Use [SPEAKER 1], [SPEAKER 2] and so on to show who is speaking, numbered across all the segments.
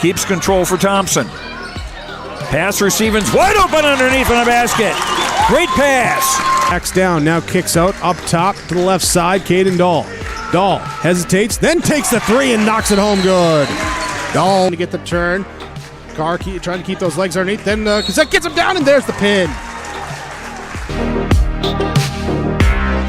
[SPEAKER 1] Keeps control for Thompson. Pass receiving's wide open underneath in the basket. Great pass.
[SPEAKER 2] Backs down, now kicks out up top to the left side. Caden Dahl. Dahl hesitates, then takes the three and knocks it home good. Dahl to get the turn. Carr trying to keep those legs underneath. Then Cassette gets him down, and there's the pin.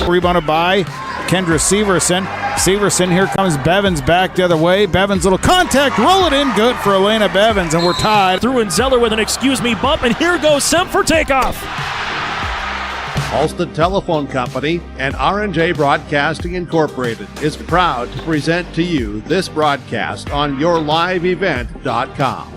[SPEAKER 3] Rebounded by Kendra Severson. Severson, here comes Bevins back the other way. Bevins, little contact, roll it in, good for Elena Bevins, and we're tied.
[SPEAKER 4] Through and Zeller with an excuse me bump, and here goes Semp for takeoff.
[SPEAKER 5] Alston Telephone Company and R&J Broadcasting Incorporated is proud to present to you this broadcast on yourliveevent.com.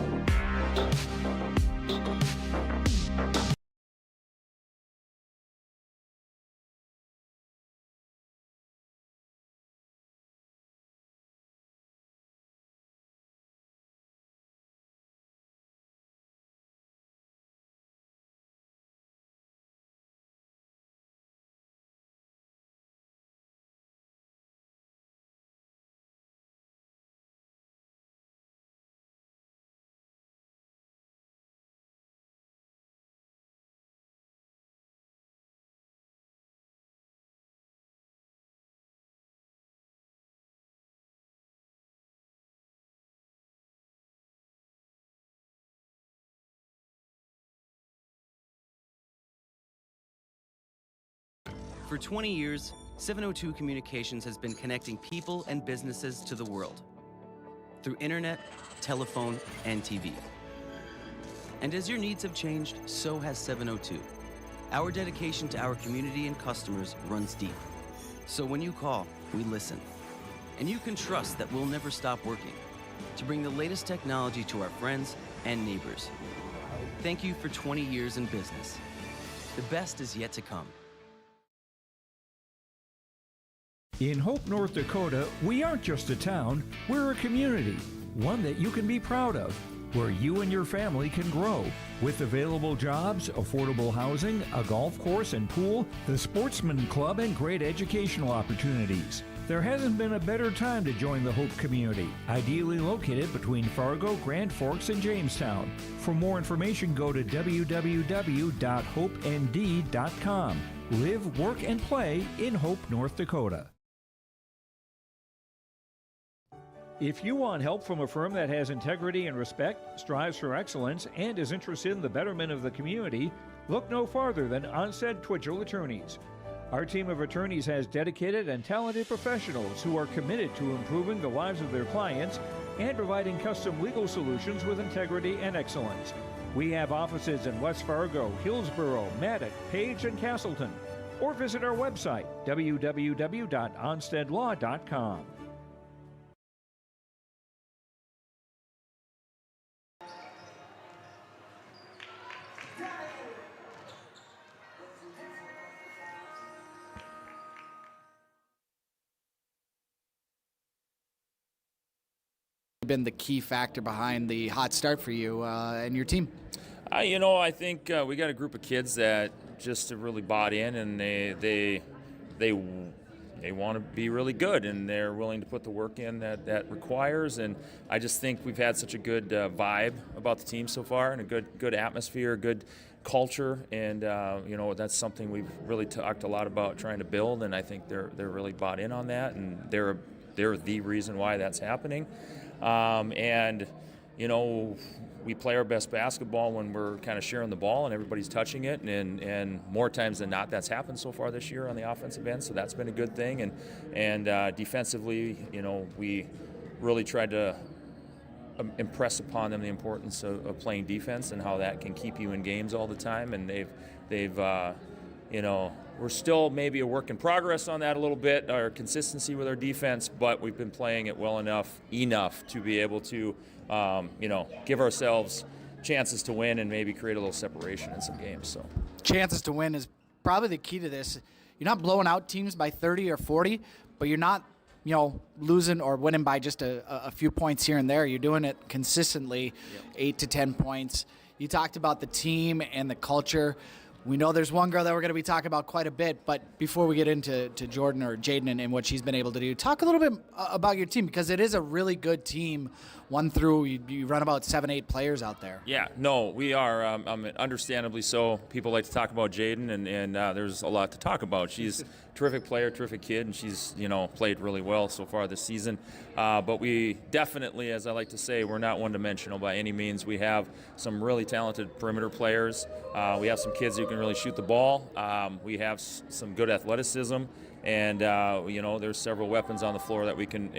[SPEAKER 6] For 20 years, 702 Communications has been connecting people and businesses to the world through internet, telephone, and TV. And as your needs have changed, so has 702. Our dedication to our community and customers runs deep. So when you call, we listen. And you can trust that we'll never stop working to bring the latest technology to our friends and neighbors. Thank you for 20 years in business. The best is yet to come.
[SPEAKER 1] In Hope, North Dakota, we aren't just a town, we're a community, one that you can be proud of, where you and your family can grow. With available jobs, affordable housing, a golf course and pool, the Sportsman Club, and great educational opportunities. There hasn't been a better time to join the Hope community, ideally located between Fargo, Grand Forks, and Jamestown. For more information, go to www.hopend.com. Live, work, and play in Hope, North Dakota. If you want help from a firm that has integrity and respect, strives for excellence, and is interested in the betterment of the community, look no farther than Onstead Twitchell Attorneys. Our team of attorneys has dedicated and talented professionals who are committed to improving the lives of their clients and providing custom legal solutions with integrity and excellence. We have offices in West Fargo, Hillsborough, Maddox, Page, and Castleton. Or visit our website, www.onsteadlaw.com.
[SPEAKER 7] Been the key factor behind the hot start for you and your team?
[SPEAKER 8] I think we got a group of kids that just have really bought in, and they want to be really good, and they're willing to put the work in that requires. And I just think we've had such a good vibe about the team so far, and a good atmosphere, good culture, and that's something we've really talked a lot about trying to build. And I think they're really bought in on that, and they're the reason why that's happening. We play our best basketball when we're kind of sharing the ball and everybody's touching it, and more times than not that's happened so far this year on the offensive end, so that's been a good thing. And defensively, we really tried to impress upon them the importance of playing defense and how that can keep you in games all the time, and they've we're still maybe a work in progress on that a little bit, our consistency with our defense, but we've been playing it well enough to be able to, give ourselves chances to win and maybe create a little separation in some games. So,
[SPEAKER 7] chances to win is probably the key to this. You're not blowing out teams by 30 or 40, but you're not, losing or winning by just a few points here and there. You're doing it consistently, 8 to 10 points. You talked about the team and the culture. We know there's one girl that we're going to be talking about quite a bit, but before we get into Jordan or Jaden and what she's been able to do, talk a little bit about your team, because it is a really good team. 1 through, you run about 7-8 players out there.
[SPEAKER 8] Yeah, no, we are. Understandably so. People like to talk about Jaden, and there's a lot to talk about. She's a terrific player, terrific kid, and she's played really well so far this season. But we definitely, as I like to say, we're not one-dimensional by any means. We have some really talented perimeter players. We have some kids who can really shoot the ball. We have some good athleticism. And, there's several weapons on the floor that we can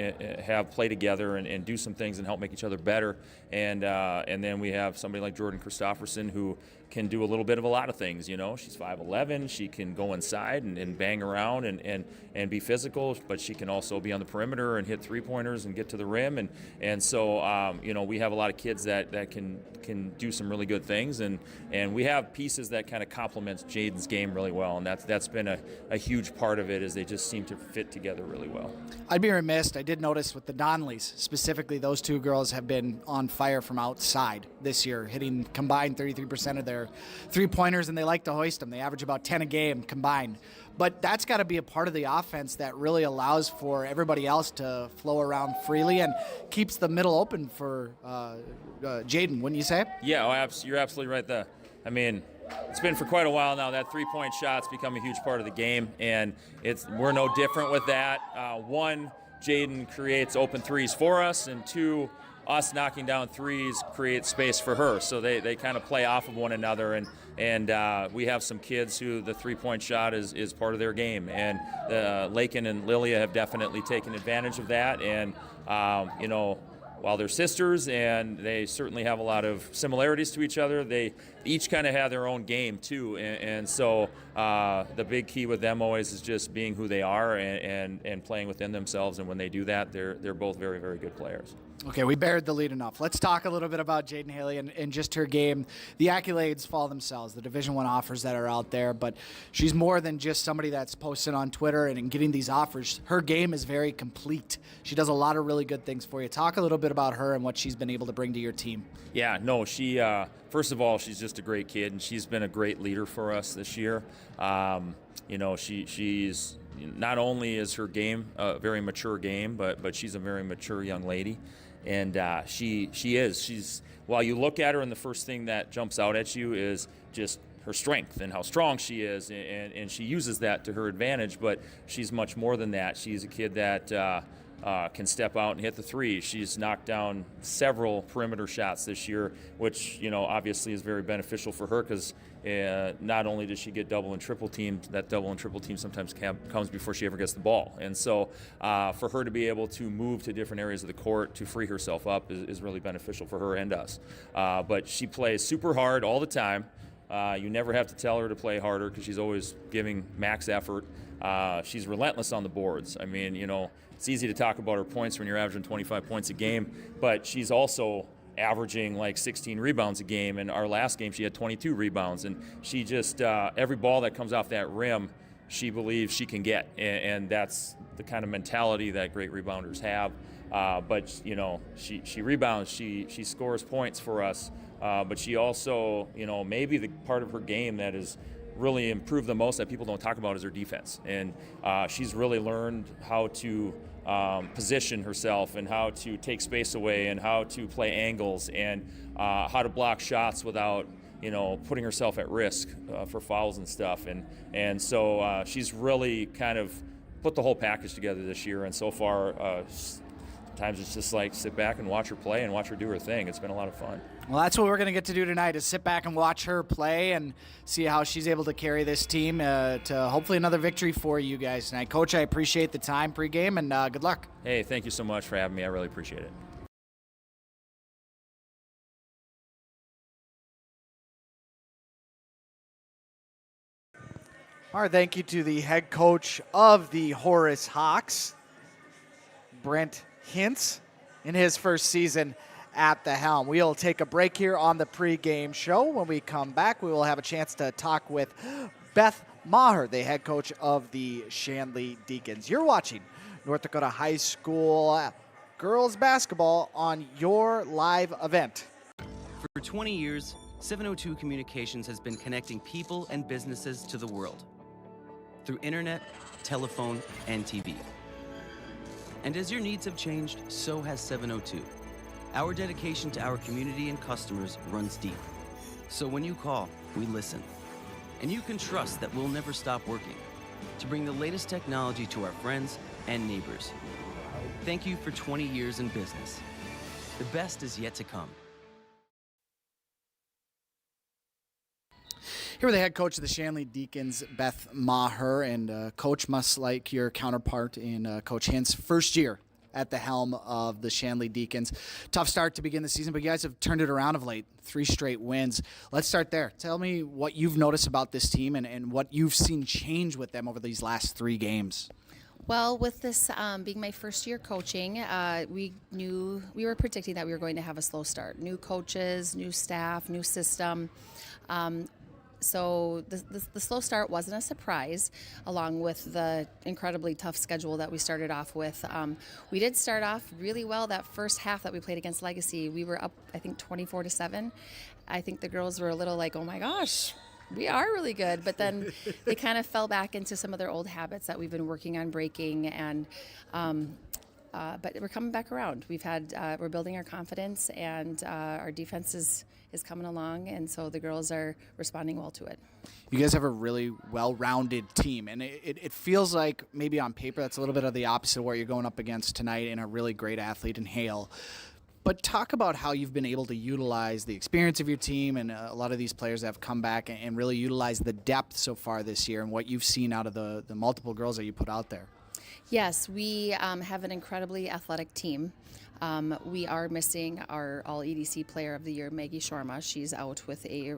[SPEAKER 8] have play together and do some things and help make each other better. And then we have somebody like Jordan Christofferson who can do a little bit of a lot of things. She's 5'11". She can go inside and bang around and be physical, but she can also be on the perimeter and hit three-pointers and get to the rim. And so, we have a lot of kids that can do some really good things. And we have pieces that kind of complement Jaden's game really well. And that's been a huge part of it, is they just seem to fit together really well.
[SPEAKER 7] I'd be remiss. I did notice with the Donnellys, specifically, those two girls have been on fire from outside this year, hitting combined 33% of their three-pointers, and they like to hoist them. They average about 10 a game combined. But that's got to be a part of the offense that really allows for everybody else to flow around freely and keeps the middle open for Jaden, wouldn't you say?
[SPEAKER 8] Yeah, you're absolutely right there. I mean, it's been for quite a while now. That three-point shot's become a huge part of the game, and we're no different with that. One, Jaden creates open threes for us, and two, us knocking down threes creates space for her. So they kind of play off of one another, and we have some kids who the three-point shot is part of their game. And Lakin and Lilia have definitely taken advantage of that. And, while they're sisters and they certainly have a lot of similarities to each other, they each kind of have their own game too. And so the big key with them always is just being who they are and playing within themselves. And when they do that, they're both very, very good players.
[SPEAKER 7] Okay, we buried the lead enough. Let's talk a little bit about Jaden Haley and just her game. The accolades follow themselves, the Division I offers that are out there, but she's more than just somebody that's posting on Twitter and getting these offers. Her game is very complete. She does a lot of really good things for you. Talk a little bit about her and what she's been able to bring to your team.
[SPEAKER 8] Yeah, no, she, first of all, she's just a great kid, and she's been a great leader for us this year. She's not only is her game a very mature game, but she's a very mature young lady. And she's while you look at her and the first thing that jumps out at you is just her strength and how strong she is, and she uses that to her advantage, but she's much more than that. She's a kid that can step out and hit the three. She's knocked down several perimeter shots this year, which obviously is very beneficial for her, because not only does she get double and triple teamed, that double and triple team sometimes comes before she ever gets the ball. And so for her to be able to move to different areas of the court to free herself up is really beneficial for her and us. But she plays super hard all the time. You never have to tell her to play harder, because she's always giving max effort. She's relentless on the boards. I mean, it's easy to talk about her points when you're averaging 25 points a game, but she's also averaging like 16 rebounds a game. And our last game, she had 22 rebounds. And she just, every ball that comes off that rim, she believes she can get. And that's the kind of mentality that great rebounders have. But, she rebounds, she scores points for us. But she also, maybe the part of her game that is really improved the most that people don't talk about is her defense. And she's really learned how to position herself and how to take space away and how to play angles and how to block shots without putting herself at risk for fouls and stuff. And so she's really kind of put the whole package together this year. And so far, sometimes it's just like sit back and watch her play and watch her do her thing. It's been a lot of fun.
[SPEAKER 7] Well, that's what we're going to get to do tonight, is sit back and watch her play and see how she's able to carry this team to hopefully another victory for you guys tonight. Coach, I appreciate the time pregame, and good luck.
[SPEAKER 8] Hey, thank you so much for having me. I really appreciate it.
[SPEAKER 7] All right, thank you to the head coach of the Horace Hawks, Brent Hintz, in his first season at the helm. We'll take a break here on the pregame show. When we come back, we will have a chance to talk with Beth Maher, the head coach of the Shanley Deacons. You're watching North Dakota High School girls basketball on your live event.
[SPEAKER 6] For 20 years, 702 Communications has been connecting people and businesses to the world through internet, telephone, and TV. And as your needs have changed, so has 702. Our dedication to our community and customers runs deep. So when you call, we listen. And you can trust that we'll never stop working to bring the latest technology to our friends and neighbors. Thank you for 20 years in business. The best is yet to come.
[SPEAKER 7] Here with the head coach of the Shanley Deacons, Beth Maher, and Coach, must like your counterpart in Coach Hint's first year at the helm of the Shanley Deacons. Tough start to begin the season, but you guys have turned it around of late. 3 straight wins. Let's start there. Tell me what you've noticed about this team and what you've seen change with them over these last 3 games.
[SPEAKER 9] Well, with this being my first year coaching, we were predicting that we were going to have a slow start. New coaches, new staff, new system. So the slow start wasn't a surprise, along with the incredibly tough schedule that we started off with. We did start off really well that first half that we played against Legacy. We were up, I think, 24-7. I think the girls were a little like, oh my gosh, we are really good. But then they kind of fell back into some of their old habits that we've been working on breaking, and but we're coming back around. We're building our confidence, and our defense is coming along, and so the girls are responding well to it.
[SPEAKER 7] You guys have a really well-rounded team, and it feels like maybe on paper that's a little bit of the opposite of what you're going up against tonight in a really great athlete in Hale. But talk about how you've been able to utilize the experience of your team and a lot of these players that have come back and really utilize the depth so far this year and what you've seen out of the multiple girls that you put out there.
[SPEAKER 9] Yes, we have an incredibly athletic team. We are missing our All-EDC Player of the Year, Maggie Shorma. She's out with a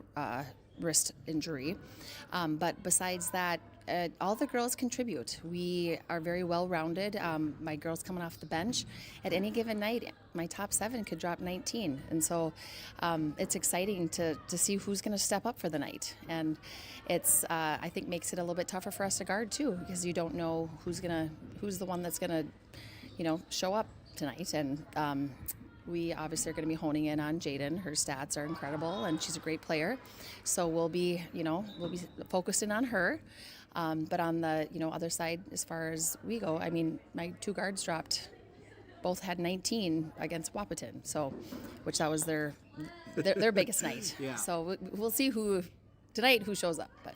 [SPEAKER 9] wrist injury. But besides that, all the girls contribute. We are very well-rounded. My girls coming off the bench, at any given night, my top 7 could drop 19. And so it's exciting to see who's going to step up for the night. And it's, I think, makes it a little bit tougher for us to guard, too, because you don't know who's the one that's going to, show up tonight. And we obviously are going to be honing in on Jaden. Her stats are incredible, and she's a great player. So we'll be focusing on her. But on the other side, as far as we go, I mean, my 2 guards dropped, both had 19 against Wahpeton, so which that was their biggest night.
[SPEAKER 7] Yeah.
[SPEAKER 9] So we'll see who shows up. But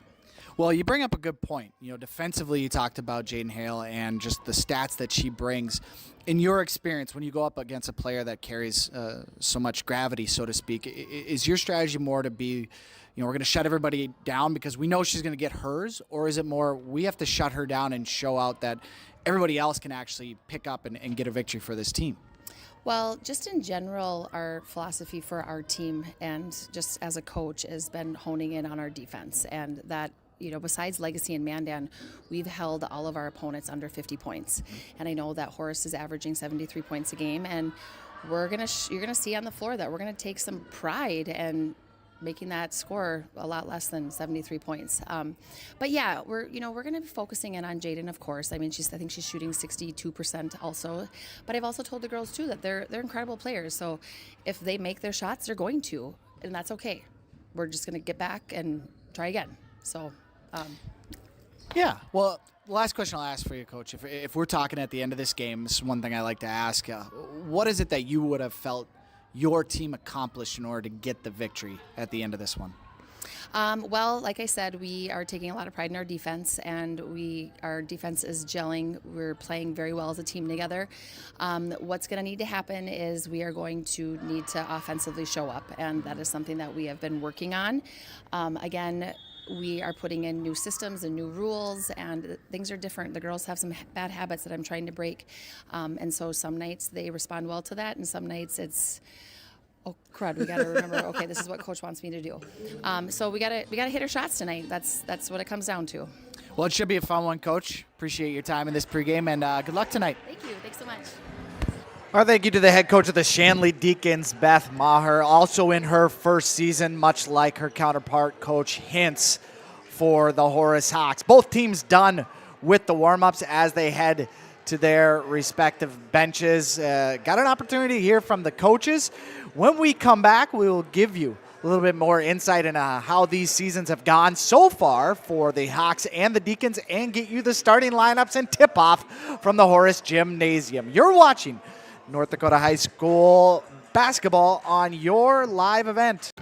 [SPEAKER 7] well, you bring up a good point. Defensively, you talked about Jaden Hale and just the stats that she brings. In your experience, when you go up against a player that carries so much gravity, so to speak, is your strategy more to be, we're going to shut everybody down because we know she's going to get hers, or is it more we have to shut her down and show out that everybody else can actually pick up and get a victory for this team?
[SPEAKER 9] Well, just in general, our philosophy for our team and just as a coach has been honing in on our defense, and that besides Legacy and Mandan, we've held all of our opponents under 50 points. And I know that Horace is averaging 73 points a game, and you're gonna see on the floor that we're gonna take some pride in making that score a lot less than 73 points. But yeah, we're gonna be focusing in on Jaden, of course. I mean, I think she's shooting 62% also. But I've also told the girls too that they're incredible players. So if they make their shots, they're going to, and that's okay. We're just gonna get back and try again. So.
[SPEAKER 7] Yeah, well, the last question I'll ask for you, Coach, if we're talking at the end of this game, this is one thing I like to ask. What is it that you would have felt your team accomplished in order to get the victory at the end of this one?
[SPEAKER 9] Well, like I said, we are taking a lot of pride in our defense, and our defense is gelling. We're playing very well as a team together. What's going to need to happen is we are going to need to offensively show up, and that is something that we have been working on. Again, we are putting in new systems and new rules, and things are different. The girls have some bad habits that I'm trying to break, and so some nights they respond well to that, and some nights it's, oh crud, we got to remember. Okay, this is what Coach wants me to do. So we gotta hit our shots tonight. That's what it comes down to.
[SPEAKER 7] Well, it should be a fun one, Coach. Appreciate your time in this pregame, and good luck tonight.
[SPEAKER 9] Thank you. Thanks so much.
[SPEAKER 7] Our thank you to the head coach of the Shanley Deacons, Beth Maher, also in her first season, much like her counterpart, Coach Hintz, for the Horace Hawks. Both teams done with the warm-ups as they head to their respective benches. Got an opportunity to hear from the coaches. When we come back, we will give you a little bit more insight into how these seasons have gone so far for the Hawks and the Deacons, and get you the starting lineups and tip-off from the Horace Gymnasium. You're watching North Dakota High School basketball on your live event.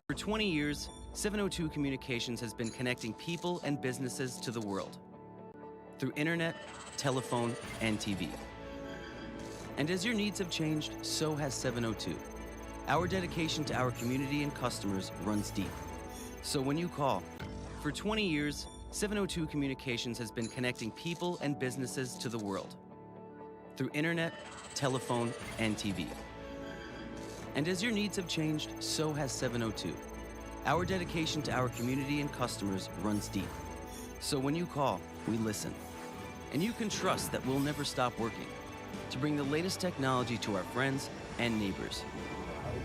[SPEAKER 6] For 20 years, 702 Communications has been connecting people and businesses to the world through internet, telephone, and TV. And as your needs have changed, so has 702. Our dedication to our community and customers runs deep. So when you call, for 20 years, 702 Communications has been connecting people and businesses to the world through internet, telephone, and TV. And as your needs have changed, so has 702. Our dedication to our community and customers runs deep. So when you call, we listen. And you can trust that we'll never stop working to bring the latest technology to our friends and neighbors.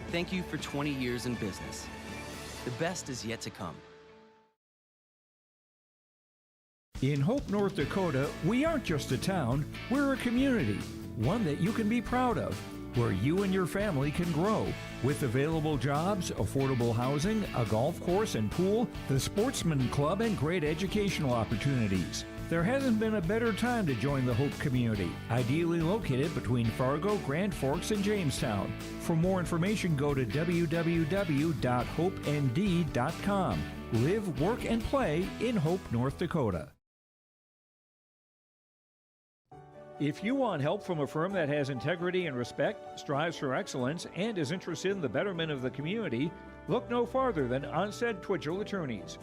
[SPEAKER 6] Thank you for 20 years in business. The best is yet to come.
[SPEAKER 1] In Hope, North Dakota, we aren't just a town, we're a community, one that you can be proud of, where you and your family can grow. With available jobs, affordable housing, a golf course and pool, the Sportsman Club, and great educational opportunities. There hasn't been a better time to join the Hope community, ideally located between Fargo, Grand Forks, and Jamestown. For more information, go to www.hopend.com. Live, work, and play in Hope, North Dakota. If you want help from a firm that has integrity and respect, strives for excellence, and is interested in the betterment of the community, look no farther than Onstead Twitchell Attorneys.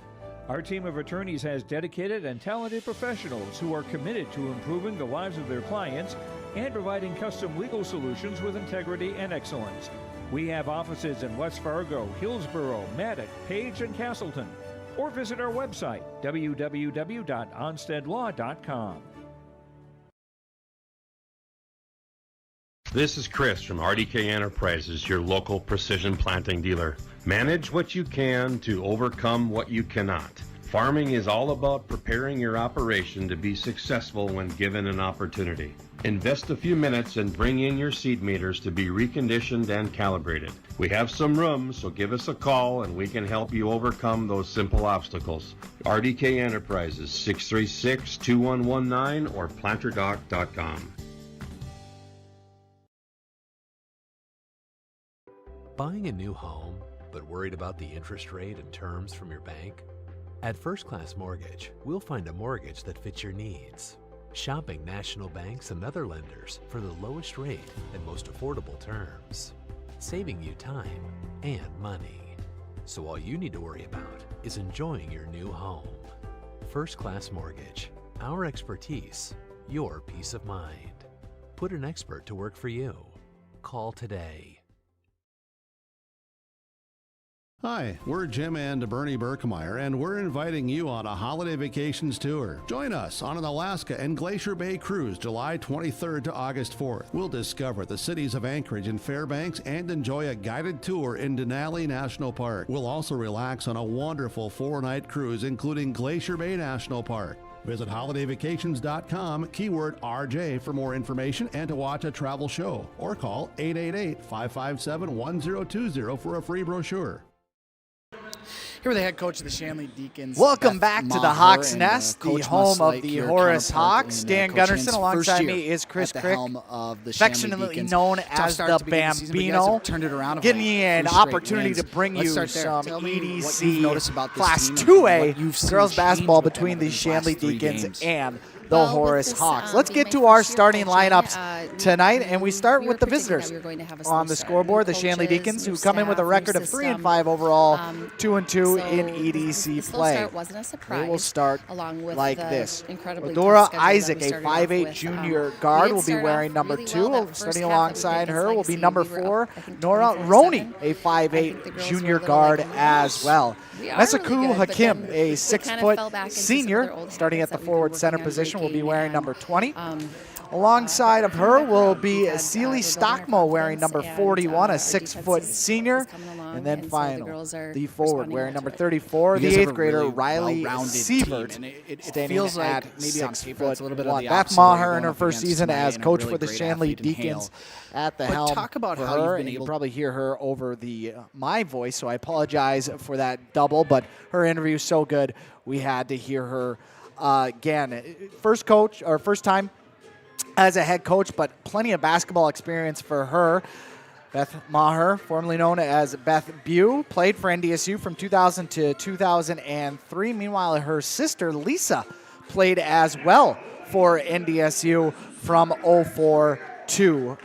[SPEAKER 1] Our team of attorneys has dedicated and talented professionals who are committed to improving the lives of their clients and providing custom legal solutions with integrity and excellence. We have offices in West Fargo, Hillsborough, Maddox, Page, and Castleton. Or visit our website, www.onsteadlaw.com.
[SPEAKER 10] This is Chris from RDK Enterprises, your local precision planting dealer. Manage what you can to overcome what you cannot. Farming is all about preparing your operation to be successful when given an opportunity. Invest a few minutes and bring in your seed meters to be reconditioned and calibrated. We have some room, so give us a call and we can help you overcome those simple obstacles. RDK Enterprises, 636-2119 or planterdoc.com.
[SPEAKER 11] Buying a new home, but worried about the interest rate and terms from your bank? At First Class Mortgage, we'll find a mortgage that fits your needs. Shopping national banks and other lenders for the lowest rate and most affordable terms. Saving you time and money. So all you need to worry about is enjoying your new home. First Class Mortgage. Our expertise, your peace of mind. Put an expert to work for you. Call today.
[SPEAKER 5] Hi, we're Jim and Bernie Berkemeyer, and we're inviting you on a holiday vacations tour. Join us on an Alaska and Glacier Bay cruise July 23rd to August 4th. We'll discover the cities of Anchorage and Fairbanks and enjoy a guided tour in Denali National Park. We'll also relax on a wonderful 4-night cruise including Glacier Bay National Park. Visit holidayvacations.com, keyword RJ for more information and to watch a travel show, or call 888-557-1020 for a free brochure.
[SPEAKER 7] Here with the head coach of the Shanley Deacons.
[SPEAKER 2] Welcome
[SPEAKER 7] Beth
[SPEAKER 2] back to the
[SPEAKER 7] Maher,
[SPEAKER 2] Hawks
[SPEAKER 7] and,
[SPEAKER 2] Nest, the
[SPEAKER 7] Coach
[SPEAKER 2] home
[SPEAKER 7] Muslake,
[SPEAKER 2] of the
[SPEAKER 7] your
[SPEAKER 2] Horace
[SPEAKER 7] counterpart
[SPEAKER 2] Hawks.
[SPEAKER 7] in,
[SPEAKER 2] Dan
[SPEAKER 7] Coach
[SPEAKER 2] Gunnarsson
[SPEAKER 7] Hann's
[SPEAKER 2] alongside
[SPEAKER 7] first
[SPEAKER 2] me
[SPEAKER 7] year
[SPEAKER 2] is Chris
[SPEAKER 7] at the
[SPEAKER 2] Crick,
[SPEAKER 7] helm of the Shanley
[SPEAKER 2] affectionately
[SPEAKER 7] Deacons.
[SPEAKER 2] known
[SPEAKER 7] Tough
[SPEAKER 2] as
[SPEAKER 7] start
[SPEAKER 2] the
[SPEAKER 7] to begin the season, but you guys
[SPEAKER 2] Bambino.
[SPEAKER 7] have turned it around.
[SPEAKER 2] Getting you an
[SPEAKER 7] 3 straight
[SPEAKER 2] opportunity
[SPEAKER 7] wins.
[SPEAKER 2] to bring
[SPEAKER 7] Let's
[SPEAKER 2] you
[SPEAKER 7] start there.
[SPEAKER 2] some
[SPEAKER 7] Tell me what you've
[SPEAKER 2] EDC
[SPEAKER 7] noticed about this
[SPEAKER 2] Class
[SPEAKER 7] team and
[SPEAKER 2] 2A
[SPEAKER 7] what you've seen
[SPEAKER 2] girls
[SPEAKER 7] change
[SPEAKER 2] basketball
[SPEAKER 7] with them
[SPEAKER 2] between
[SPEAKER 7] over
[SPEAKER 2] the
[SPEAKER 7] these
[SPEAKER 2] Shanley
[SPEAKER 7] last 3
[SPEAKER 2] Deacons
[SPEAKER 7] games.
[SPEAKER 2] and the
[SPEAKER 9] Well,
[SPEAKER 2] Horace
[SPEAKER 9] with this,
[SPEAKER 2] Hawks. Let's
[SPEAKER 9] being
[SPEAKER 2] get
[SPEAKER 9] my
[SPEAKER 2] to our
[SPEAKER 9] first year
[SPEAKER 2] starting
[SPEAKER 9] coaching,
[SPEAKER 2] lineups tonight, and we start
[SPEAKER 9] we
[SPEAKER 2] with
[SPEAKER 9] were
[SPEAKER 2] the
[SPEAKER 9] predicting that
[SPEAKER 2] visitors.
[SPEAKER 9] we were going to have a slow
[SPEAKER 2] On the
[SPEAKER 9] start.
[SPEAKER 2] scoreboard,
[SPEAKER 9] New
[SPEAKER 2] the Shanley
[SPEAKER 9] coaches,
[SPEAKER 2] Deacons,
[SPEAKER 9] new
[SPEAKER 2] who come in with a
[SPEAKER 9] staff,
[SPEAKER 2] record
[SPEAKER 9] new
[SPEAKER 2] of 3 and
[SPEAKER 9] system.
[SPEAKER 2] 5 overall, 2 and 2
[SPEAKER 9] So
[SPEAKER 2] in
[SPEAKER 9] the
[SPEAKER 2] EDC
[SPEAKER 9] slow
[SPEAKER 2] play.
[SPEAKER 9] start wasn't a surprise.
[SPEAKER 2] They will start
[SPEAKER 9] along with
[SPEAKER 2] like
[SPEAKER 9] the
[SPEAKER 2] this.
[SPEAKER 9] incredibly
[SPEAKER 2] Ladora
[SPEAKER 9] tough schedule that
[SPEAKER 2] Isaac,
[SPEAKER 9] we
[SPEAKER 2] a
[SPEAKER 9] started off
[SPEAKER 2] 5'8
[SPEAKER 9] with.
[SPEAKER 2] junior
[SPEAKER 9] We
[SPEAKER 2] guard,
[SPEAKER 9] did
[SPEAKER 2] will be
[SPEAKER 9] start
[SPEAKER 2] wearing
[SPEAKER 9] off
[SPEAKER 2] number
[SPEAKER 9] really
[SPEAKER 2] 2.
[SPEAKER 9] well that first
[SPEAKER 2] Starting
[SPEAKER 9] half of
[SPEAKER 2] alongside
[SPEAKER 9] Deacons
[SPEAKER 2] her will be
[SPEAKER 9] legacy.
[SPEAKER 2] number
[SPEAKER 9] We were
[SPEAKER 2] 4,
[SPEAKER 9] up, I think,
[SPEAKER 2] Nora
[SPEAKER 9] 24-7.
[SPEAKER 2] Roney, a
[SPEAKER 9] I
[SPEAKER 2] 5'8
[SPEAKER 9] think the girls were a
[SPEAKER 2] junior
[SPEAKER 9] little
[SPEAKER 2] guard
[SPEAKER 9] like, "Oh my
[SPEAKER 2] as
[SPEAKER 9] gosh,
[SPEAKER 2] well.
[SPEAKER 9] we are
[SPEAKER 2] Mesaku
[SPEAKER 9] really good," but
[SPEAKER 2] Hakim,
[SPEAKER 9] then
[SPEAKER 2] a
[SPEAKER 9] we
[SPEAKER 2] 6
[SPEAKER 9] kind of
[SPEAKER 2] foot
[SPEAKER 9] fell back into some of
[SPEAKER 2] senior,
[SPEAKER 9] their old
[SPEAKER 2] starting at
[SPEAKER 9] habits
[SPEAKER 2] the
[SPEAKER 9] that we've been
[SPEAKER 2] forward
[SPEAKER 9] working
[SPEAKER 2] center
[SPEAKER 9] on
[SPEAKER 2] position, will be
[SPEAKER 9] breaking,
[SPEAKER 2] wearing
[SPEAKER 9] and,
[SPEAKER 2] number 20.
[SPEAKER 7] Alongside of her will be Celie Stockmo wearing number 41, a 6-foot senior. And then final, the forward wearing number 34, the 8th grader really Riley Sievert, it standing feels like at maybe on 6 paper foot it's a little bit one. of the Beth opposite of what Maher you're in going her up first against season tonight, as and a coach really for the great Shanley athlete in Deacons Hale. at the
[SPEAKER 5] But
[SPEAKER 7] helm.
[SPEAKER 5] talk about
[SPEAKER 7] for
[SPEAKER 5] how you've
[SPEAKER 7] her,
[SPEAKER 5] been
[SPEAKER 7] and
[SPEAKER 5] able
[SPEAKER 7] you probably hear her over the my voice, so I apologize for that double, but her interview is so good we had to hear her again. First time as a head coach, but plenty of basketball experience for her. Beth Maher, formerly known as Beth Bew, played for NDSU from 2000 to 2003. Meanwhile, her sister, Lisa, played as well for NDSU from 04 to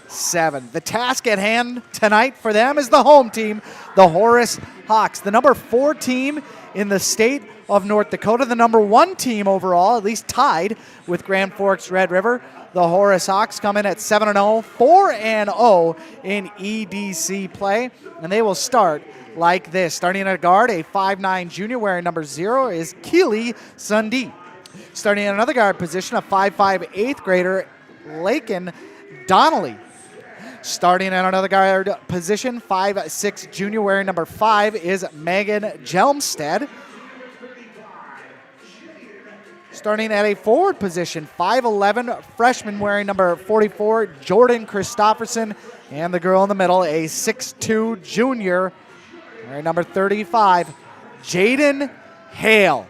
[SPEAKER 7] 07. The task at hand tonight for them is the home team, the Horace Hawks, the number 4 team in the state of North Dakota, the number 1 team overall, at least tied with Grand Forks Red River. The Horace Hawks come in at 7-0, 4-0 in EDC play, and they will start like this. Starting at guard, a 5'9 junior wearing number 0 is Keely Sundee. Starting at another guard position, a 5'5 8th grader, Lakin Donnelly. Starting at another guard position, 5'6 junior wearing number 5 is Megan Jelmstead. Starting at a forward position, 5'11 freshman wearing number 44, Jordan Christofferson. And the girl in the middle, a 6'2 junior wearing number 35, Jaden Hale.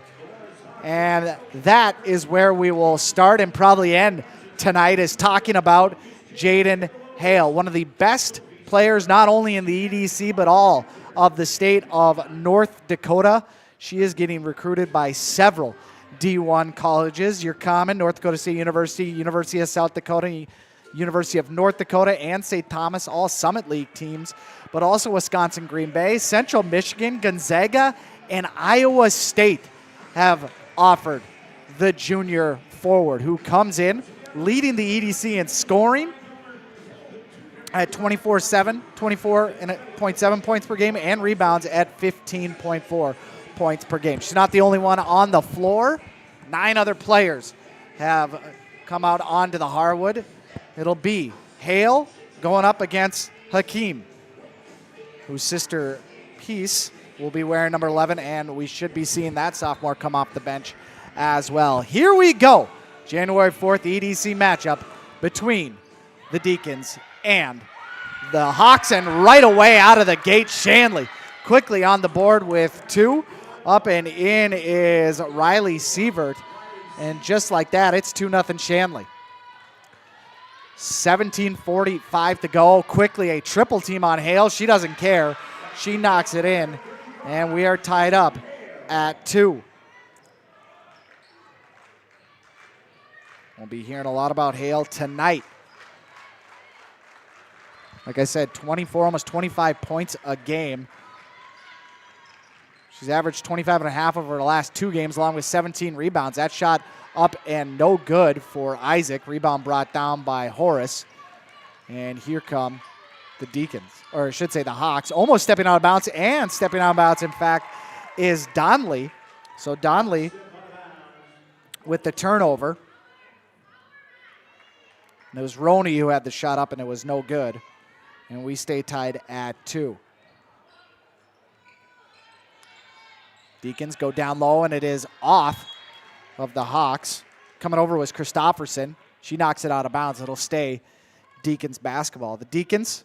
[SPEAKER 7] And that is where we will start and probably end tonight, is talking about Jaden Hale, one of the best players not only in the EDC but all of the state of North Dakota. She is getting recruited by several D1 colleges. Your common, North Dakota State University, University of South Dakota, University of North Dakota, and St. Thomas, all Summit League teams, but also Wisconsin Green Bay, Central Michigan, Gonzaga, and Iowa State have offered the junior forward, who comes in leading the EDC in scoring at 24.7 points per game, and rebounds at 15.4 points per game. She's not the only one on the floor. 9 other players have come out onto the hardwood. It'll be Hale going up against Hakeem, whose sister Peace will be wearing number 11, and we should be seeing that sophomore come off the bench as well. Here we go. January 4th EDC matchup between the Deacons and the Hawks, and right away out of the gate, Shanley quickly on the board with 2. Up and in is Riley Sievert, and just like that, it's 2-0 Shanley. 17:45 to go. Quickly a triple team on Hale. She doesn't care. She knocks it in, and we are tied up at 2. We'll be hearing a lot about Hale tonight. Like I said, 24, almost 25 points a game. She's averaged 25.5 over the last 2 games, along with 17 rebounds. That shot up and no good for Isaac. Rebound brought down by Horace. And here come the Deacons, or I should say the Hawks, almost stepping out of bounds, and stepping out of bounds, in fact, is Donnelly. So Donnelly with the turnover. And it was Roney who had the shot up, and it was no good. And we stay tied at 2. Deacons go down low, and it is off of the Hawks. Coming over was Christofferson. She knocks it out of bounds. It'll stay Deacons basketball. The Deacons,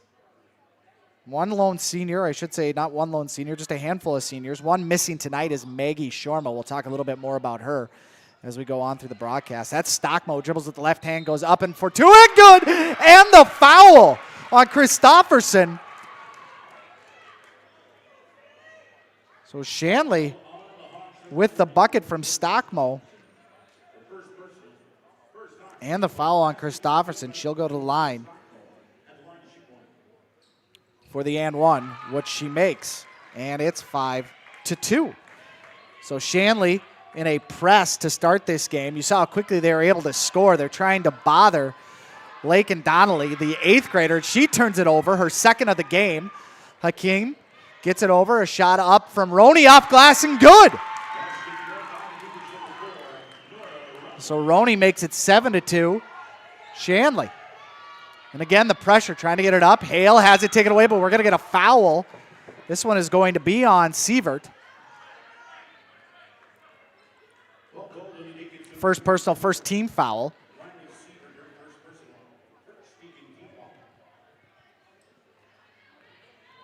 [SPEAKER 7] one lone senior, I should say not one lone senior, just a handful of seniors. One missing tonight is Maggie Shorma. We'll talk a little bit more about her as we go on through the broadcast. That's Stockmo, dribbles with the left hand, goes up and for 2, and good! And the foul on Christofferson. So Shanley with the bucket from Stockmo. And the foul on Christofferson. She'll go to the line for the and one, which she makes. And it's 5-2. So Shanley in a press to start this game. You saw how quickly they were able to score. They're trying to bother Lakin Donnelly, the 8th grader. She turns it over, her second of the game. Hakeem gets it over, a shot up from Roney off glass and good. So Roney makes it 7-2. Shanley. And again, the pressure, trying to get it up. Hale has it taken away, but we're going to get a foul. This one is going to be on Sievert. First personal, first team foul.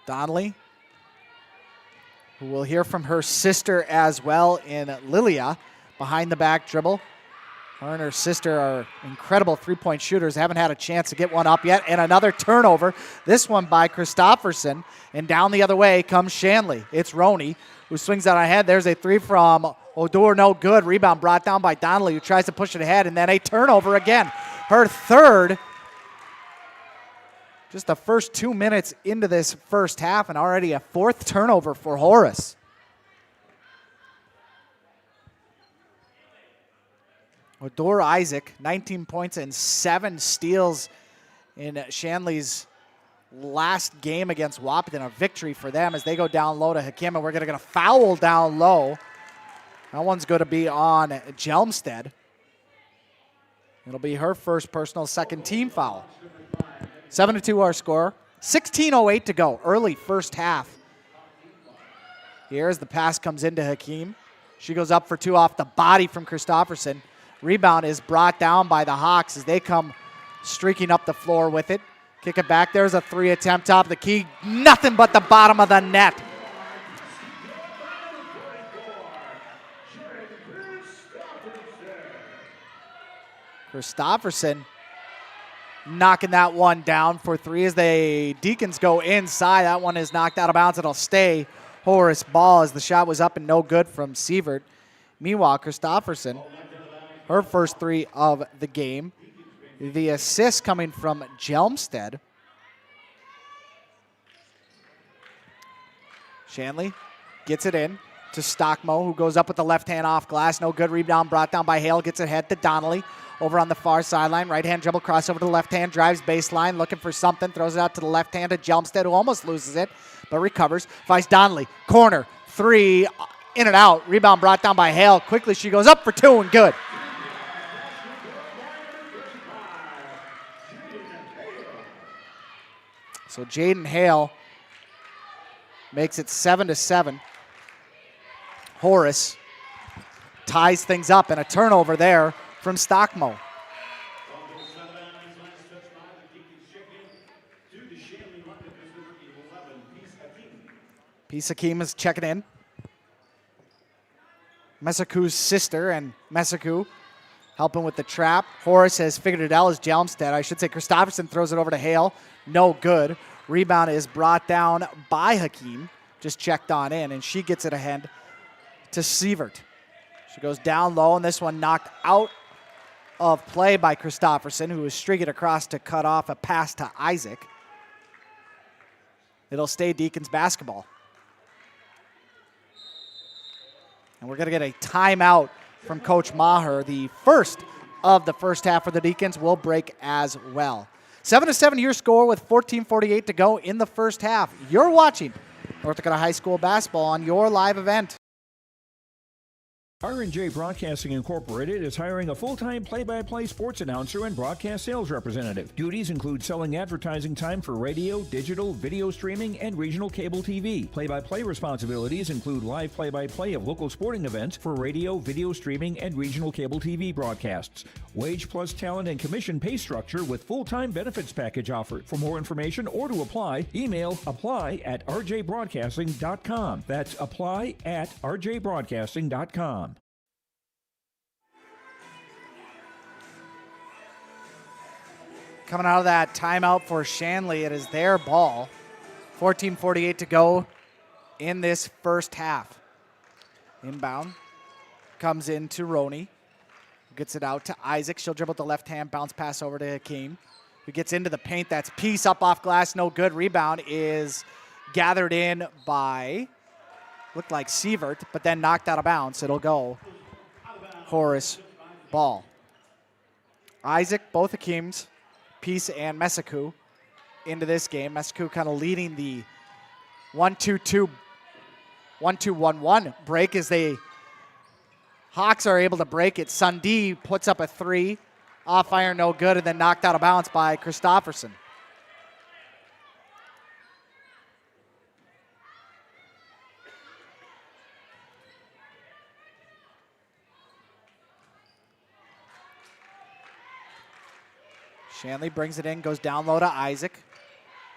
[SPEAKER 7] Donnelly, who we'll hear from her sister as well in Lilia, behind the back dribble. Her and her sister are incredible three-point shooters. Haven't had a chance to get one up yet. And another turnover. This one by Christofferson. And down the other way comes Shanley. It's Roney who swings out ahead. There's a three from Odor, no good. Rebound brought down by Donnelly, who tries to push it ahead. And then a turnover again. Her third. Just the first 2 minutes into this first half, and already a fourth turnover for Horace. Odor Isaac, 19 points and 7 steals in Shanley's last game against Wahpeton. A victory for them as they go down low to Hakim, and we're going to get a foul down low. That one's going to be on Jelmstead. It'll be her first personal, second team foul. 7-2 our score. 16:08 to go, early first half. Here as the pass comes into Hakim. She goes up for two off the body from Christofferson. Rebound is brought down by the Hawks as they come streaking up the floor with it. Kick it back. There's a three attempt top of the key. Nothing but the bottom of the net. Christofferson knocking that one down for three as the Deacons go inside. That one is knocked out of bounds. It'll stay Horace ball as the shot was up and no good from Sievert. Meanwhile, Christofferson, her first three of the game. The assist coming from Jelmstead. Shanley gets it in to Stockmo, who goes up with the left hand off glass. No good. Rebound brought down by Hale. Gets it ahead to Donnelly. Over on the far sideline. Right hand dribble, crossover to the left hand. Drives baseline, looking for something. Throws it out to the left hand to Jelmstead, who almost loses it, but recovers. Finds Donnelly. Corner. Three. In and out. Rebound brought down by Hale. Quickly she goes up for two and good. So Jaden Hale makes it 7-7. Horace ties things up, and a turnover there from Stockmo. Peace Hakim is checking in. Mesaku's sister and Mesaku helping with the trap. Horace has figured it out as Jelmstead. I should say Christofferson throws it over to Hale. No good. Rebound is brought down by Hakim. Just checked on in, and she gets it ahead to Sievert. She goes down low, and this one knocked out of play by Christofferson, who was streaking across to cut off a pass to Isaac. It'll stay Deacons basketball. And we're going to get a timeout from Coach Maher. The first of the first half for the Deacons will break as well. 7-7 your score with 14:48 to go in the first half. You're watching North Dakota High School basketball on your live event.
[SPEAKER 1] R&J Broadcasting Incorporated is hiring a full-time play-by-play sports announcer and broadcast sales representative. Duties include selling advertising time for radio, digital, video streaming, and regional cable TV. Play-by-play responsibilities include live play-by-play of local sporting events for radio, video streaming, and regional cable TV broadcasts. Wage plus talent and commission pay structure with full-time benefits package offered. For more information or to apply, email apply@rjbroadcasting.com. That's apply@rjbroadcasting.com.
[SPEAKER 7] Coming out of that timeout for Shanley, it is their ball. 14:48 to go in this first half. Inbound comes into Roney. Gets it out to Isaac. She'll dribble the left hand, bounce pass over to Hakim, who gets into the paint. That's Peace up off glass, no good. Rebound is gathered in by, looked like Sievert, but then knocked out of bounds. It'll go Horace ball. Isaac, both Hakims, Peace and Mesaku into this game. Mesaku kind of leading the 1-2-1-1 break as they Hawks are able to break it. Sundee puts up a three. Off iron, no good, and then knocked out of bounds by Christofferson. Shanley brings it in, goes down low to Isaac.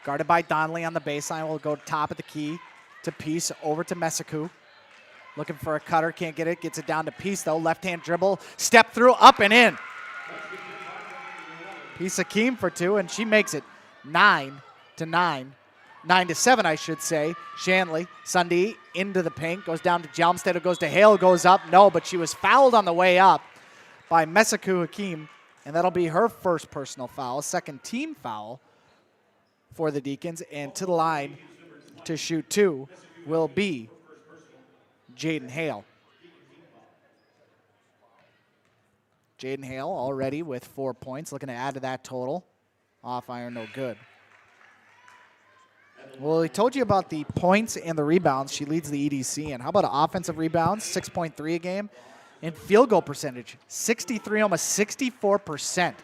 [SPEAKER 7] Guarded by Donnelly on the baseline. Will go top of the key to Peace, over to Messiku. Looking for a cutter, can't get it. Gets it down to Peace though. Left-hand dribble, step through, up and in. Peace Akeem for two, and she makes it 9-9. 9-7, I should say. Shanley, Sundee into the paint, goes down to Jalmstead, goes to Hale, goes up. No, but she was fouled on the way up by Messiku Hakeem, and that'll be her first personal foul, second team foul for the Deacons. And to the line to shoot two will be Jaden Hale. Jaden Hale already with 4 points, looking to add to that total. Off iron, no good. Well, we told you about the points and the rebounds. She leads the EDC. And how about offensive rebounds? 6.3 a game. And field goal percentage, 63, almost 64%.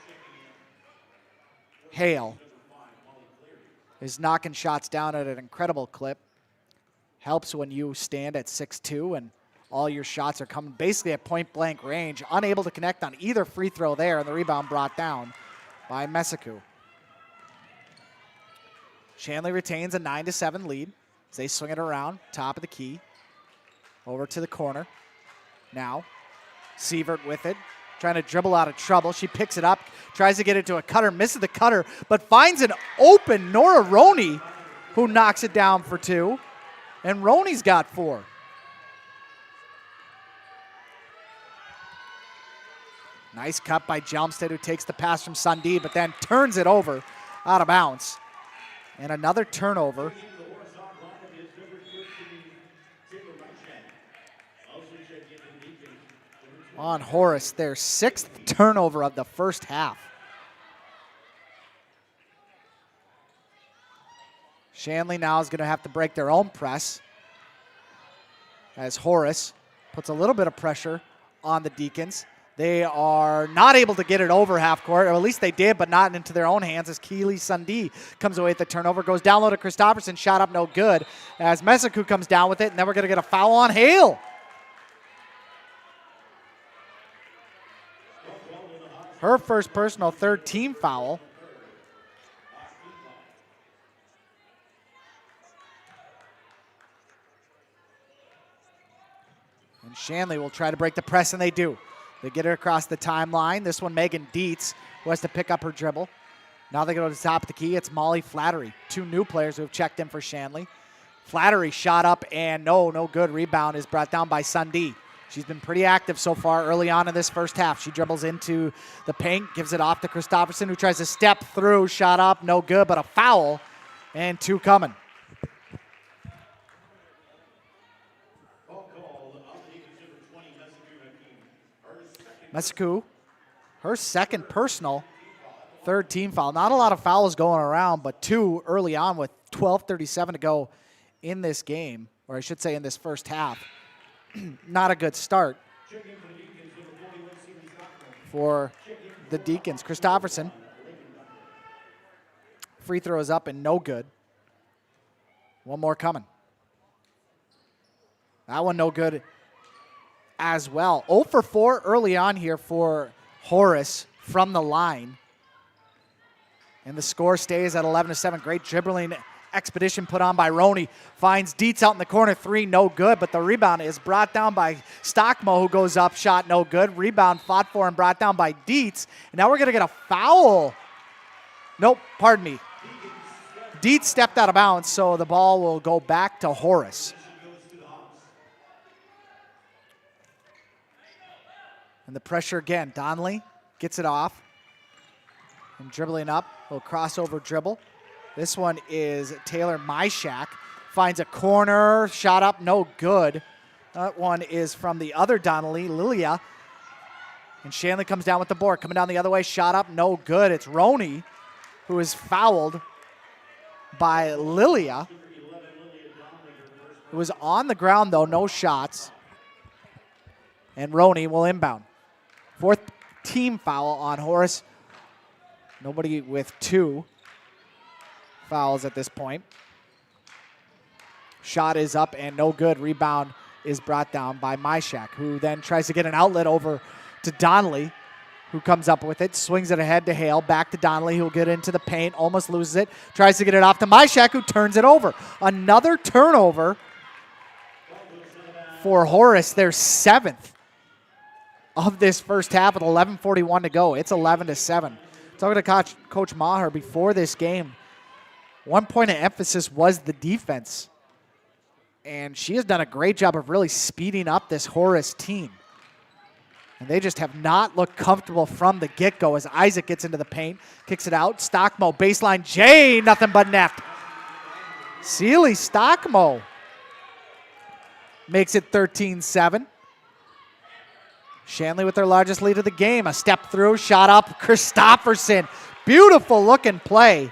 [SPEAKER 7] Hale is knocking shots down at an incredible clip. Helps when you stand at 6'2", and all your shots are coming basically at point-blank range. Unable to connect on either free throw there, and the rebound brought down by Messiku. Shanley retains a 9-7 lead as they swing it around, top of the key, over to the corner. Now, Sievert with it, trying to dribble out of trouble. She picks it up, tries to get it to a cutter, misses the cutter, but finds an open Nora Roney, who knocks it down for two, and Roney's got 4. Nice cut by Jalmstead, who takes the pass from Sundee, but then turns it over out of bounds. And another turnover. On Horace, their 6th turnover of the first half. Shanley now is going to have to break their own press as Horace puts a little bit of pressure on the Deacons. They are not able to get it over half court, or at least they did, but not into their own hands as Keely Sundee comes away with the turnover. Goes down low to Christofferson, shot up no good as Messiku comes down with it, and then we're going to get a foul on Hale. Her first personal, third team foul. And Shanley will try to break the press, and they do. They get it across the timeline. This one, Megan Dietz, who has to pick up her dribble. Now they go to the top of the key. It's Molly Flattery, 2 new players who have checked in for Shanley. Flattery shot up, and no good. Rebound is brought down by Sundee. She's been pretty active so far early on in this first half. She dribbles into the paint, gives it off to Christofferson, who tries to step through. Shot up, no good, but a foul, and 2 coming. Messiku, her second personal, third team foul. Not a lot of fouls going around, but 2 early on with 12:37 to go in this game, or I should say in this first half. Not a good start for the Deacons. Christofferson, free throw is up and no good. One more coming. That one no good as well. 0 for 4 early on here for Horace from the line. And the score stays at 11-7. Great dribbling expedition put on by Roney. Finds Dietz out in the corner, 3, no good, but the rebound is brought down by Stockmo, who goes up, shot no good. Rebound fought for and brought down by Dietz. And now we're going to get a foul. Nope, pardon me. Dietz stepped out of bounds, so the ball will go back to Horace. And the pressure again. Donnelly gets it off. And dribbling up, a little crossover dribble. This one is Taylor Myshak. Finds a corner, shot up, no good. That one is from the other Donnelly, Lilia. And Shanley comes down with the board. Coming down the other way, shot up, no good. It's Roney who is fouled by Lilia, who was on the ground though, no shots. And Roney will inbound. 4th team foul on Horace. Nobody with 2 fouls at this point. Shot is up and no good. Rebound is brought down by Myshak, who then tries to get an outlet over to Donnelly, who comes up with it, swings it ahead to Hale, back to Donnelly, who'll get into the paint, almost loses it, tries to get it off to Myshak, who turns it over. Another turnover for Horace, their 7th of this first half with 11:41 to go. It's 11-7. Talking to Coach Maher before this game, one point of emphasis was the defense. And she has done a great job of really speeding up this Horace team. And they just have not looked comfortable from the get-go as Isaac gets into the paint, kicks it out. Stockmo, baseline, Jay, nothing but net. Sealy Stockmo makes it 13-7. Shanley with their largest lead of the game. A step through, shot up, Christopherson. Beautiful looking play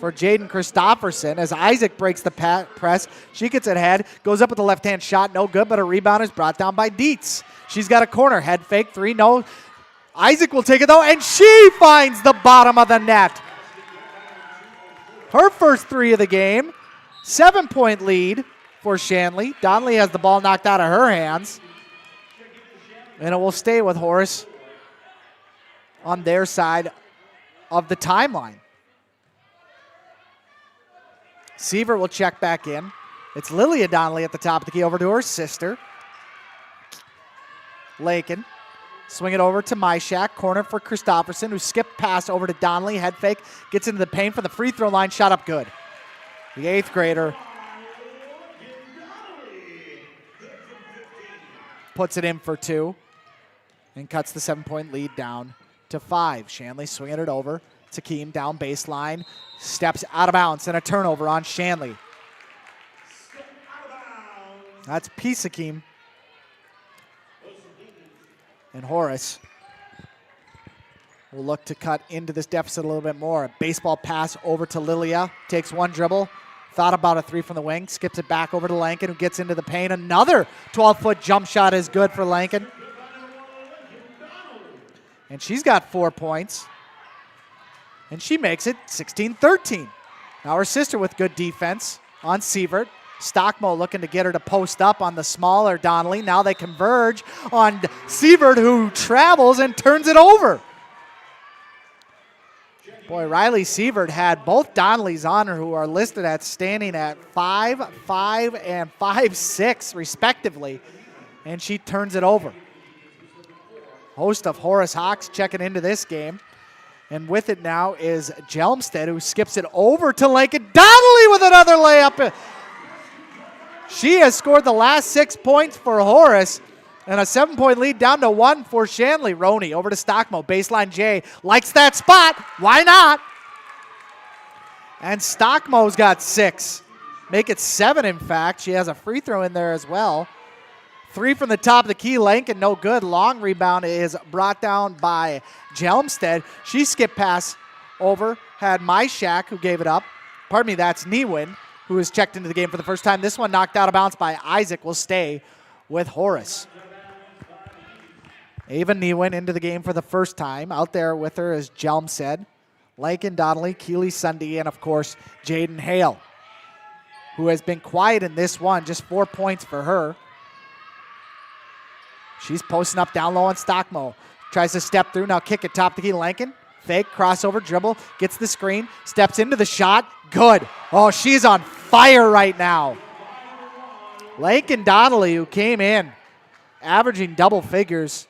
[SPEAKER 7] for Jaden Christopherson as Isaac breaks the press. She gets it ahead, goes up with the left-hand shot, no good, but a rebound is brought down by Dietz. She's got a corner, head fake, 3, no. Isaac will take it though, and she finds the bottom of the net. Her first 3 of the game. 7-point lead for Shanley. Donnelly has the ball knocked out of her hands. And it will stay with Horace on their side of the timeline. Seaver will check back in. It's Lilia Donnelly at the top of the key over to her sister. Lakin. Swing it over to Myshak. Corner for Christopherson, who skipped pass over to Donnelly. Head fake. Gets into the paint for the free throw line. Shot up good. The 8th grader puts it in for 2 and cuts the 7-point lead down to 5. Shanley swinging it over. Takeem down baseline, steps out of bounds, and a turnover on Shanley. That's Pisakeem. And Horace will look to cut into this deficit a little bit more. A baseball pass over to Lilia, takes 1 dribble, thought about a 3 from the wing, skips it back over to Lankin, who gets into the paint. Another 12-foot jump shot is good for Lankin. And she's got 4 points. And she makes it 16-13. Now her sister with good defense on Sievert. Stockmo looking to get her to post up on the smaller Donnelly. Now they converge on Sievert, who travels and turns it over. Boy, Riley Sievert had both Donnellys on her, who are listed at standing at 5'5" and 5'6", respectively. And she turns it over. Host of Horace Hawks checking into this game. And with it now is Jelmstead, who skips it over to Lincoln. Donnelly with another layup. She has scored the last 6 points for Horace. And a 7-point lead down to 1 for Shanley. Roney over to Stockmo. Baseline J. Likes that spot. Why not? And Stockmo's got 6. Make it 7, in fact. She has a free throw in there as well. 3 from the top of the key. Lankin, no good. Long rebound is brought down by Jelmstead. She skipped pass over. Had Myshak, who gave it up. Pardon me, that's Newin, who has checked into the game for the first time. This one knocked out of bounds by Isaac. Will stay with Horace. Ava Newin into the game for the first time. Out there with her is Jelmstead, Lankin, Donnelly, Keely Sunday, and of course, Jaden Hale, who has been quiet in this one. Just 4 points for her. She's posting up down low on Stockmo. Tries to step through, now kick it top of the key. Lankin, fake, crossover, dribble, gets the screen, steps into the shot. Good. Oh, she's on fire right now. Lankin Donnelly, who came in averaging double figures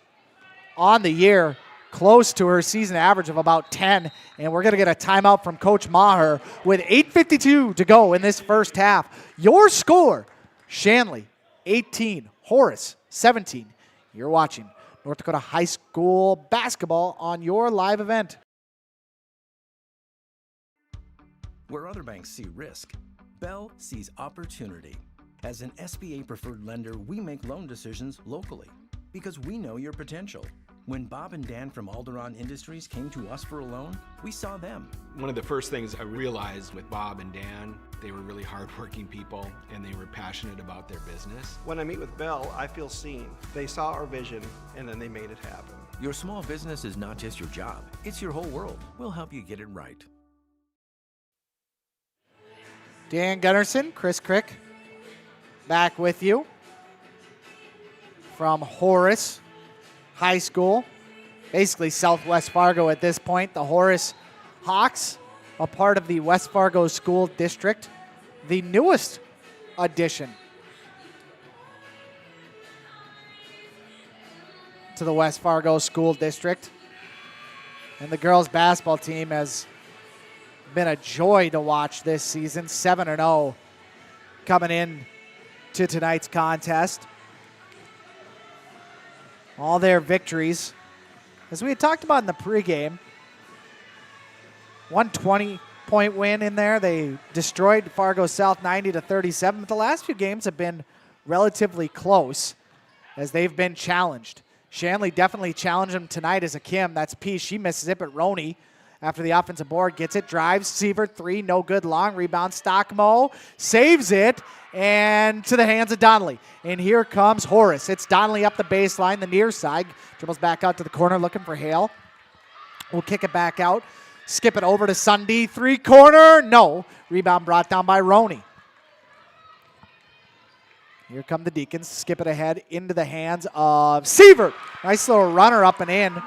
[SPEAKER 7] on the year, close to her season average of about 10. And we're going to get a timeout from Coach Maher with 8:52 to go in this first half. Your score, Shanley 18, Horace 17. You're watching North Dakota High School basketball on your live event.
[SPEAKER 12] Where other banks see risk, Bell sees opportunity. As an SBA preferred lender, we make loan decisions locally because we know your potential. When Bob and Dan from Alderon Industries came to us for a loan, we saw them.
[SPEAKER 13] One of the first things I realized with Bob and Dan, they were really hardworking people and they were passionate about their business.
[SPEAKER 14] When I meet with Bell, I feel seen. They saw our vision and then they made it happen.
[SPEAKER 12] Your small business is not just your job, it's your whole world. We'll help you get it right.
[SPEAKER 7] Dan Gunnarsson, Chris Crick, back with you from Horace High School, basically Southwest Fargo at this point. The Horace Hawks, a part of the West Fargo School District, the newest addition to the West Fargo School District. And the girls basketball team has been a joy to watch this season, 7-0 coming in to tonight's contest. All their victories, as we had talked about in the pregame, 120-point win in there. They destroyed Fargo South 90-37, but the last few games have been relatively close as they've been challenged. Shanley definitely challenged them tonight as a Kim. That's P. She misses it, but Roney, after the offensive board, gets it, drives, Sievert, three, no good, long rebound, Stockmo saves it, and to the hands of Donnelly. And here comes Horace. It's Donnelly up the baseline, the near side, dribbles back out to the corner looking for Hale. We'll kick it back out, skip it over to Sundee, three-corner, no. Rebound brought down by Roney. Here come the Deacons, skip it ahead into the hands of Sievert. Nice little runner up and in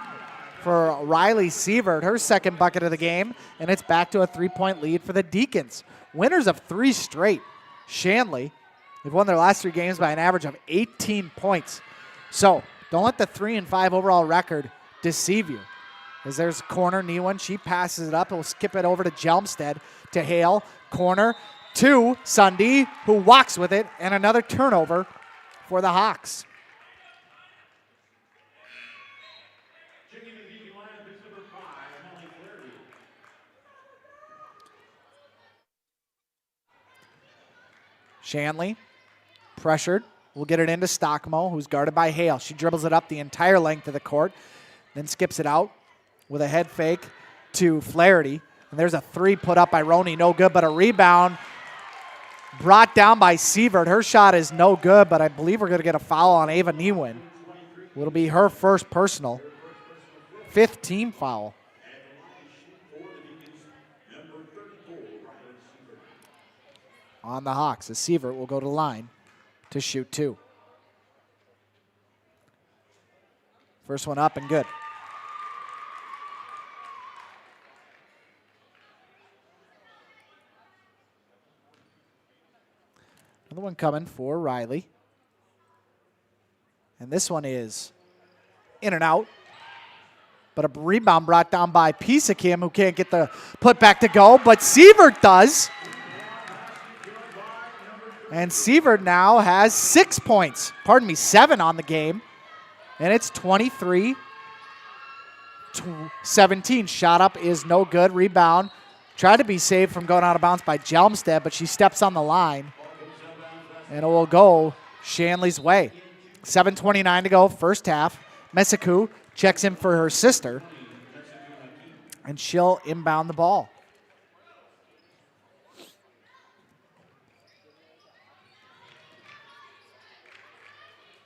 [SPEAKER 7] for Riley Sievert, her second bucket of the game, and it's back to a three-point lead for the Deacons. Winners of three straight. Shanley, they've won their last three games by an average of 18 points. So don't let the 3-5 overall record deceive you. As there's a corner, Newan, she passes it up. We'll skip it over to Jelmstead, to Hale, corner, to Sundee, who walks with it, and another turnover for the Hawks. Shanley, pressured, will get it into Stockmo, who's guarded by Hale. She dribbles it up the entire length of the court, then skips it out with a head fake to Flaherty. And there's a three put up by Roney, no good, but a rebound brought down by Sievert. Her shot is no good, but I believe we're going to get a foul on Ava Newin. It'll be her first personal, fifth team foul. On the Hawks, as Sievert will go to the line to shoot two. First one up and good. Another one coming for Riley. And this one is in and out. But a rebound brought down by Pisakim, who can't get the putback to go, but Sievert does. And Sievert now has 6 points. 7 on the game. And it's 23-17. Shot up is no good. Rebound. Tried to be saved from going out of bounds by Jelmstead, but she steps on the line. And it will go Shanley's way. 7:29 to go, first half. Mesaku checks in for her sister. And she'll inbound the ball.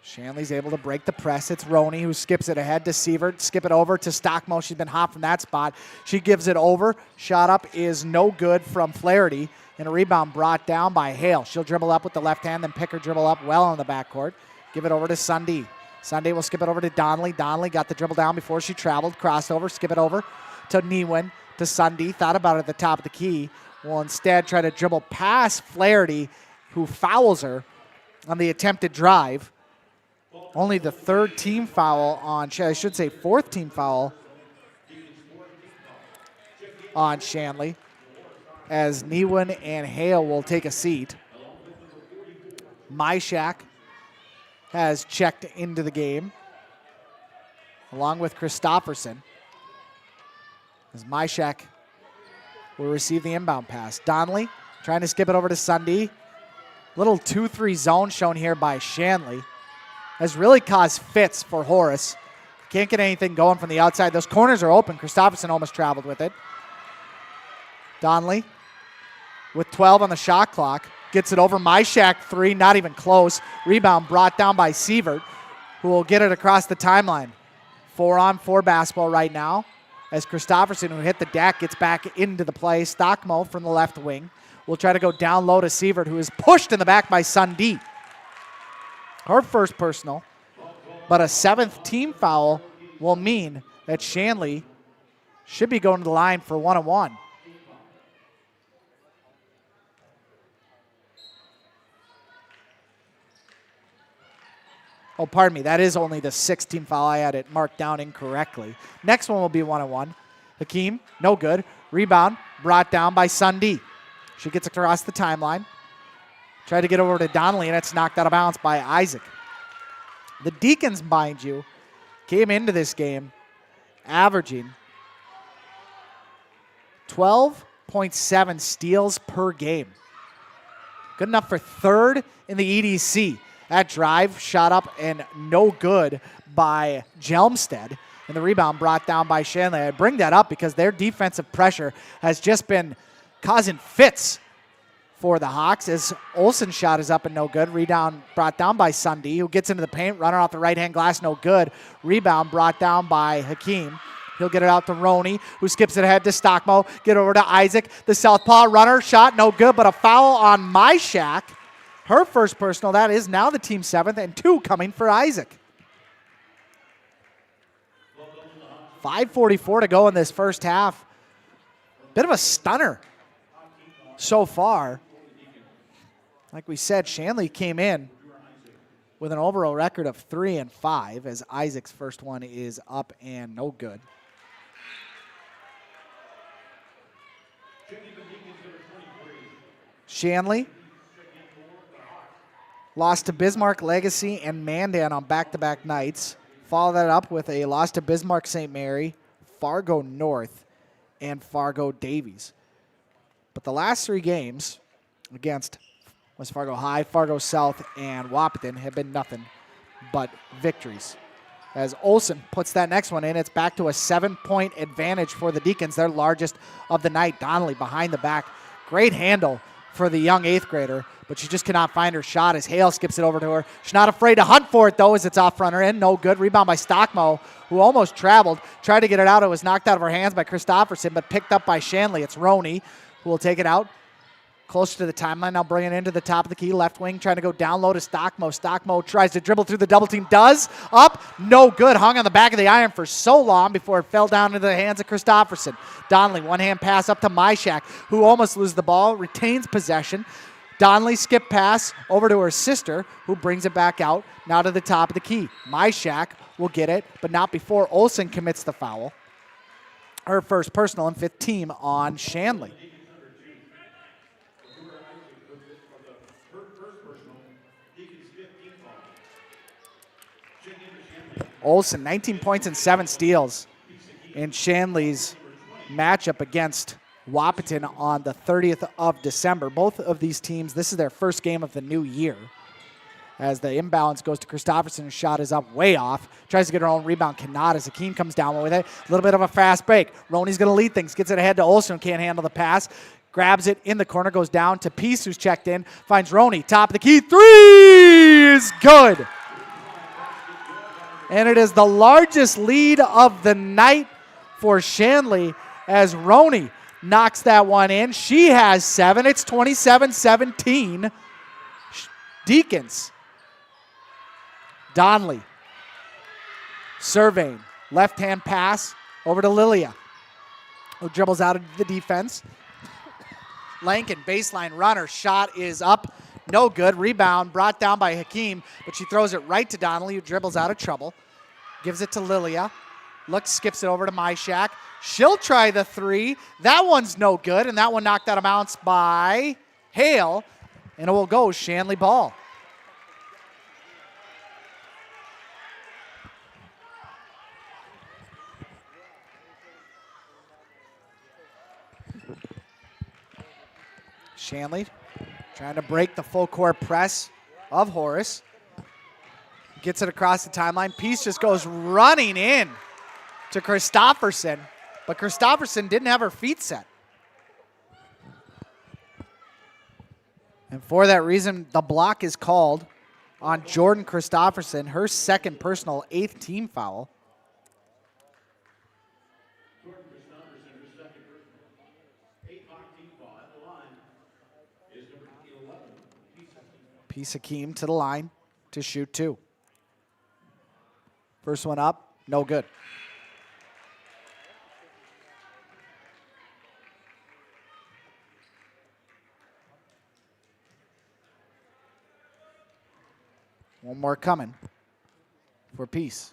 [SPEAKER 7] Shanley's able to break the press. It's Roney who skips it ahead to Sievert. Skip it over to Stockmo. She's been hot from that spot. She gives it over. Shot up is no good from Flaherty. And a rebound brought down by Hale. She'll dribble up with the left hand, then pick her dribble up well on the backcourt. Give it over to Sundee. Sundee will skip it over to Donnelly. Donnelly got the dribble down before she traveled. Crossover. Skip it over to Newin. To Sundee. Thought about it at the top of the key. Will instead try to dribble past Flaherty, who fouls her on the attempted drive. Only the third team foul on, I should say fourth team foul on Shanley, as Newin and Hale will take a seat. Myshak has checked into the game, along with Christofferson, as Myshak will receive the inbound pass. Donnelly trying to skip it over to Sundee. Little 2-3 zone shown here by Shanley has really caused fits for Horace. Can't get anything going from the outside. Those corners are open. Christopherson almost traveled with it. Donnelly with 12 on the shot clock. Gets it over. Myshak 3, not even close. Rebound brought down by Sievert, who will get it across the timeline. 4-on-4 basketball right now as Christopherson, who hit the deck, gets back into the play. Stockmo from the left wing will try to go down low to Sievert, who is pushed in the back by Sundee. Her first personal, but a 7th team foul will mean that Shanley should be going to the line for 1-on-1. Oh, pardon me. That is only the 6th team foul. I had it marked down incorrectly. Next one will be 1-on-1. Hakeem, no good. Rebound brought down by Sundee. She gets across the timeline. Tried to get over to Donnelly, and it's knocked out of bounds by Isaac. The Deacons, mind you, came into this game averaging 12.7 steals per game. Good enough for 3rd in the EDC. That drive shot up and no good by Jelmstead. And the rebound brought down by Shanley. I bring that up because their defensive pressure has just been causing fits for the Hawks as Olsen's shot is up and no good. Rebound brought down by Sundee, who gets into the paint. Runner off the right-hand glass, no good. Rebound brought down by Hakeem. He'll get it out to Roney, who skips it ahead to Stockmo. Get over to Isaac. The southpaw runner shot, no good, but a foul on Myshak. Her first personal, that is now the team 7th, and 2 coming for Isaac. 5:44 to go in this first half. Bit of a stunner so far. Like we said, Shanley came in with an overall record of 3-5 as Isaac's first one is up and no good. Shanley lost to Bismarck Legacy and Mandan on back-to-back nights. Follow that up with a loss to Bismarck St. Mary, Fargo North, and Fargo Davies. But the last 3 games against West Fargo High, Fargo South, and Wahpeton have been nothing but victories. As Olsen puts that next one in, it's back to a 7-point advantage for the Deacons, their largest of the night. Donnelly behind the back. Great handle for the young 8th grader, but she just cannot find her shot as Hale skips it over to her. She's not afraid to hunt for it, though, as it's off runner in. No good. Rebound by Stockmo, who almost traveled. Tried to get it out. It was knocked out of her hands by Christopherson, but picked up by Shanley. It's Roney who will take it out. Closer to the timeline, now bringing it into the top of the key. Left wing trying to go down low to Stockmo. Stockmo tries to dribble through the double team. Does. Up. No good. Hung on the back of the iron for so long before it fell down into the hands of Christopherson. Donnelly, one-hand pass up to Myshak, who almost loses the ball. Retains possession. Donnelly skip pass over to her sister, who brings it back out. Now to the top of the key. Myshak will get it, but not before Olsen commits the foul. Her first personal and 5th team on Shanley. Olsen, 19 points and 7 steals in Shanley's matchup against Wahpeton on the 30th of December. Both of these teams, this is their first game of the new year. As the imbalance goes to Christopherson, whose shot is up way off. Tries to get her own rebound, cannot as Hakeem comes down with it. A little bit of a fast break. Roney's going to lead things, gets it ahead to Olsen, can't handle the pass. Grabs it in the corner, goes down to Peace, who's checked in. Finds Roney, top of the key. 3 is good. And it is the largest lead of the night for Shanley as Roney knocks that one in. She has 7. It's 27-17. Deacons. Donnelly. Surveying. Left-hand pass over to Lilia, who dribbles out of the defense. Lankin, baseline runner. Shot is up. No good. Rebound brought down by Hakeem, but she throws it right to Donnelly, who dribbles out of trouble. Gives it to Lilia. Looks, skips it over to Myshak. She'll try the 3. That one's no good, and that one knocked out of bounds by Hale, and it will go Shanley ball. Shanley trying to break the full court press of Horace. Gets it across the timeline. Peace just goes running in to Christofferson, but Christofferson didn't have her feet set. And for that reason, the block is called on Jordan Christofferson, her second personal, 8th team foul. Peace Hakeem to the line to shoot 2. First one up, no good. One more coming for Peace.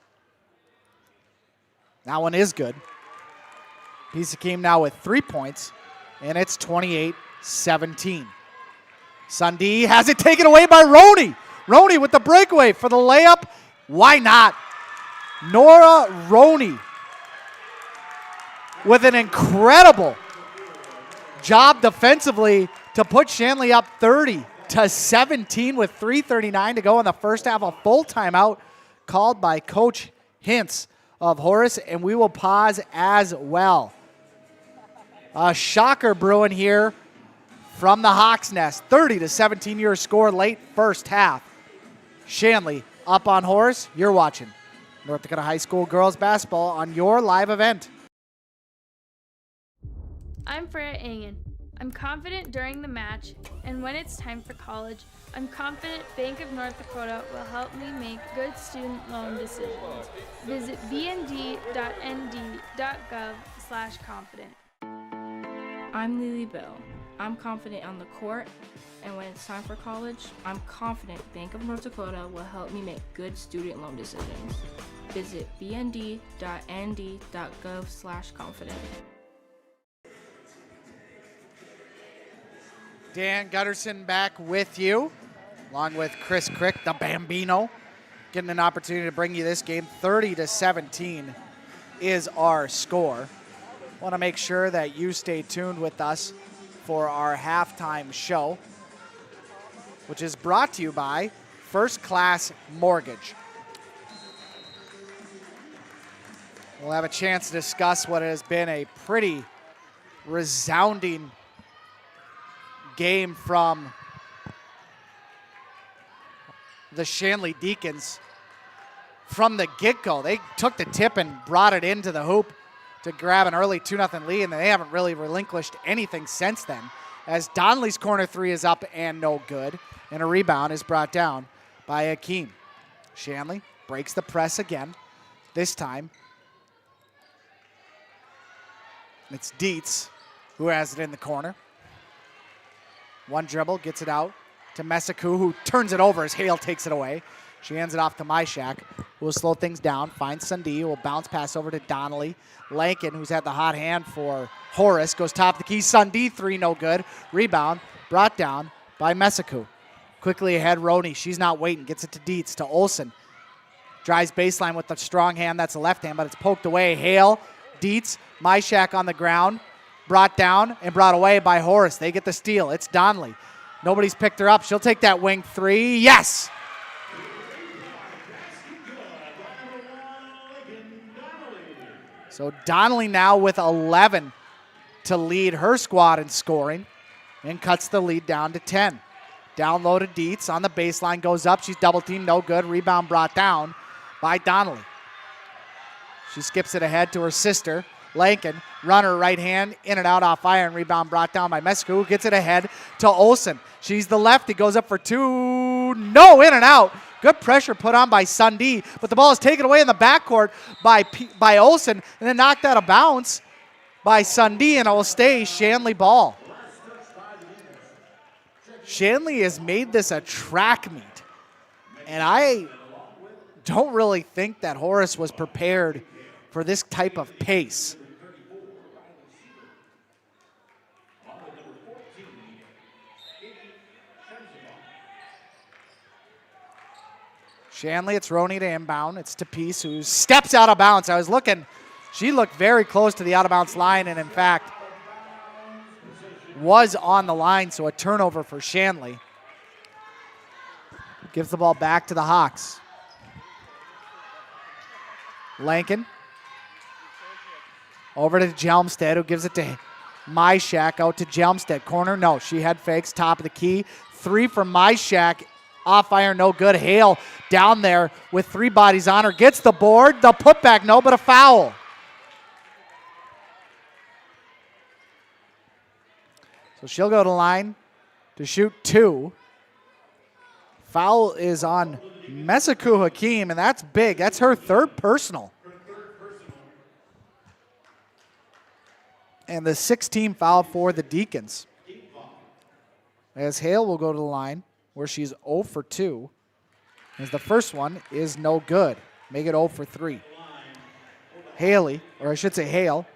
[SPEAKER 7] That one is good. Peace Hakeem now with 3 points, and it's 28-17. Sundee has it taken away by Roney. Roney with the breakaway for the layup. Why not? Nora Roney with an incredible job defensively to put Shanley up 30-17 with 3:39 to go in the first half. A full timeout called by Coach Hintz of Horace, and we will pause as well. A shocker brewing here from the Hawks Nest. 30-17 your score late first half. Shanley up on Horace. You're watching North Dakota High School girls basketball on your live event.
[SPEAKER 15] I'm Freya Engen. I'm confident during the match, and when it's time for college, I'm confident Bank of North Dakota will help me make good student loan decisions. Visit bnd.nd.gov/confident.
[SPEAKER 16] I'm Lily Bell. I'm confident on the court, and when it's time for college, I'm confident Bank of North Dakota will help me make good student loan decisions. Visit bnd.nd.gov/confident.
[SPEAKER 7] Dan Gutterson back with you, along with Chris Crick, the Bambino, getting an opportunity to bring you this game. 30-17 is our score. Want to make sure that you stay tuned with us for our halftime show, which is brought to you by First Class Mortgage. We'll have a chance to discuss what has been a pretty resounding game from the Shanley Deacons from the get-go. They took the tip and brought it into the hoop to grab an early 2-0 lead, and they haven't really relinquished anything since then, as Donnelly's corner three is up and no good, and a rebound is brought down by Hakeem. Shanley breaks the press again. This time, it's Dietz who has it in the corner. One dribble, gets it out to Messiku, who turns it over as Hale takes it away. She hands it off to Myshak, who will slow things down, finds Sundee, who will bounce pass over to Donnelly. Lankin, who's had the hot hand for Horace, goes top of the key. Sundee, 3, no good. Rebound, brought down by Messiku. Quickly ahead, Roney, she's not waiting, gets it to Dietz, to Olsen. Drives baseline with the strong hand, that's a left hand, but it's poked away. Hale, Dietz, Myshak on the ground. Brought down and brought away by Horace. They get the steal. It's Donnelly. Nobody's picked her up. She'll take that wing 3. Yes! So Donnelly now with 11 to lead her squad in scoring and cuts the lead down to 10. Down low to Dietz on the baseline, goes up. She's double teamed, no good. Rebound brought down by Donnelly. She skips it ahead to her sister. Lankin, runner right hand, in and out off iron. Rebound brought down by Messiku, who gets it ahead to Olsen. She's the lefty, goes up for 2. No, in and out. Good pressure put on by Sundee, but the ball is taken away in the backcourt by Olsen and then knocked out of bounds by Sundee, and it will stay Shanley ball. Shanley has made this a track meet, and I don't really think that Horace was prepared for this type of pace. Shanley, it's Roney to inbound. It's to Peace, who steps out of bounds. I was looking, she looked very close to the out of bounds line, and in fact, was on the line, so a turnover for Shanley. Gives the ball back to the Hawks. Lankin. Over to Jelmstead, who gives it to Myshak. Out to Jelmstead. Corner, no. She head fakes. Top of the key. 3 from Myshak. Off iron, no good. Hale down there with 3 bodies on her. Gets the board. The putback, no, but a foul. So she'll go to line to shoot 2. Foul is on Mesaku Hakeem, and that's big. That's her 3rd personal. And the 6th foul for the Deacons. As Hale will go to the line, where she's 0 for 2. As the first one is no good. Make it 0 for 3. Haley, or I should say Hale,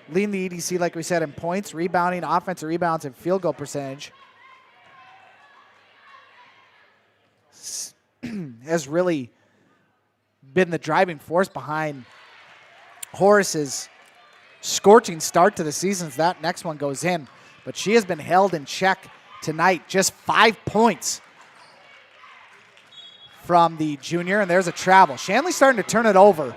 [SPEAKER 7] leading the EDC, like we said, in points, rebounding, offensive rebounds, and field goal percentage. Has really been the driving force behind Horace's scorching start to the season. That next one goes in. But she has been held in check tonight. Just 5 points from the junior, and there's a travel. Shanley starting to turn it over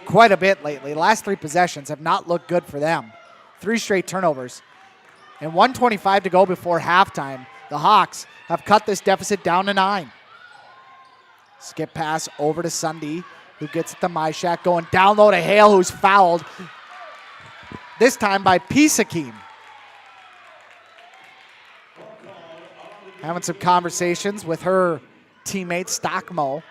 [SPEAKER 7] quite a bit lately. The last 3 possessions have not looked good for them. 3 straight turnovers. And 1:25 to go before halftime. The Hawks have cut this deficit down to 9. Skip pass over to Sundee, who gets it to Myshak, going down low to Hale, who's fouled. This time by Pisakim. Having some conversations with her teammate Stockmo.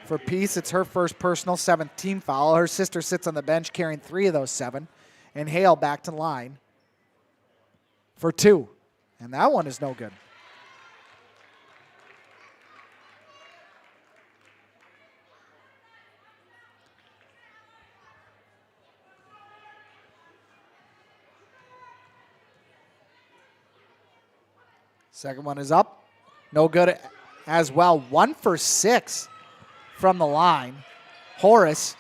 [SPEAKER 7] For Peace, it's her first personal, 7th team foul. Her sister sits on the bench carrying 3 of those 7. And Hale back to line for 2. And that one is no good. Second one is up. No good as well. 1 for 6 from the line. Horace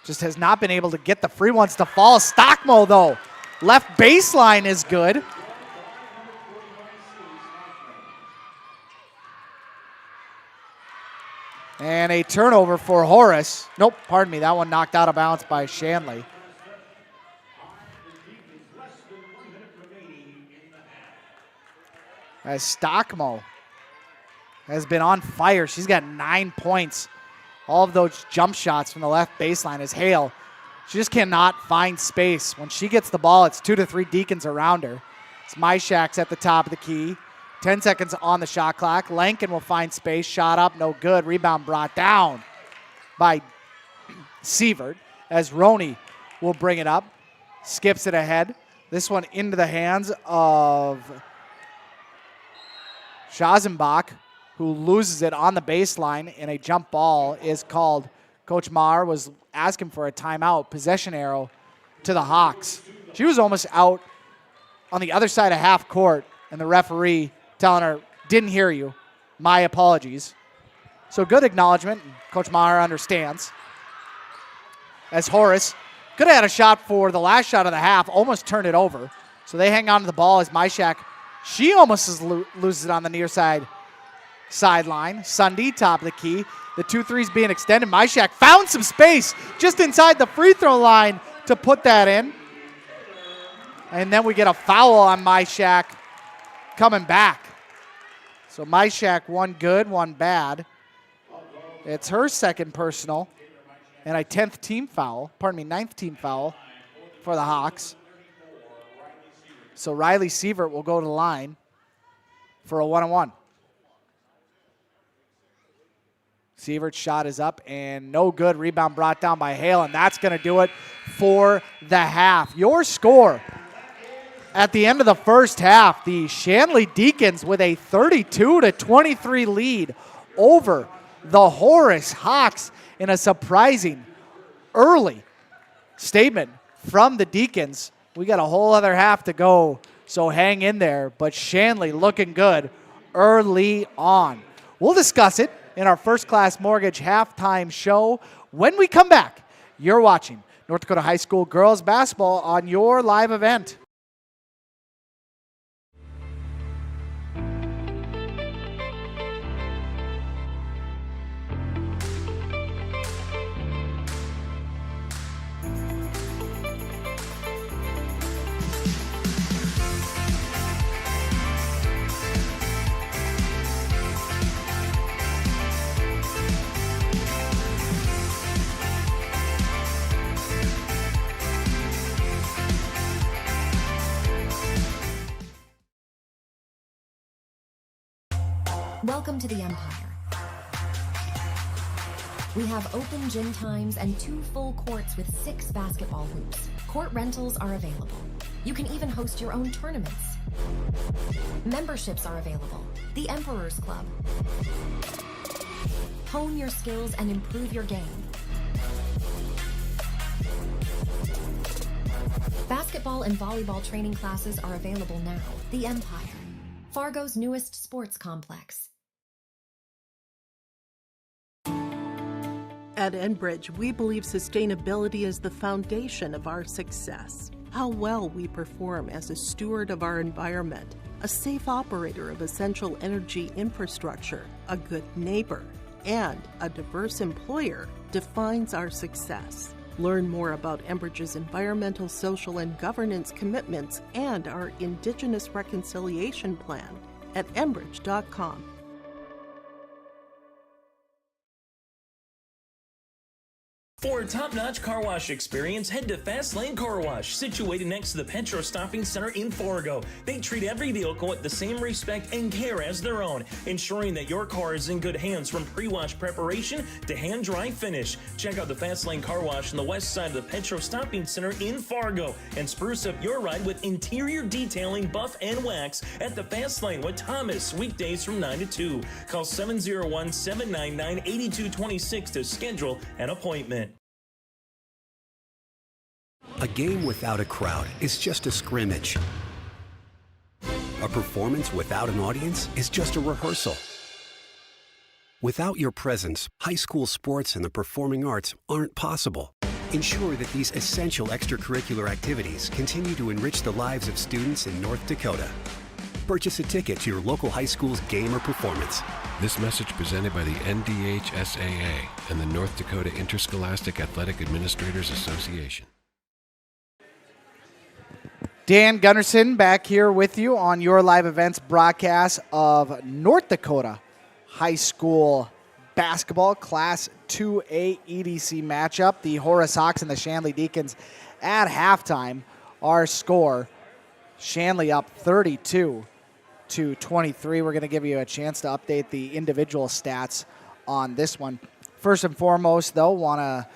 [SPEAKER 7] just has not been able to get the free ones to fall. Stockmo, though, left baseline is good. And a turnover for Horace. Nope, pardon me. That one knocked out of bounds by Shanley. As Stockmo has been on fire. She's got 9 points. All of those jump shots from the left baseline is Hale. She just cannot find space. When she gets the ball, it's 2 to 3 Deacons around her. It's Myshak's at the top of the key. 10 seconds on the shot clock. Lankin will find space. Shot up, no good. Rebound brought down by Sievert as Roney will bring it up. Skips it ahead. This one into the hands of Schazenbach, who loses it on the baseline, and a jump ball is called. Coach Maher was asking for a timeout, possession arrow to the Hawks. She was almost out on the other side of half court, and the referee telling her, didn't hear you, my apologies. So good acknowledgement, Coach Maher understands. As Horace could have had a shot for the last shot of the half, almost turned it over. So they hang on to the ball as Myshak, she almost loses it on the near side sideline. Sundee, top of the key. The 2-3's being extended. Myshak found some space just inside the free throw line to put that in. And then we get a foul on Myshak coming back. So Myshak, 1 good, 1 bad. It's her 2nd personal and a 10th team foul. Pardon me, 9th team foul for the Hawks. So Riley Sievert will go to the line for a 1-on-1. Sievert's shot is up and no good. Rebound brought down by Hale, and that's going to do it for the half. Your score at the end of the first half, the Shanley Deacons with a 32-23 lead over the Horace Hawks in a surprising early statement from the Deacons. We got a whole other half to go, so hang in there. But Shanley looking good early on. We'll discuss it in our First Class Mortgage halftime show when we come back. You're watching North Dakota High School girls basketball on your live event.
[SPEAKER 17] Welcome to the Empire. We have open gym times and 2 full courts with 6 basketball hoops. Court rentals are available. You can even host your own tournaments. Memberships are available. The Emperor's Club. Hone your skills and improve your game. Basketball and volleyball training classes are available now. The Empire, Fargo's newest sports complex.
[SPEAKER 18] At Enbridge, we believe sustainability is the foundation of our success. How well we perform as a steward of our environment, a safe operator of essential energy infrastructure, a good neighbor, and a diverse employer defines our success. Learn more about Enbridge's environmental, social, and governance commitments and our Indigenous Reconciliation Plan at enbridge.com.
[SPEAKER 4] For a top-notch car wash experience, head to Fast Lane Car Wash, situated next to the Petro Stopping Center in Fargo. They treat every vehicle with the same respect and care as their own, ensuring that your car is in good hands from pre-wash preparation to hand-dry finish. Check out the Fast Lane Car Wash on the west side of the Petro Stopping Center in Fargo and spruce up your ride with interior detailing, buff, and wax at the Fast Lane with Thomas, weekdays from 9 to 2. Call 701-799-8226 to schedule an appointment.
[SPEAKER 19] A game without a crowd is just a scrimmage. A performance without an audience is just a rehearsal. Without your presence, high school sports and the performing arts aren't possible. Ensure that these essential extracurricular activities continue to enrich the lives of students in North Dakota. Purchase a ticket to your local high school's game or performance.
[SPEAKER 20] This message presented by the NDHSAA and the North Dakota Interscholastic Athletic Administrators Association.
[SPEAKER 7] Dan Gunnarsson back here with you on your live events broadcast of North Dakota High School Basketball Class 2A EDC matchup. The Horace Hawks and the Shanley Deacons at halftime. Our score, Shanley up 32-23. We're going to give you a chance to update the individual stats on this one. First and foremost, though, want to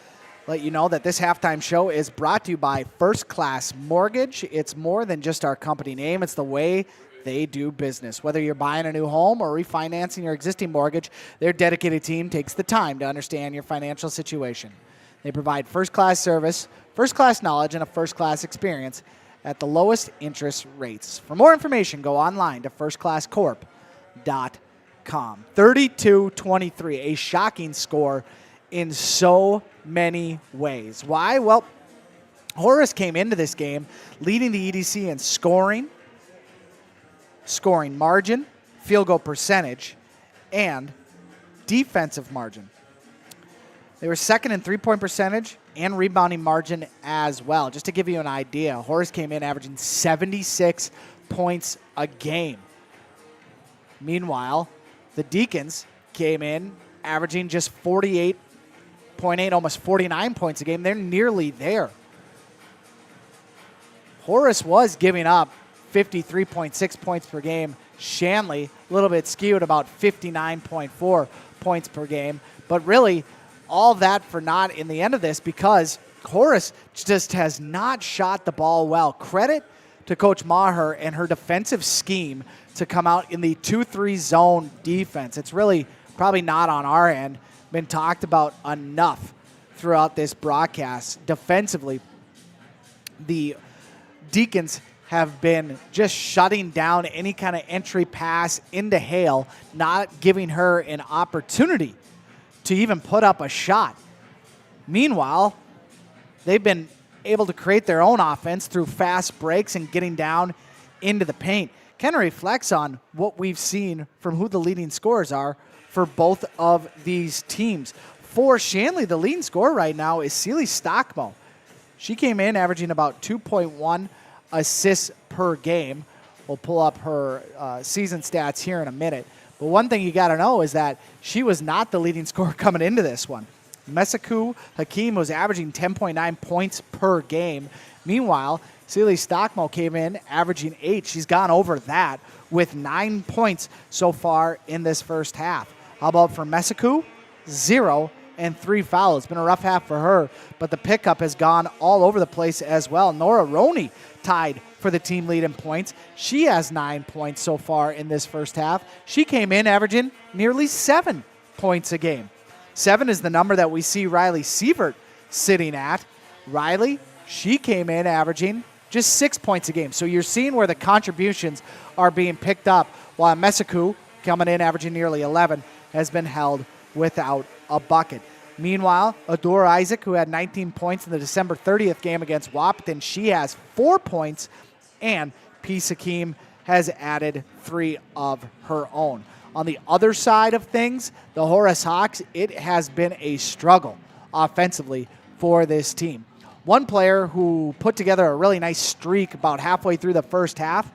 [SPEAKER 7] let you know that this halftime show is brought to you by First Class Mortgage. It's more than just our company name. It's the way they do business. Whether you're buying a new home or refinancing your existing mortgage, their dedicated team takes the time to understand your financial situation. They provide first-class service, first-class knowledge, and a first-class experience at the lowest interest rates. For more information, go online to firstclasscorp.com. 32-23, a shocking score in so many ways. Why? Well, Horace came into this game leading the EDC in scoring margin, field goal percentage, and defensive margin. They were second in three-point percentage and rebounding margin as well. Just to give you an idea, Horace came in averaging 76 points a game. Meanwhile, the Deacons came in averaging just 48.8, almost 49 points a game. They're nearly there. Horace was giving up 53.6 points per game. Shanley, a little bit skewed, about 59.4 points per game. But really, all that for naught in the end of this because Horace just has not shot the ball well. Credit to Coach Maher and her defensive scheme to come out in the 2-3 zone defense. It's really probably not on our end been talked about enough throughout this broadcast. Defensively, the Deacons have been just shutting down any kind of entry pass into Hale, not giving her an opportunity to even put up a shot. Meanwhile, they've been able to create their own offense through fast breaks and getting down into the paint. Kind of reflects on what we've seen from who the leading scorers are for both of these teams. For Shanley, the leading scorer right now is Celie Stockmo. She came in averaging about 2.1 assists per game. We'll pull up her season stats here in a minute. But one thing you got to know is that she was not the leading scorer coming into this one. Mesaku Hakeem was averaging 10.9 points per game. Meanwhile, Celie Stockmo came in averaging 8. She's gone over that with 9 points so far in this first half. How about for Mesaku? 0 and 3 fouls. It's been a rough half for her, but the pickup has gone all over the place as well. Nora Roney tied for the team lead in points. She has 9 points so far in this first half. She came in averaging nearly 7 points a game. 7 is the number that we see Riley Sievert sitting at. Riley, she came in averaging just 6 points a game. So you're seeing where the contributions are being picked up, while Mesaku, coming in averaging nearly 11, has been held without a bucket. Meanwhile, Adora Isaac, who had 19 points in the December 30th game against Wahpeton, she has 4 points, and Peace Hakeem has added 3 of her own. On the other side of things, the Horace Hawks, it has been a struggle offensively for this team. One player who put together a really nice streak about halfway through the first half,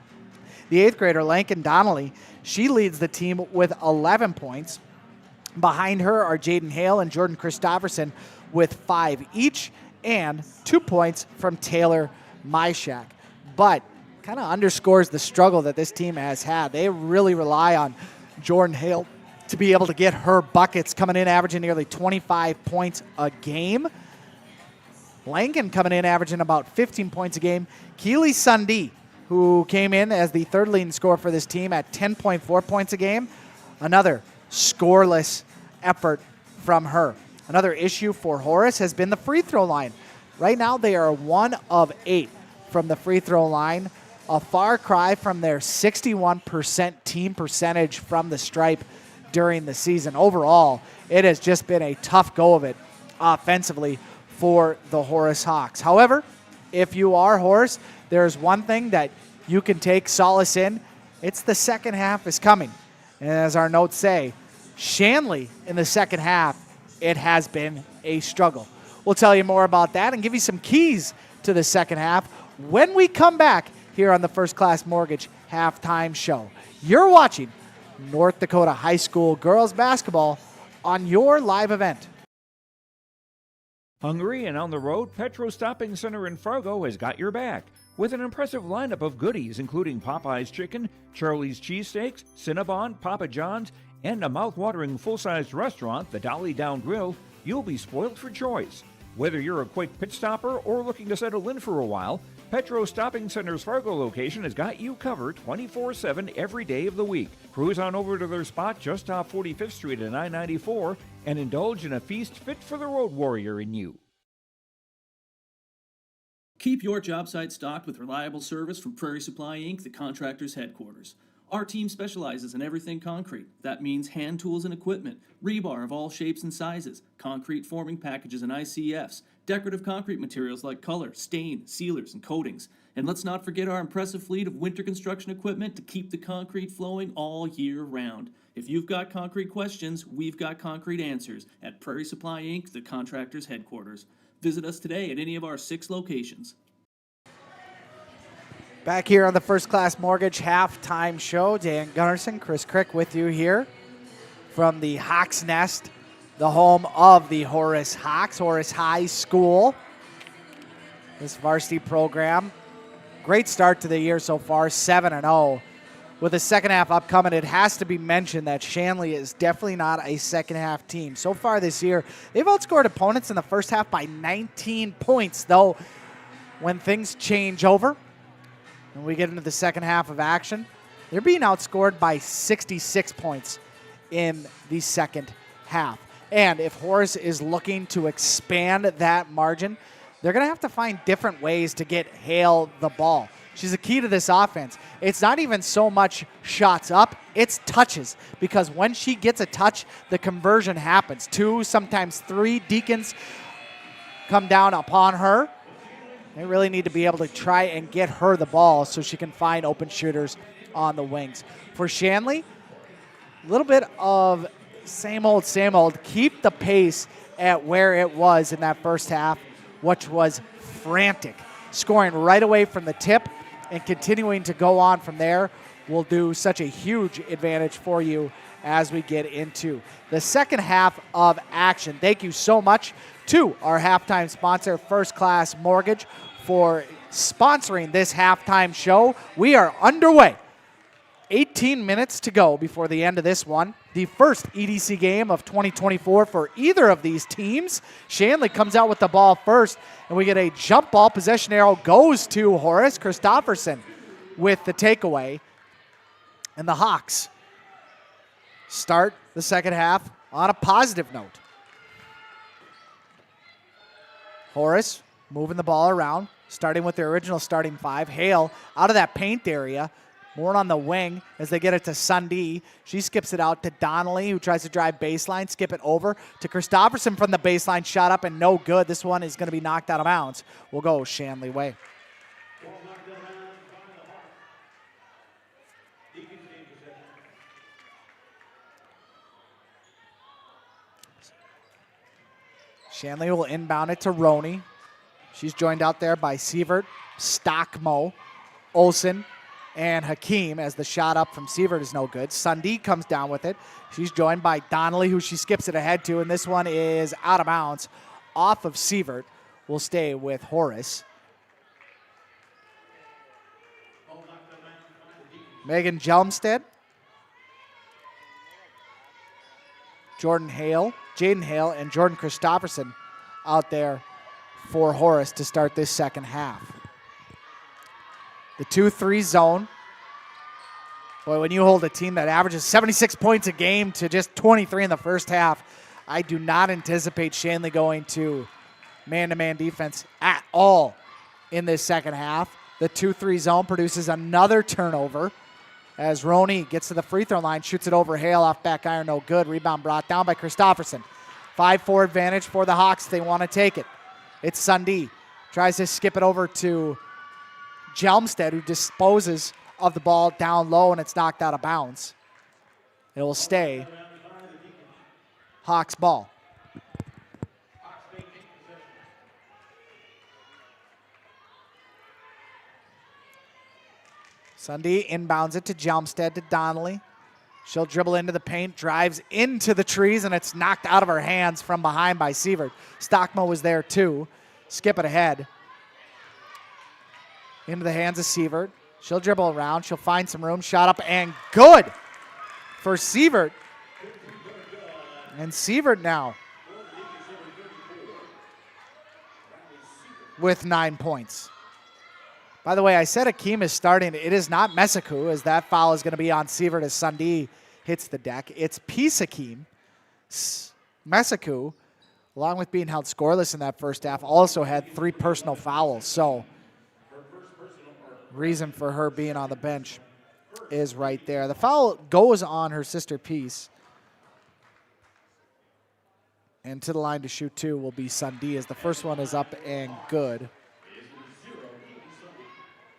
[SPEAKER 7] the 8th grader Lankin Donnelly, she leads the team with 11 points. Behind her are Jaden Hale and Jordan Christofferson with 5 each, and 2 points from Taylor Myshak. But kind of underscores the struggle that this team has had. They really rely on Jordan Hale to be able to get her buckets, coming in averaging nearly 25 points a game. Lankin coming in averaging about 15 points a game. Keely Sundee, who came in as the third leading scorer for this team at 10.4 points a game. Another scoreless effort from her. Another issue for Horace has been the free throw line. Right now they are 1 of 8 from the free throw line. A far cry from their 61% team percentage from the stripe during the season. Overall, it has just been a tough go of it offensively for the Horace Hawks. However, if you are Horace, there's one thing that you can take solace in. It's the second half is coming. And as our notes say, Shanley in the second half, it has been a struggle. We'll tell you more about that and give you some keys to the second half when we come back here on the First Class Mortgage Halftime Show. You're watching North Dakota High School girls basketball on your live event.
[SPEAKER 1] Hungry and on the road, Petro Stopping Center in Fargo has got your back with an impressive lineup of goodies including Popeye's Chicken, Charlie's Cheesesteaks, Cinnabon, Papa John's, and a mouth-watering full-sized restaurant, the Dolly Down Grill. You'll be spoiled for choice. Whether you're a quick pit stopper or looking to settle in for a while, Petro Stopping Center's Fargo location has got you covered 24/7 every day of the week. Cruise on over to their spot just off 45th Street and I-94 and indulge in a feast fit for the road warrior in you.
[SPEAKER 21] Keep your job site stocked with reliable service from Prairie Supply Inc., the contractor's headquarters. Our team specializes in everything concrete. That means hand tools and equipment, rebar of all shapes and sizes, concrete forming packages and ICFs, decorative concrete materials like color, stain, sealers, and coatings. And let's not forget our impressive fleet of winter construction equipment to keep the concrete flowing all year round. If you've got concrete questions, we've got concrete answers at Prairie Supply Inc., the contractor's headquarters. Visit us today at any of our 6 locations.
[SPEAKER 7] Back here on the First Class Mortgage Halftime Show, Dan Gunnarsson, Chris Crick with you here from the Hawks Nest, the home of the Horace Hawks, Horace High School. This varsity program, great start to the year so far, 7-0. With the second half upcoming, it has to be mentioned that Shanley is definitely not a second half team. So far this year, they've outscored opponents in the first half by 19 points, though when things change over, when we get into the second half of action, they're being outscored by 66 points in the second half. And if Horace is looking to expand that margin, they're going to have to find different ways to get Hale the ball. She's the key to this offense. It's not even so much shots up, it's touches. Because when she gets a touch, the conversion happens. 2, sometimes 3 Deacons come down upon her. They really need to be able to try and get her the ball so she can find open shooters on the wings. For Shanley, a little bit of same old, same old. Keep the pace at where it was in that first half, which was frantic. Scoring right away from the tip and continuing to go on from there. will do such a huge advantage for you as we get into the second half of action. Thank you so much to our halftime sponsor, First Class Mortgage, for sponsoring this halftime show. We are underway. 18 minutes to go before the end of this one. The first EDC game of 2024 for either of these teams. Shanley comes out with the ball first, and we get a jump ball. Possession arrow goes to Horace. Christofferson with the takeaway. And the Hawks start the second half on a positive note. Horace moving the ball around, starting with their original starting five. Hale out of that paint area. More on the wing as they get it to Sundee. She skips it out to Donnelly, who tries to drive baseline, skip it over to Christofferson from the baseline. Shot up and no good. This one is going to be knocked out of bounds. We'll go Shanley way. Shanley will inbound it to Roney. She's joined out there by Sievert, Stockmo, Olsen, and Hakeem as the shot up from Sievert is no good. Sundee comes down with it. She's joined by Donnelly, who she skips it ahead to, and this one is out of bounds off of Sievert. Will stay with Horace. Megan Jelmstead. Jaden Hale, and Jordan Christofferson out there for Horace to start this second half. The 2-3 zone. Boy, when you hold a team that averages 76 points a game to just 23 in the first half, I do not anticipate Shanley going to man-to-man defense at all in this second half. The 2-3 zone produces another turnover as Roney gets to the free throw line, shoots it over Hale off back iron, no good. Rebound brought down by Christofferson. 5-4 advantage for the Hawks. They want to take it. It's Sundee. Tries to skip it over to Jelmstead, who disposes of the ball down low, and it's knocked out of bounds. It will stay Hawks ball. Sundee inbounds it to Jelmstead to Donnelly. She'll dribble into the paint, drives into the trees, and it's knocked out of her hands from behind by Sievert. Stockmo was there too. Skip it ahead. Into the hands of Sievert. She'll dribble around. She'll find some room. Shot up and good for Sievert. And Sievert now with 9 points. By the way, I said Hakeem is starting. It is not Mesiku, as that foul is going to be on Sievert as Sundee hits the deck. It's Peace Hakeem. Mesiku, along with being held scoreless in that first half, also had 3 personal fouls. So reason for her being on the bench is right there. The foul goes on her sister Peace. And to the line to shoot 2 will be Sundee, as the first one is up and good.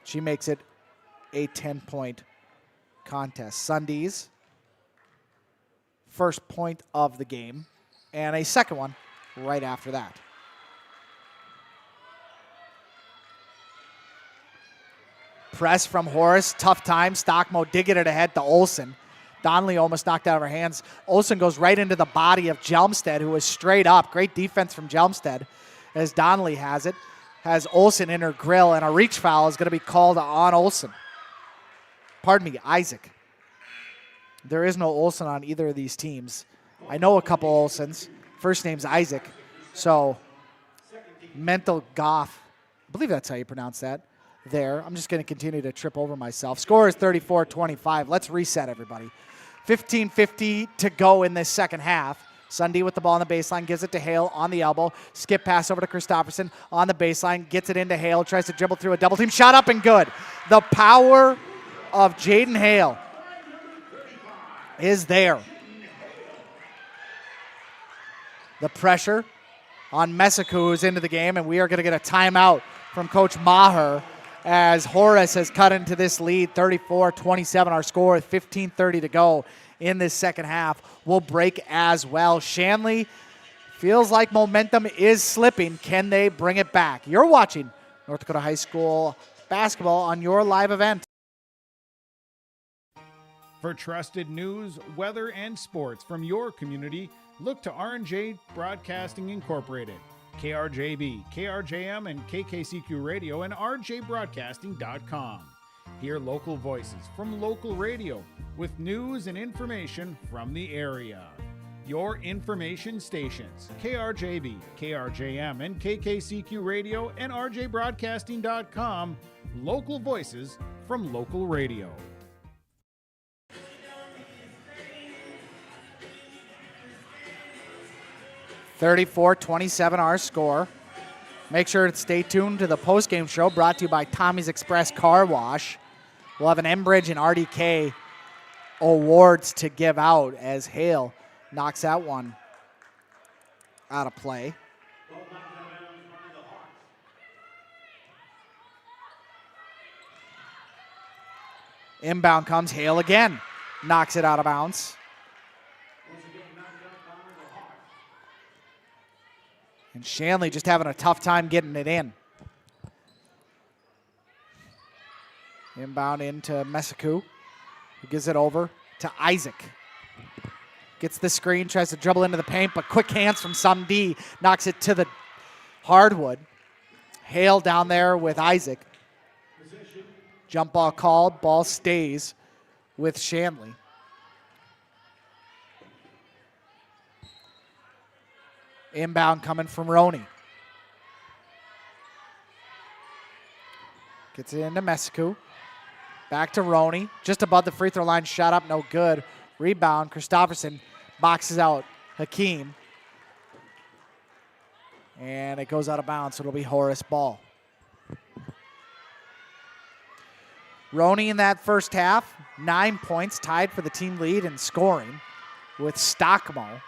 [SPEAKER 7] She makes it a 10-point contest. Sundee's first point of the game, and a second one right after that. Press from Horace, tough time. Stockmo did get it ahead to Olsen. Donnelly almost knocked out of her hands. Olsen goes right into the body of Jelmstead, who is straight up. Great defense from Jelmstead as Donnelly has it. Has Olsen in her grill, and a reach foul is going to be called on Olsen. Pardon me, Isaac. There is no Olsen on either of these teams. I know a couple Olsens. First name's Isaac. So, mental Goff. I believe that's how you pronounce that. There. I'm just going to continue to trip over myself. Score is 34-25. Let's reset, everybody. 15:50 to go in this second half. Sundee with the ball on the baseline, gives it to Hale on the elbow. Skip pass over to Christofferson on the baseline, gets it into Hale, tries to dribble through a double team. Shot up and good. The power of Jaden Hale is there. The pressure on Mesiku, who's into the game, and we are going to get a timeout from Coach Maher as Horace has cut into this lead, 34-27. Our score with 15:30 to go in this second half. Will break as well. Shanley feels like momentum is slipping. Can they bring it back? You're watching North Dakota High School basketball on your live event.
[SPEAKER 3] For trusted news, weather, and sports from your community, look to R&J Broadcasting Incorporated. KRJB, KRJM, and KKCQ Radio and rjbroadcasting.com. Hear local voices from local radio with news and information from the area. Your information stations, KRJB, KRJM, and KKCQ Radio and rjbroadcasting.com. Local voices from local radio.
[SPEAKER 7] 34-27 our score. Make sure to stay tuned to the postgame show brought to you by Tommy's Express Car Wash. We'll have an Enbridge and RDK awards to give out as Hale knocks that one out of play. Inbound comes Hale again. Knocks it out of bounds. And Shanley just having a tough time getting it in. Inbound into Messiku, who gives it over to Isaac. Gets the screen, tries to dribble into the paint, but quick hands from Sumdi knocks it to the hardwood. Hale down there with Isaac. Jump ball called, ball stays with Shanley. Inbound coming from Roney. Gets it into Messiku. Back to Roney. Just above the free throw line. Shot up, no good. Rebound. Christopherson boxes out Hakeem. And it goes out of bounds, so it'll be Horace ball. Roney in that first half, 9 points, tied for the team lead in scoring with Stockmo,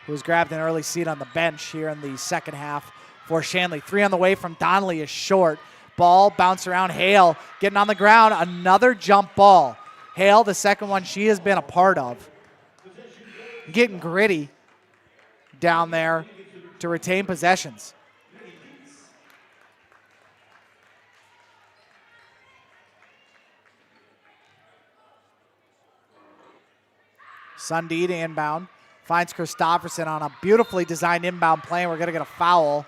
[SPEAKER 7] who was grabbed an early seat on the bench here in the second half for Shanley. 3 on the way from Donnelly is short. Ball bounce around. Hale getting on the ground. Another jump ball. Hale, the second one she has been a part of. Getting gritty down there to retain possessions. Sundee to inbound. Finds Christopherson on a beautifully designed inbound play. We're going to get a foul.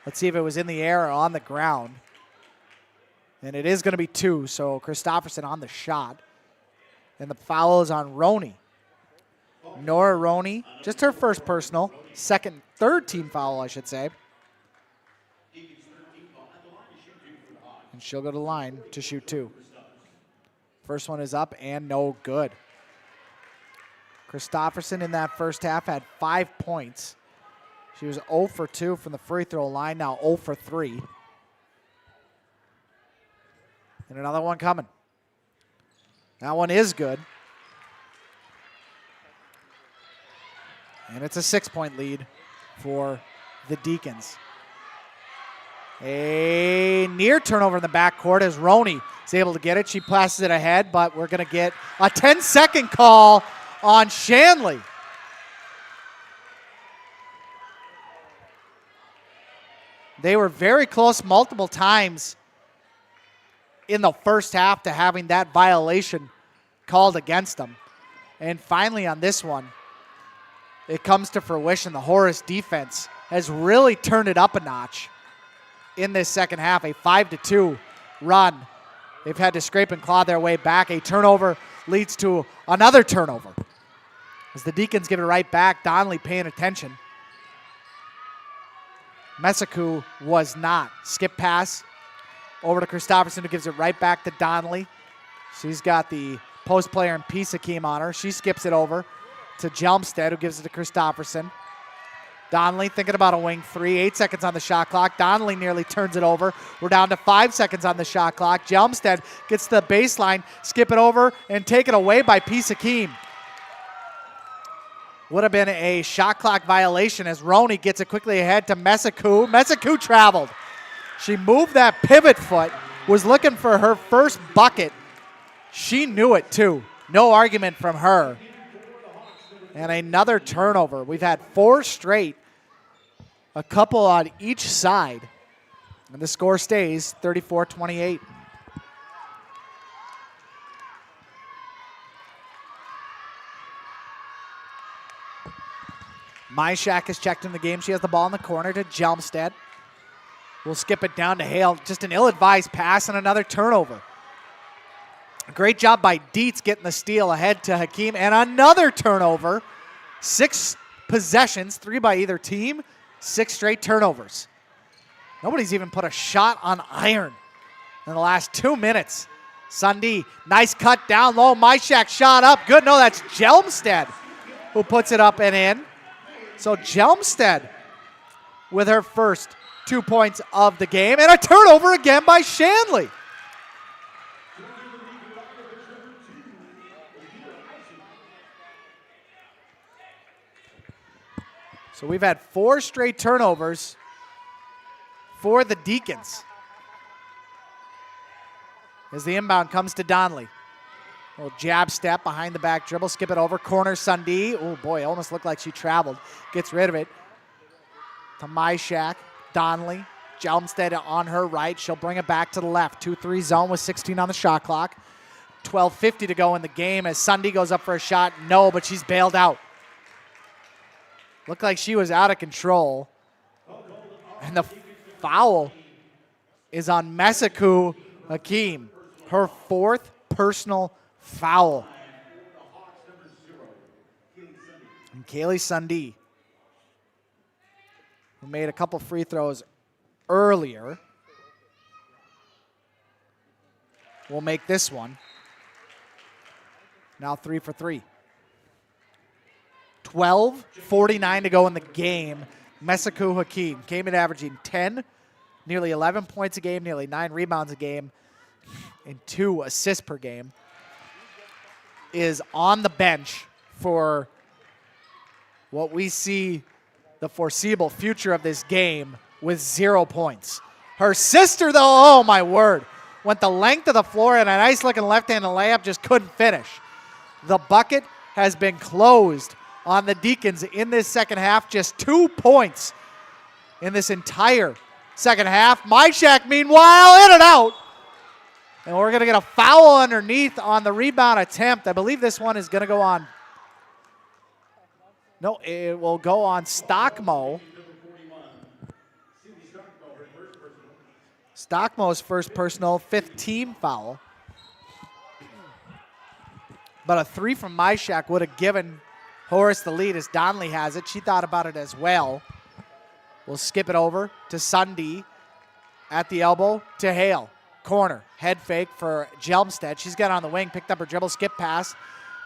[SPEAKER 7] Let's see if it was in the air or on the ground. And it is going to be 2, so Christopherson on the shot. And the foul is on Roney. Nora Roney, just her first personal. Third team foul, I should say. And she'll go to the line to shoot 2. First one is up and no good. Christopherson in that first half had 5 points. She was 0 for 2 from the free throw line, now 0 for 3. And another one coming. That one is good. And it's a 6-point lead for the Deacons. A near turnover in the backcourt as Roney is able to get it. She passes it ahead, but we're going to get a 10-second call on Shanley. They were very close multiple times in the first half to having that violation called against them. And finally on this one, it comes to fruition. The Horace defense has really turned it up a notch in this second half. A 5-2 run. They've had to scrape and claw their way back. A turnover leads to another turnover. As the Deacons give it right back, Donnelly paying attention. Messiku was not. Skip pass over to Christopherson, who gives it right back to Donnelly. She's got the post player and Pisa Keem on her. She skips it over to Jelmstead, who gives it to Christopherson. Donnelly thinking about a wing 3. 8 seconds on the shot clock. Donnelly nearly turns it over. We're down to 5 seconds on the shot clock. Jelmstead gets the baseline, skip it over, and take it away by Pisa Keem. Would have been a shot clock violation as Roney gets it quickly ahead to Messiku. Messiku traveled. She moved that pivot foot, was looking for her first bucket. She knew it too. No argument from her. And another turnover. We've had 4 straight, a couple on each side. And the score stays 34-28. Myshak is checked in the game. She has the ball in the corner to Jelmstead. We'll skip it down to Hale. Just an ill-advised pass and another turnover. Great job by Dietz getting the steal ahead to Hakeem. And another turnover. 6 possessions, 3 by either team. 6 straight turnovers. Nobody's even put a shot on iron in the last 2 minutes. Sundee, nice cut down low. Myshak shot up. Good. No, that's Jelmstead who puts it up and in. So Jelmstead with her first 2 points of the game. And a turnover again by Shanley. So we've had 4 straight turnovers for the Deacons. As the inbound comes to Donnelly. Little jab step behind the back dribble, skip it over. Corner Sundee. Oh boy, almost looked like she traveled. Gets rid of it. To Myshak. Donnelly. Jelmstead on her right. She'll bring it back to the left. 2-3 zone with 16 on the shot clock. 12:50 to go in the game as Sundee goes up for a shot. No, but she's bailed out. Looked like she was out of control. And the foul is on Mesaku Hakeem. Her 4th personal foul. And Kaylee Sundee, who made a couple free throws earlier, will make this one. Now 3 for 3. 12:49 to go in the game. Mesaku Hakeem came in averaging 10, nearly 11 points a game, nearly 9 rebounds a game, and 2 assists per game. Is on the bench for what we see the foreseeable future of this game with 0 points. Her sister, though, oh my word, went the length of the floor and a nice-looking left-handed layup, just couldn't finish. The bucket has been closed on the Deacons in this second half. Just 2 points in this entire second half. Myshak, meanwhile, in and out. And we're going to get a foul underneath on the rebound attempt. I believe this one is going to go on. No, it will go on Stockmo. Stockmo's first personal, 5th team foul. But a 3 from Myshak would have given Horace the lead as Donnelly has it. She thought about it as well. We'll skip it over to Sundee at the elbow to Hale. Corner, head fake for Jelmstead. She's got on the wing, picked up her dribble, skip pass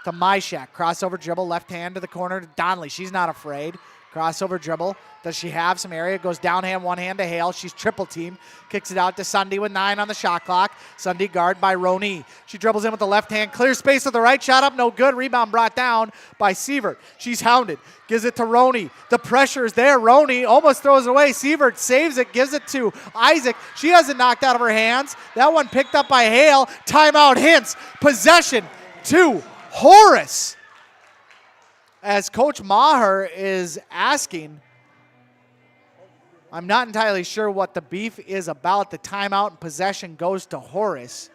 [SPEAKER 7] to Myshak. Crossover dribble, left hand to the corner to Donnelly. She's not afraid. Crossover dribble. Does she have some area? Goes downhand, one hand to Hale. She's triple teamed. Kicks it out to Sundee with 9 on the shot clock. Sundee guard by Roney. She dribbles in with the left hand. Clear space with the right. Shot up, no good. Rebound brought down by Sievert. She's hounded. Gives it to Roney. The pressure is there. Roney almost throws it away. Sievert saves it. Gives it to Isaac. She has it knocked out of her hands. That one picked up by Hale. Timeout hints. Possession to Horace. As Coach Maher is asking, I'm not entirely sure what the beef is about. The timeout and possession goes to Horace.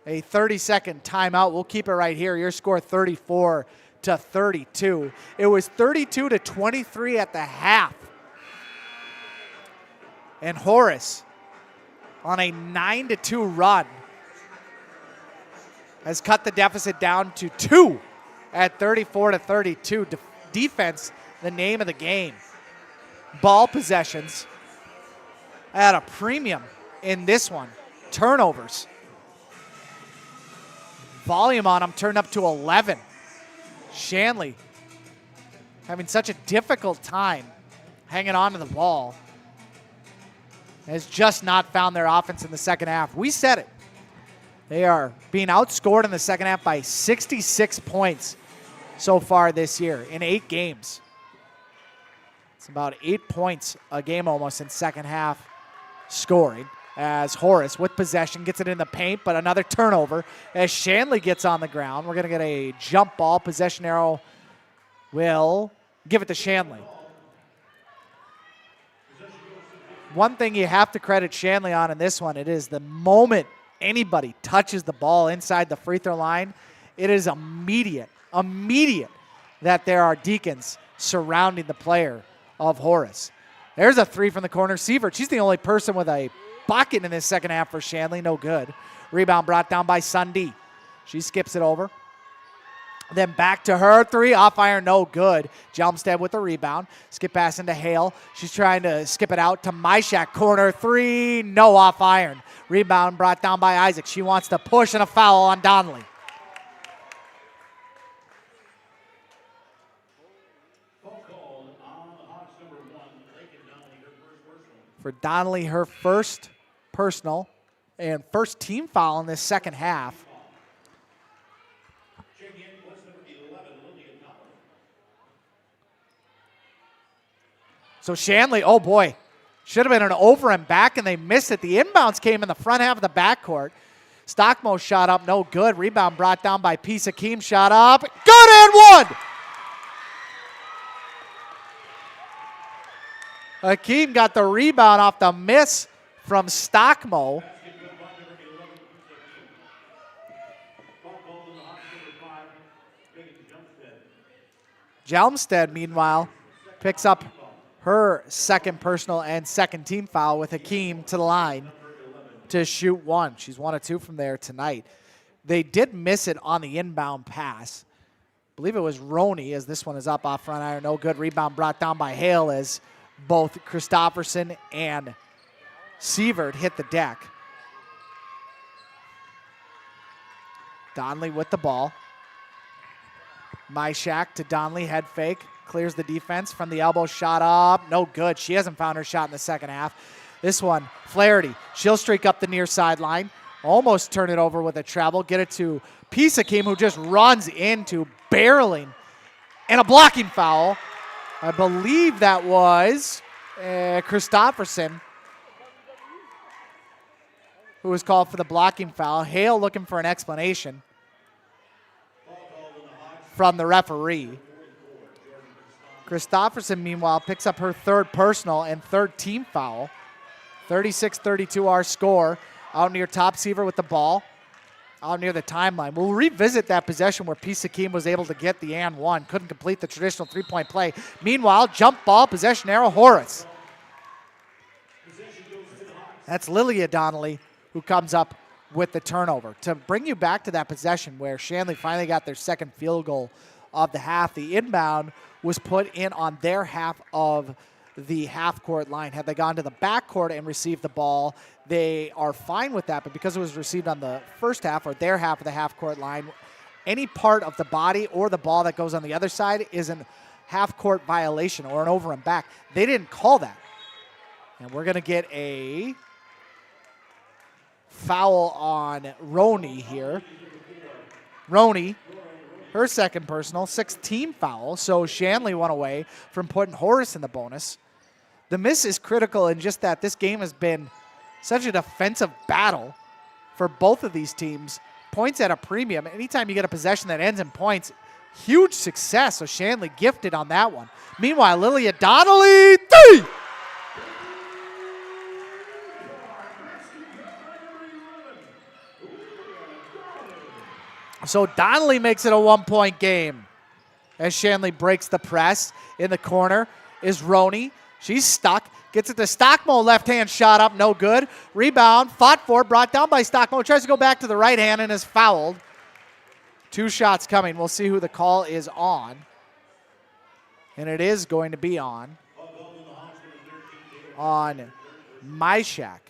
[SPEAKER 7] A 30-second timeout. We'll keep it right here. Your score 34-32. It was 32-23 at the half. And Horace on a 9-2 run has cut the deficit down to 2 at 34-32. Defense, the name of the game. Ball possessions at a premium in this one. Turnovers. Volume on them turned up to 11. Shanley having such a difficult time hanging on to the ball. Has just not found their offense in the second half. We said it. They are being outscored in the second half by 66 points so far this year in 8 games. It's about 8 points a game almost in second half scoring as Horace with possession gets it in the paint, but another turnover as Shanley gets on the ground. We're going to get a jump ball. Possession arrow will give it to Shanley. One thing you have to credit Shanley on in this one, it is the moment anybody touches the ball inside the free throw line, it is immediate that there are deacons surrounding the player of Horace. There's a three from the corner. Sievert, she's the only person with a bucket in this second half for Shanley. No good. Rebound brought down by Sundee. She skips it over. Then back to her three, off iron, no good. Jelmstad with the rebound. Skip pass into Hale. She's trying to skip it out to Myshak. Corner three, no, off iron. Rebound brought down by Isaac. She wants to push and a foul on Donnelly. For Donnelly, her first personal and first team foul in this second half. So Shanley, oh boy, should have been an over and back, and they missed it. The inbounds came in the front half of the backcourt. Stockmo shot up, no good. Rebound brought down by Peace Akeem, shot up, good and one! Akeem got the rebound off the miss from Stockmo. Jelmstad, meanwhile, picks up her second personal and second team foul with Hakeem to the line to shoot one. She's 1 of 2 from there tonight. They did miss it on the inbound pass. I believe it was Roney, as this one is up off front iron. No good. Rebound brought down by Hale as both Christofferson and Sievert hit the deck. Donnelly with the ball. Myshak to Donnelly, head fake. Clears the defense from the elbow, shot up, no good. She hasn't found her shot in the second half. This one, Flaherty, she'll streak up the near sideline, almost turn it over with a travel, get it to Peace Akeem, who just runs into barreling, and a blocking foul. I believe that was Christofferson who was called for the blocking foul. Hale looking for an explanation from the referee. Christofferson, meanwhile, picks up her third personal and third team foul. 36-32 our score. Out near top Seaver with the ball. Out near the timeline. We'll revisit that possession where Peace Akeem was able to get the and one. Couldn't complete the traditional three-point play. Meanwhile, jump ball, possession arrow, Horace. That's Lilia Donnelly who comes up with the turnover. To bring you back to that possession where Shanley finally got their second field goal of the half, the inbound was put in on their half of the half-court line. Had they gone to the backcourt and received the ball, they are fine with that, but because it was received on the first half or their half of the half-court line, any part of the body or the ball that goes on the other side is a half-court violation or an over and back. They didn't call that. And we're going to get a foul on Roney here. Roney, her second personal, 6th team foul. So Shanley went away from putting Horace in the bonus. The miss is critical in just that this game has been such a defensive battle for both of these teams. Points at a premium. Anytime you get a possession that ends in points, huge success. So Shanley gifted on that one. Meanwhile, Lilia Donnelly, 3! So Donnelly makes it a 1-point game as Shanley breaks the press. In the corner is Roney. She's stuck. Gets it to Stockmo. Left hand shot up. No good. Rebound. Fought for. Brought down by Stockmo. Tries to go back to the right hand and is fouled. 2 shots coming. We'll see who the call is on. And it is going to be on Myshak.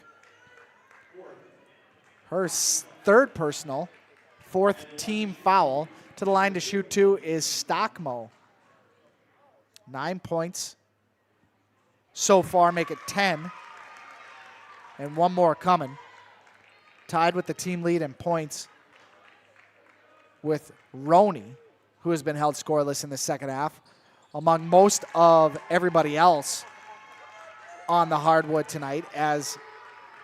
[SPEAKER 7] Her third personal. 4th team foul. To the line to shoot 2 is Stockmo. 9 points so far, make it 10. And 1 more coming. Tied with the team lead in points with Roney, who has been held scoreless in the second half, among most of everybody else on the hardwood tonight, as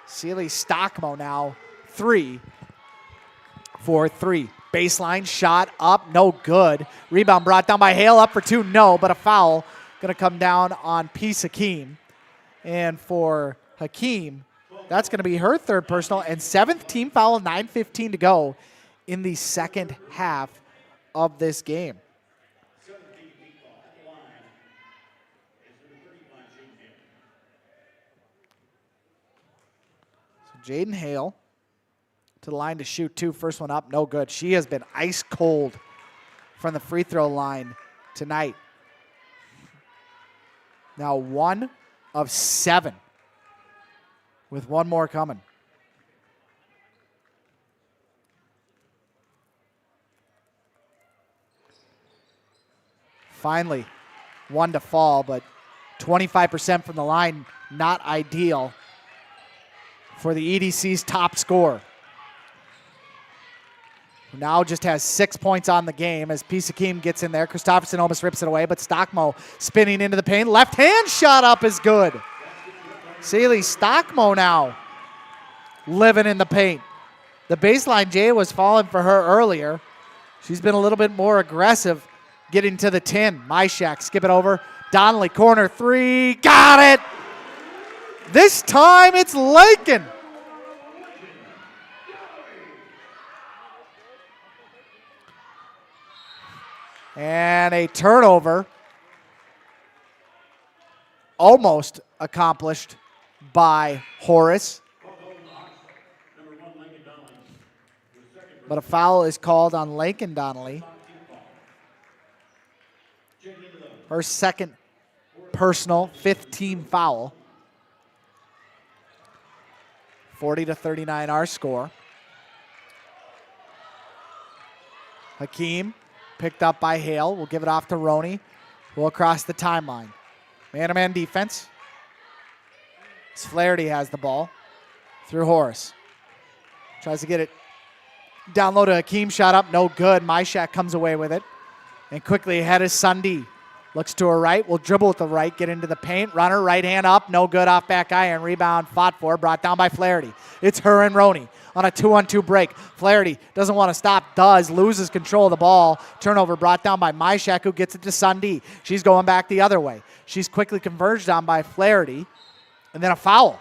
[SPEAKER 7] Celie Stockmo now 3 for 3. Baseline shot up, no good. Rebound brought down by Hale, up for 2, no, but a foul going to come down on Peace Hakeem. And for Hakeem, that's going to be her third personal and 7th team foul, 9:15 to go in the second half of this game. Jaden Hale to the line to shoot two. First one up, no good. She has been ice cold from the free throw line tonight. Now 1 of 7 with one more coming. Finally, one to fall, but 25% from the line, not ideal for the EDC's top scorer. Who now just has 6 points on the game as Pisakim gets in there. Christofferson almost rips it away, but Stockmo spinning into the paint. Left hand shot up is good. Celie Stockmo now living in the paint. The baseline J was falling for her earlier. She's been a little bit more aggressive getting to the 10. Myshak, skip it over. Donnelly, corner three, got it! This time it's Lakin. And a turnover almost accomplished by Horace. But a foul is called on Lakin Donnelly. Her second personal, 5th team foul. 40-39 our score. Hakeem picked up by Hale. We'll give it off to Roney. We'll cross the timeline. Man-to-man defense. Flaherty has the ball through Horace. Tries to get it down low to Hakeem. Shot up, no good. Myshak comes away with it. And quickly ahead is Sundee. Looks to her right, will dribble with the right, get into the paint. Runner, right hand up, no good, off back iron. Rebound fought for, brought down by Flaherty. It's her and Roney on a 2-on-2 break. Flaherty doesn't want to stop, does, loses control of the ball. Turnover brought down by Myshak, who gets it to Sundee. She's going back the other way. She's quickly converged on by Flaherty, and then a foul.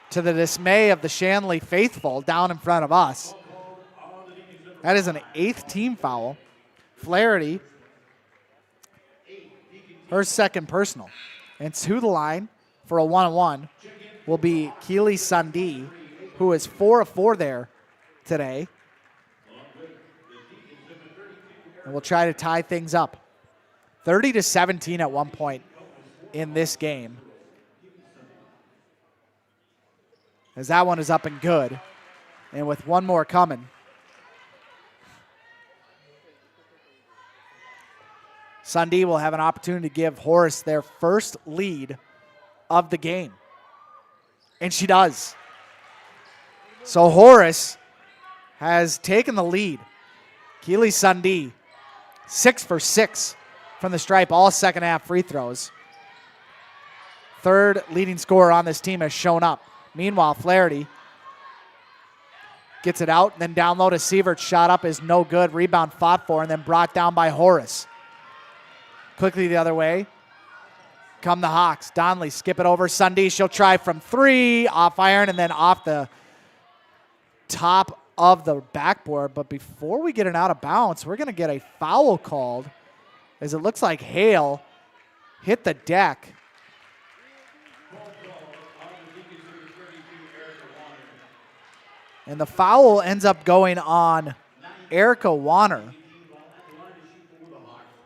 [SPEAKER 7] To the dismay of the Shanley faithful down in front of us. That is an 8th team foul. Flaherty, her second personal. And to the line for a 1-on-1 will be Keely Sundee, who is 4 of 4 there today. And we'll try to tie things up. 30-17 at one point in this game. As that one is up and good. And with one more coming. Sundee will have an opportunity to give Horace their first lead of the game. And she does. So Horace has taken the lead. Keely Sundee, 6 for 6 from the stripe, all second half free throws. Third leading scorer on this team has shown up. Meanwhile, Flaherty gets it out, and then down low to Sievert. Shot up is no good. Rebound fought for, and then brought down by Horace. Quickly the other way. Come the Hawks. Donnelly, skip it over. Sundee, she'll try from 3. Off iron, and then off the top of the backboard. But before we get an out of bounds, we're going to get a foul called, as it looks like Hale hit the deck. And the foul ends up going on Erica Warner.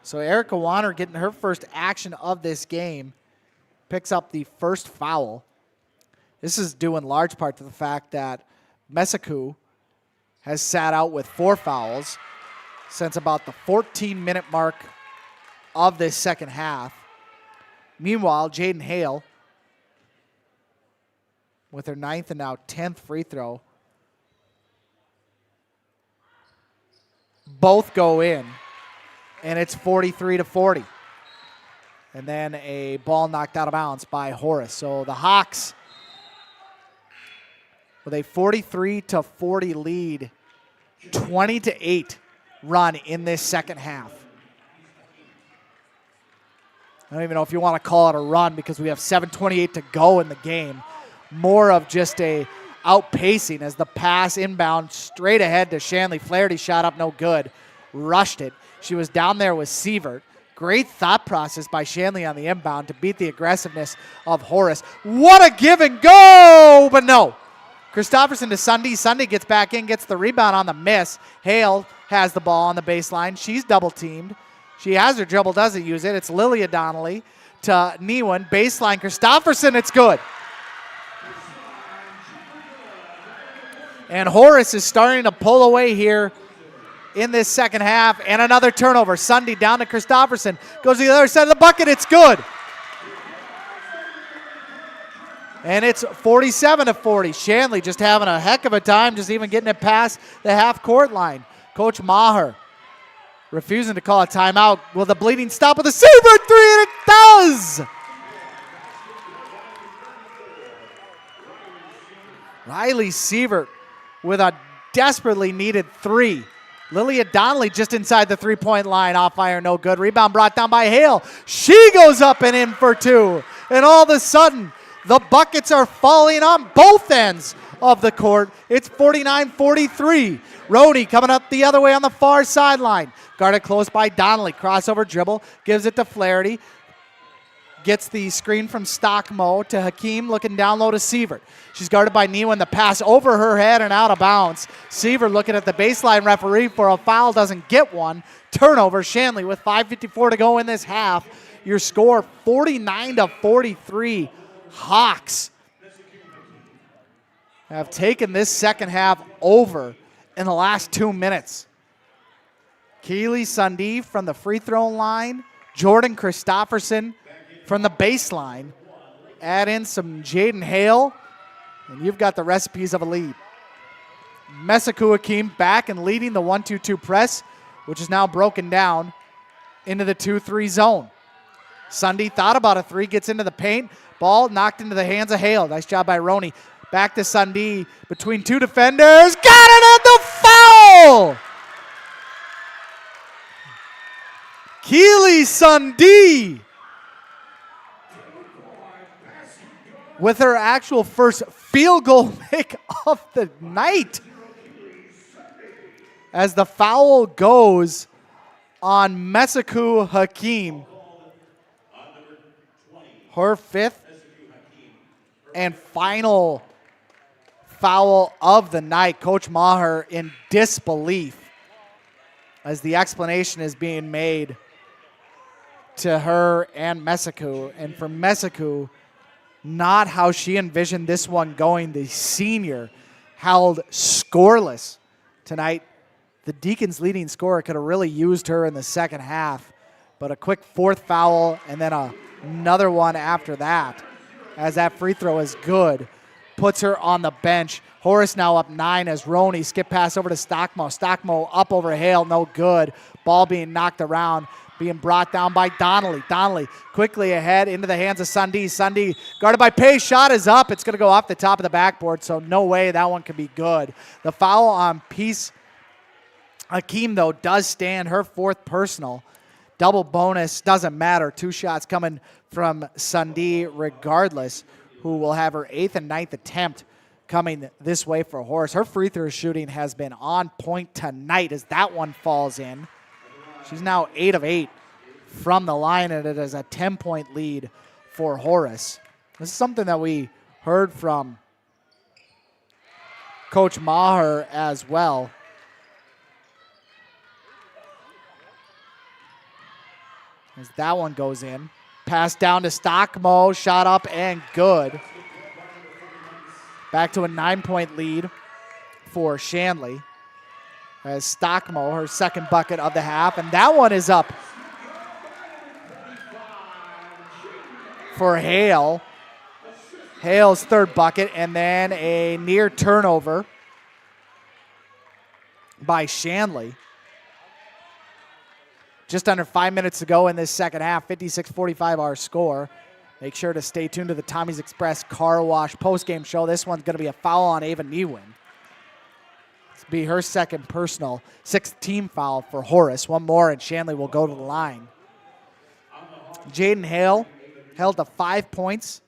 [SPEAKER 7] So Erica Warner getting her first action of this game, picks up the first foul. This is due in large part to the fact that Mesaku has sat out with 4 fouls since about the 14-minute mark of this second half. Meanwhile, Jaden Hale with her 9th and now 10th free throw. Both go in. And it's 43-40. And then a ball knocked out of bounds by Horace. So the Hawks with a 43-40 lead, 20-8 run in this second half. I don't even know if you want to call it a run because we have 7:28 to go in the game. More of just a outpacing as the pass inbound straight ahead to Shanley. Flaherty shot up no good. Rushed it. She was down there with Sievert. Great thought process by Shanley on the inbound to beat the aggressiveness of Horace. What a give and go, but no. Christofferson to Sunday. Sunday gets back in, gets the rebound on the miss. Hale has the ball on the baseline. She's double teamed. She has her dribble, doesn't use it. It's Lilia Donnelly to Newen. Baseline, Christofferson, it's good. And Horace is starting to pull away here in this second half. And another turnover. Sunday down to Christofferson. Goes to the other side of the bucket. It's good. And it's 47-40. Shanley just having a heck of a time just even getting it past the half-court line. Coach Maher refusing to call a timeout. Will the bleeding stop with a Sievert three? And it does! Riley Sievert with a desperately needed three. Lilia Donnelly just inside the three-point line. Off iron, no good. Rebound brought down by Hale. She goes up and in for two. And all of a sudden, the buckets are falling on both ends of the court. It's 49-43. Roney coming up the other way on the far sideline. Guarded close by Donnelly. Crossover dribble. Gives it to Flaherty. Gets the screen from Stockmo to Hakeem. Looking down low to Sievert. She's guarded by Newen. The pass over her head and out of bounds. Sievert looking at the baseline referee for a foul. Doesn't get one. Turnover. Shanley with 5:54 to go in this half. Your score 49-43. Hawks have taken this second half over in the last 2 minutes. Keely Sundee from the free throw line. Jordan Christofferson from the baseline. Add in some Jaden Hale, and you've got the recipes of a lead. Mesaku Hakeem back and leading the 1-2-2 press, which is now broken down into the 2-3 zone. Sundee thought about a three, gets into the paint. Ball knocked into the hands of Hale. Nice job by Roney. Back to Sundee between two defenders. Got it at the foul! Keely Sundee with her actual first field goal make of the night. As the foul goes on Mesaku Hakeem. Her fifth and final foul of the night. Coach Maher in disbelief as the explanation is being made to her and Mesaku. And for Mesaku, not how she envisioned this one going. The senior held scoreless tonight. The Deacons' leading scorer could have really used her in the second half, but a quick fourth foul and then another one after that, as that free throw is good, puts her on the bench. Horace now up 9 as Roney skip pass over to Stockmo. Stockmo up over Hale, no good. Ball being knocked around, being brought down by Donnelly. Donnelly quickly ahead into the hands of Sundee. Sundee guarded by Pace. Shot is up. It's going to go off the top of the backboard, so no way that one can be good. The foul on Peace Hakeem, though, does stand. Her fourth personal. Double bonus, doesn't matter. 2 shots coming from Sundee regardless, who will have her 8th and 9th attempt coming this way for Horace. Her free throw shooting has been on point tonight as that one falls in. She's now 8 of 8 from the line, and it is a 10-point lead for Horace. This is something that we heard from Coach Maher as well. As that one goes in. Pass down to Stockmo, shot up and good. Back to a 9-point lead for Shanley. As Stockmo, her second bucket of the half, and that one is up for Hale. Hale's third bucket, and then a near turnover by Shanley. Just under 5 minutes to go in this second half, 56-45 our score. Make sure to stay tuned to the Tommy's Express Car Wash postgame show. This one's going to be a foul on Ava Newen. It's be her second personal, 6th team foul for Horace. One more and Shanley will go to the line. Jaden Hale held to 5 points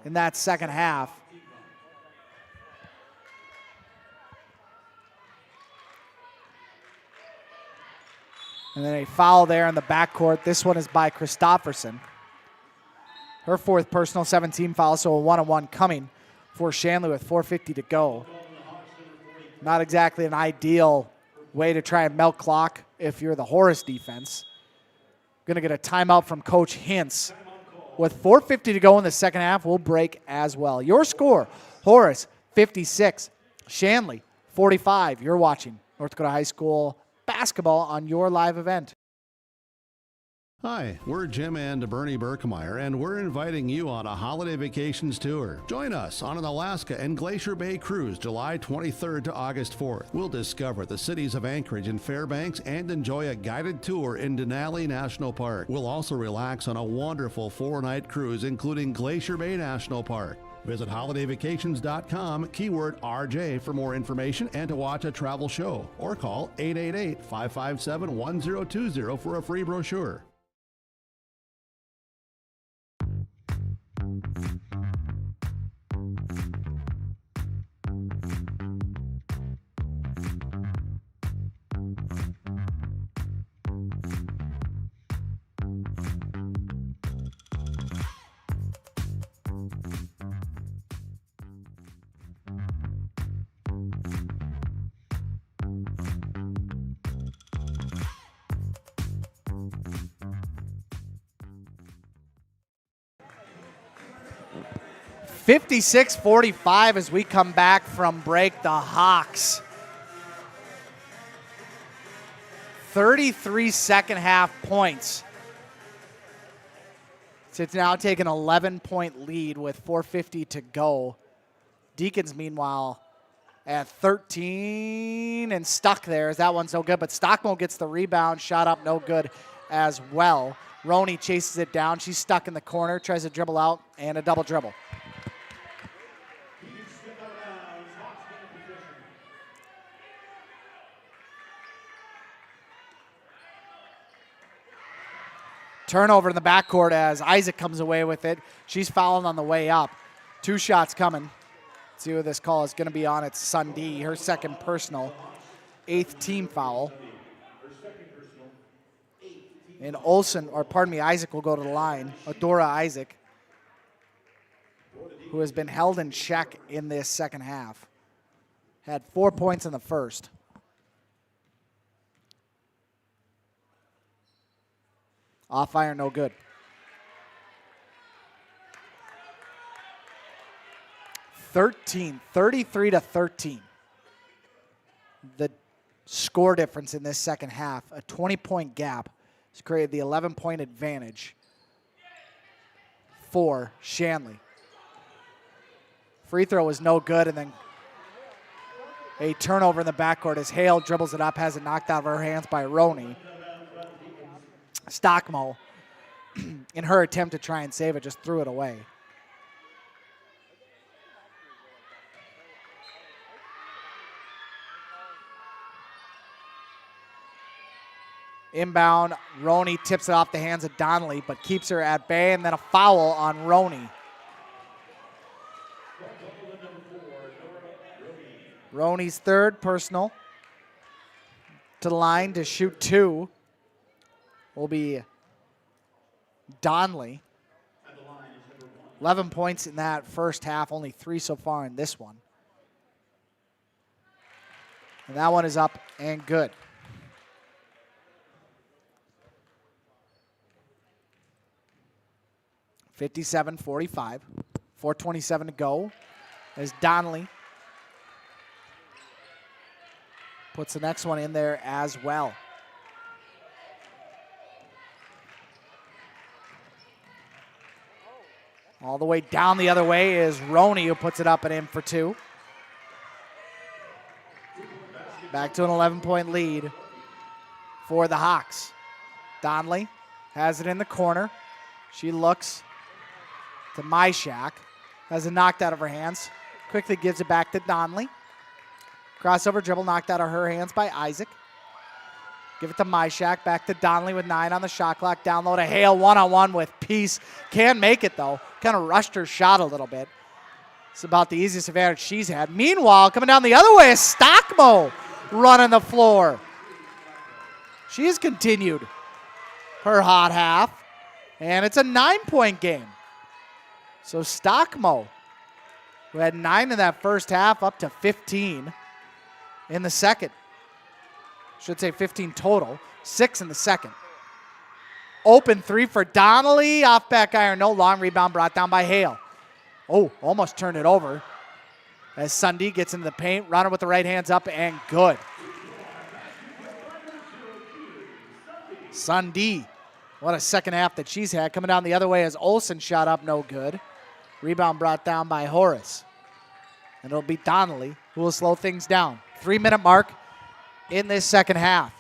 [SPEAKER 7] in that second half. And then a foul there in the backcourt. This one is by Christofferson. Her fourth personal, 17 fouls, so a 1-on-1 coming for Shanley with 4:50 to go. Not exactly an ideal way to try and milk clock if you're the Horace defense. Going to get a timeout from Coach Hintz. With 4:50 to go in the second half, we'll break as well. Your score, Horace 56, Shanley 45. You're watching North Dakota High School basketball on your live event.
[SPEAKER 5] Hi, we're Jim and Bernie Berkemeyer, and we're inviting you on a holiday vacations tour. Join us on an Alaska and Glacier Bay cruise July 23rd to August 4th. We'll discover the cities of Anchorage and Fairbanks and enjoy a guided tour in Denali National Park. We'll also relax on a wonderful 4-night cruise, including Glacier Bay National Park. Visit holidayvacations.com, keyword RJ for more information and to watch a travel show, or call 888-557-1020 for a free brochure.
[SPEAKER 7] (56-45) as we come back from break. The Hawks 33 second half points. So it's now taken an 11-point lead with 4:50 to go. Deacons, meanwhile, at 13 and stuck there as that one's no good. But Stockmo gets the rebound, shot up, no good as well. Roney chases it down. She's stuck in the corner, tries to dribble out, and a double dribble. Turnover in the backcourt as Isaac comes away with it. She's fouling on the way up. 2 shots coming. Let's see what this call is going to be on. It's Sundee, her second personal, 8th team foul. And Isaac will go to the line. Adora Isaac, who has been held in check in this second half. Had 4 points in the first. Off iron, no good. 33-13. The score difference in this second half, a 20-point gap, has created the 11-point advantage for Shanley. Free throw was no good, and then a turnover in the backcourt as Hale dribbles it up, has it knocked out of her hands by Roney. Stockmo, in her attempt to try and save it, just threw it away. Inbound, Roney tips it off the hands of Donnelly, but keeps her at bay, and then a foul on Roney. Roney's third personal. To the line to shoot 2 will be Donnelly. 11 points in that first half, only 3 so far in this one. And that one is up and good. (57-45). 4:27 to go as Donnelly puts the next one in there as well. All the way down the other way is Roney, who puts it up and in for 2. Back to an 11-point lead for the Hawks. Donnelly has it in the corner. She looks to Myshak. Has it knocked out of her hands. Quickly gives it back to Donnelly. Crossover dribble knocked out of her hands by Isaac. Give it to Myshak. Back to Donnelly with 9 on the shot clock. Down low to Hale, 1-on-1 with Peace. Can't make it, though. Kind of rushed her shot a little bit. It's about the easiest advantage she's had. Meanwhile, coming down the other way is Stockmo running the floor. She has continued her hot half, and it's a 9-point game. So Stockmo, who had 9 in that first half, up to 15 in the second. Should say 15 total, 6 in the second. Open 3 for Donnelly, off back iron, no, long rebound brought down by Hale. Oh, almost turned it over as Sundee gets into the paint, runner with the right hands up, and good. Sundee, what a second half that she's had. Coming down the other way as Olsen shot up, no good. Rebound brought down by Horace. And it'll be Donnelly who will slow things down. 3-minute mark in this second half.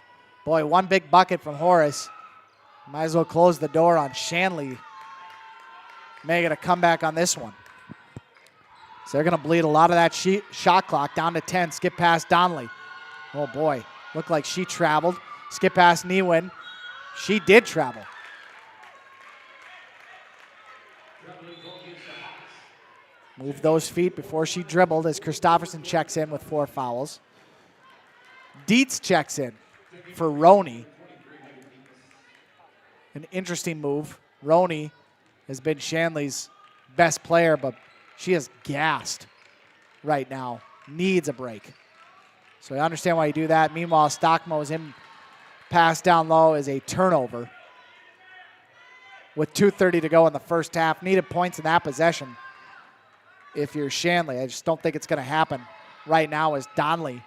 [SPEAKER 7] Boy, one big bucket from Horace. Might as well close the door on Shanley. Making a comeback on this one. So they're going to bleed a lot of that shot clock down to 10. Skip past Donnelly. Oh boy, looked like she traveled. Skip past Newin. She did travel. Move those feet before she dribbled as Christofferson checks in with 4 fouls. Dietz checks in for Roney. An interesting move. Roney has been Shanley's best player, but she is gassed right now. Needs a break. So I understand why you do that. Meanwhile, Stockmo is in. Pass down low is a turnover. With 2:30 to go in the first half. Needed points in that possession if you're Shanley. I just don't think it's going to happen right now as Donnelly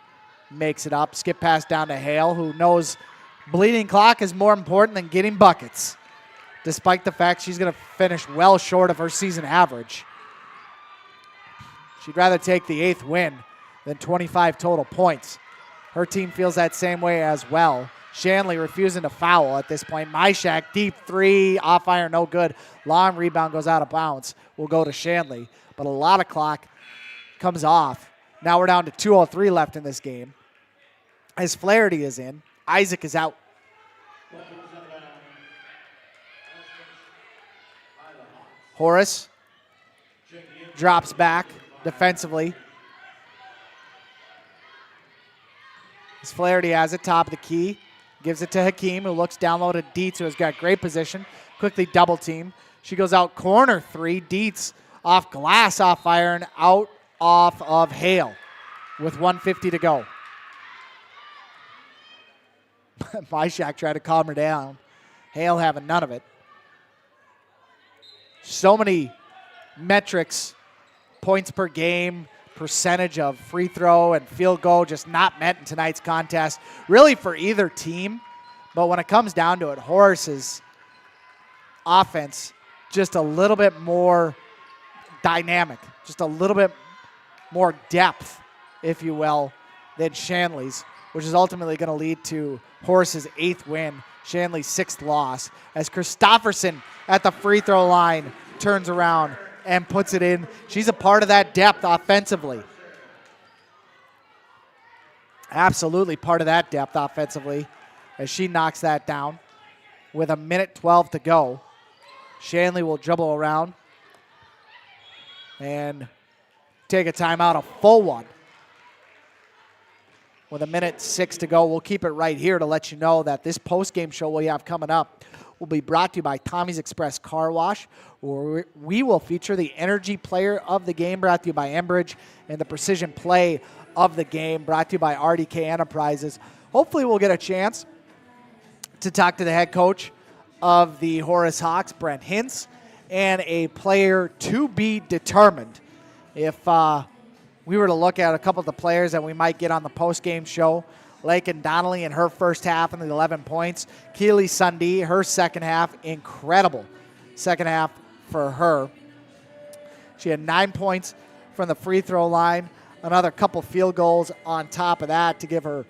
[SPEAKER 7] makes it up. Skip pass down to Hale, who knows bleeding clock is more important than getting buckets, despite the fact she's going to finish well short of her season average. She'd rather take the 8th win than 25 total points. Her team feels that same way as well. Shanley refusing to foul at this point. Myshak, deep 3, off iron, no good. Long rebound goes out of bounds. Will go to Shanley, but a lot of clock comes off. Now we're down to 2:03 left in this game. As Flaherty is in, Isaac is out. Horace drops back defensively. As Flaherty has it, top of the key. Gives it to Hakeem, who looks down low to Dietz, who has got great position. Quickly double team. She goes out corner 3. Dietz off glass, off iron, out off of Hale with 1:50 to go. Myshak tried to calm her down. Hale having none of it. So many metrics, points per game, percentage of free throw and field goal just not met in tonight's contest, really for either team. But when it comes down to it, Horace's offense just a little bit more dynamic, just a little bit more depth, if you will, than Shanley's, which is ultimately going to lead to Horace's 8th win, Shanley's 6th loss, as Christofferson at the free throw line turns around and puts it in. She's a part of that depth offensively. Absolutely part of that depth offensively as she knocks that down with 1:12 to go. Shanley will dribble around and take a timeout, a full one. With 1:06 to go, we'll keep it right here to let you know that this post-game show we have coming up will be brought to you by Tommy's Express Car Wash, where we will feature the Energy Player of the Game, brought to you by Enbridge, and the Precision Play of the Game, brought to you by RDK Enterprises. Hopefully we'll get a chance to talk to the head coach of the Horace Hawks, Brent Hintz, and a player to be determined. If we were to look at a couple of the players that we might get on the post-game show, Lakin Donnelly in her first half and the 11 points. Keely Sundee, her second half, incredible second half for her. She had 9 points from the free throw line, another couple field goals on top of that to give her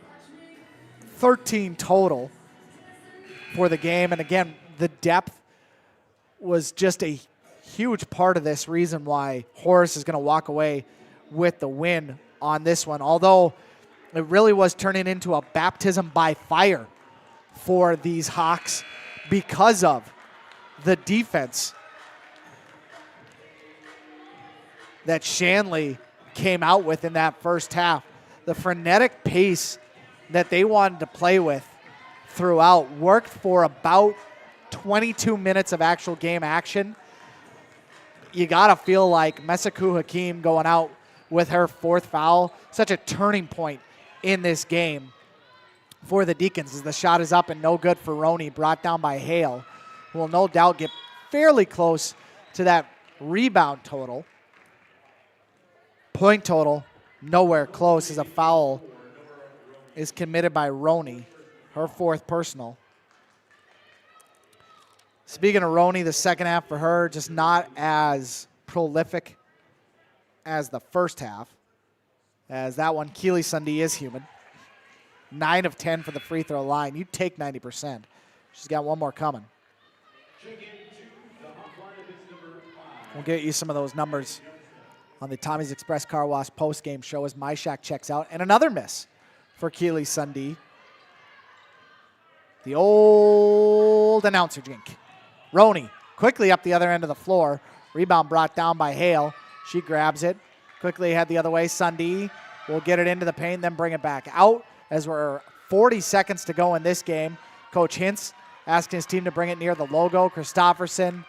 [SPEAKER 7] 13 total for the game. And again, the depth was just a huge part of this reason why Horace is going to walk away with the win on this one. Although it really was turning into a baptism by fire for these Hawks because of the defense that Shanley came out with in that first half. The frenetic pace that they wanted to play with throughout. Worked for about 22 minutes of actual game action. You got to feel like Mesaku Hakim going out with her 4th foul. Such a turning point in this game for the Deacons as the shot is up and no good for Roney, brought down by Hale, who will no doubt get fairly close to that rebound total. Point total, nowhere close as a foul is committed by Roney, her 4th personal. Speaking of Roney, the second half for her, just not as prolific as the first half. As that one, Keely Sundee is human. 9 of 10 for the free throw line. You take 90%. She's got one more coming. We'll get you some of those numbers on the Tommy's Express Car Wash post-game show as Myshak checks out. And another miss for Keely Sundee. The old announcer jink. Roney quickly up the other end of the floor. Rebound brought down by Hale. She grabs it. Quickly head the other way. Sundee will get it into the paint, then bring it back out as we're 40 seconds to go in this game. Coach Hintz asking his team to bring it near the logo. Christofferson,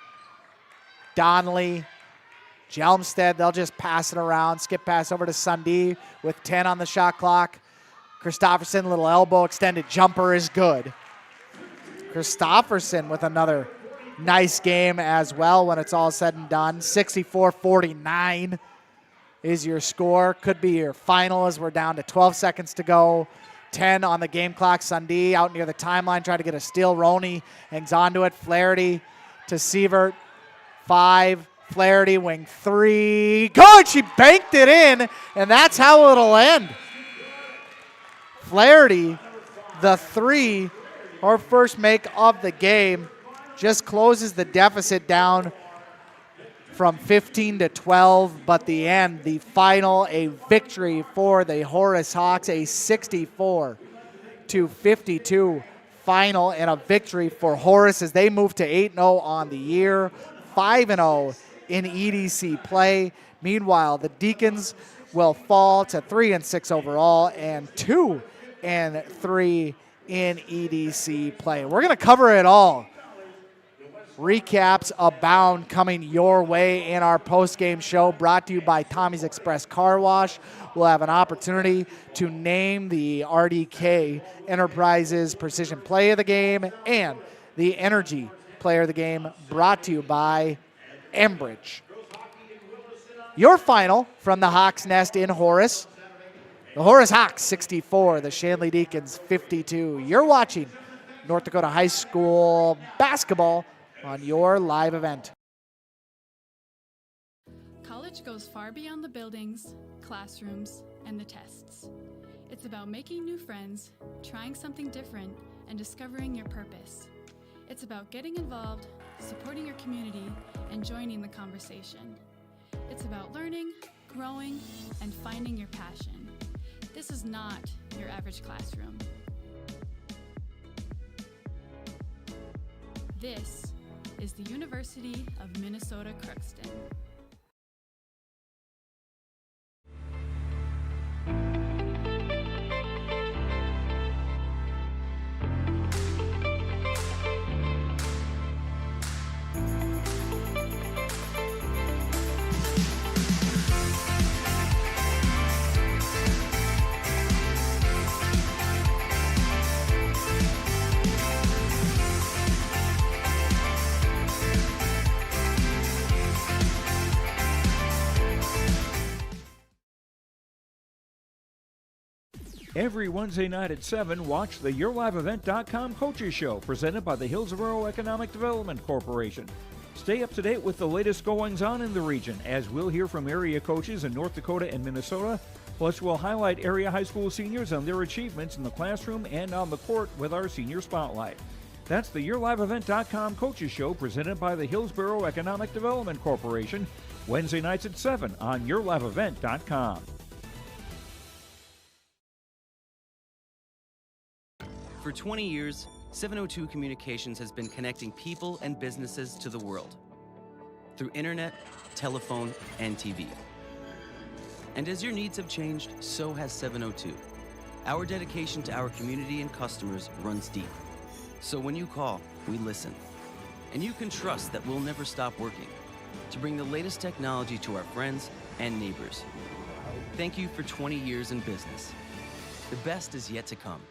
[SPEAKER 7] Donnelly, Jelmstead, they'll just pass it around. Skip pass over to Sundee with 10 on the shot clock. Christofferson, little elbow extended jumper is good. Christofferson with another nice game as well when it's all said and done. 64-49 is your score. Could be your final as we're down to 12 seconds to go. 10 on the game clock. Sundee out near the timeline, trying to get a steal. Roney hangs onto it. Flaherty to Sievert. 5. Flaherty, wing 3. Good! She banked it in, and that's how it'll end. Flaherty, the 3, her first make of the game, just closes the deficit down from 15 to 12, but the end, the final, a victory for the Horace Hawks, a 64-52 final, and a victory for Horace as they move to 8-0 on the year, 5-0 in EDC play. Meanwhile, the Deacons will fall to 3-6 overall and 2-3 in EDC play. We're going to cover it all. Recaps abound coming your way in our post-game show brought to you by Tommy's Express Car Wash. We'll have an opportunity to name the RDK Enterprises Precision Play of the Game and the Energy Player of the Game brought to you by Enbridge. Your final from the Hawks Nest in Horace. The Horace Hawks 64, the Shanley Deacons 52. You're watching North Dakota High School basketball on your live event.
[SPEAKER 8] College goes far beyond the buildings, classrooms, and the tests. It's about making new friends, trying something different, and discovering your purpose. It's about getting involved, supporting your community, and joining the conversation. It's about learning, growing, and finding your passion. This is not your average classroom. This is the University of Minnesota Crookston.
[SPEAKER 1] Every Wednesday night at 7, watch the YourLiveEvent.com Coaches Show presented by the Hillsborough Economic Development Corporation. Stay up to date with the latest goings-on in the region as we'll hear from area coaches in North Dakota and Minnesota. Plus, we'll highlight area high school seniors and their achievements in the classroom and on the court with our Senior Spotlight. That's the YourLiveEvent.com Coaches Show presented by the Hillsborough Economic Development Corporation, Wednesday nights at 7 on YourLiveEvent.com.
[SPEAKER 6] For 20 years, 702 Communications has been connecting people and businesses to the world through internet, telephone, and TV. And as your needs have changed, so has 702. Our dedication to our community and customers runs deep, So when you call, we listen. And you can trust that we'll never stop working to bring the latest technology to our friends and neighbors. Thank you for 20 years in business. The best is yet to come.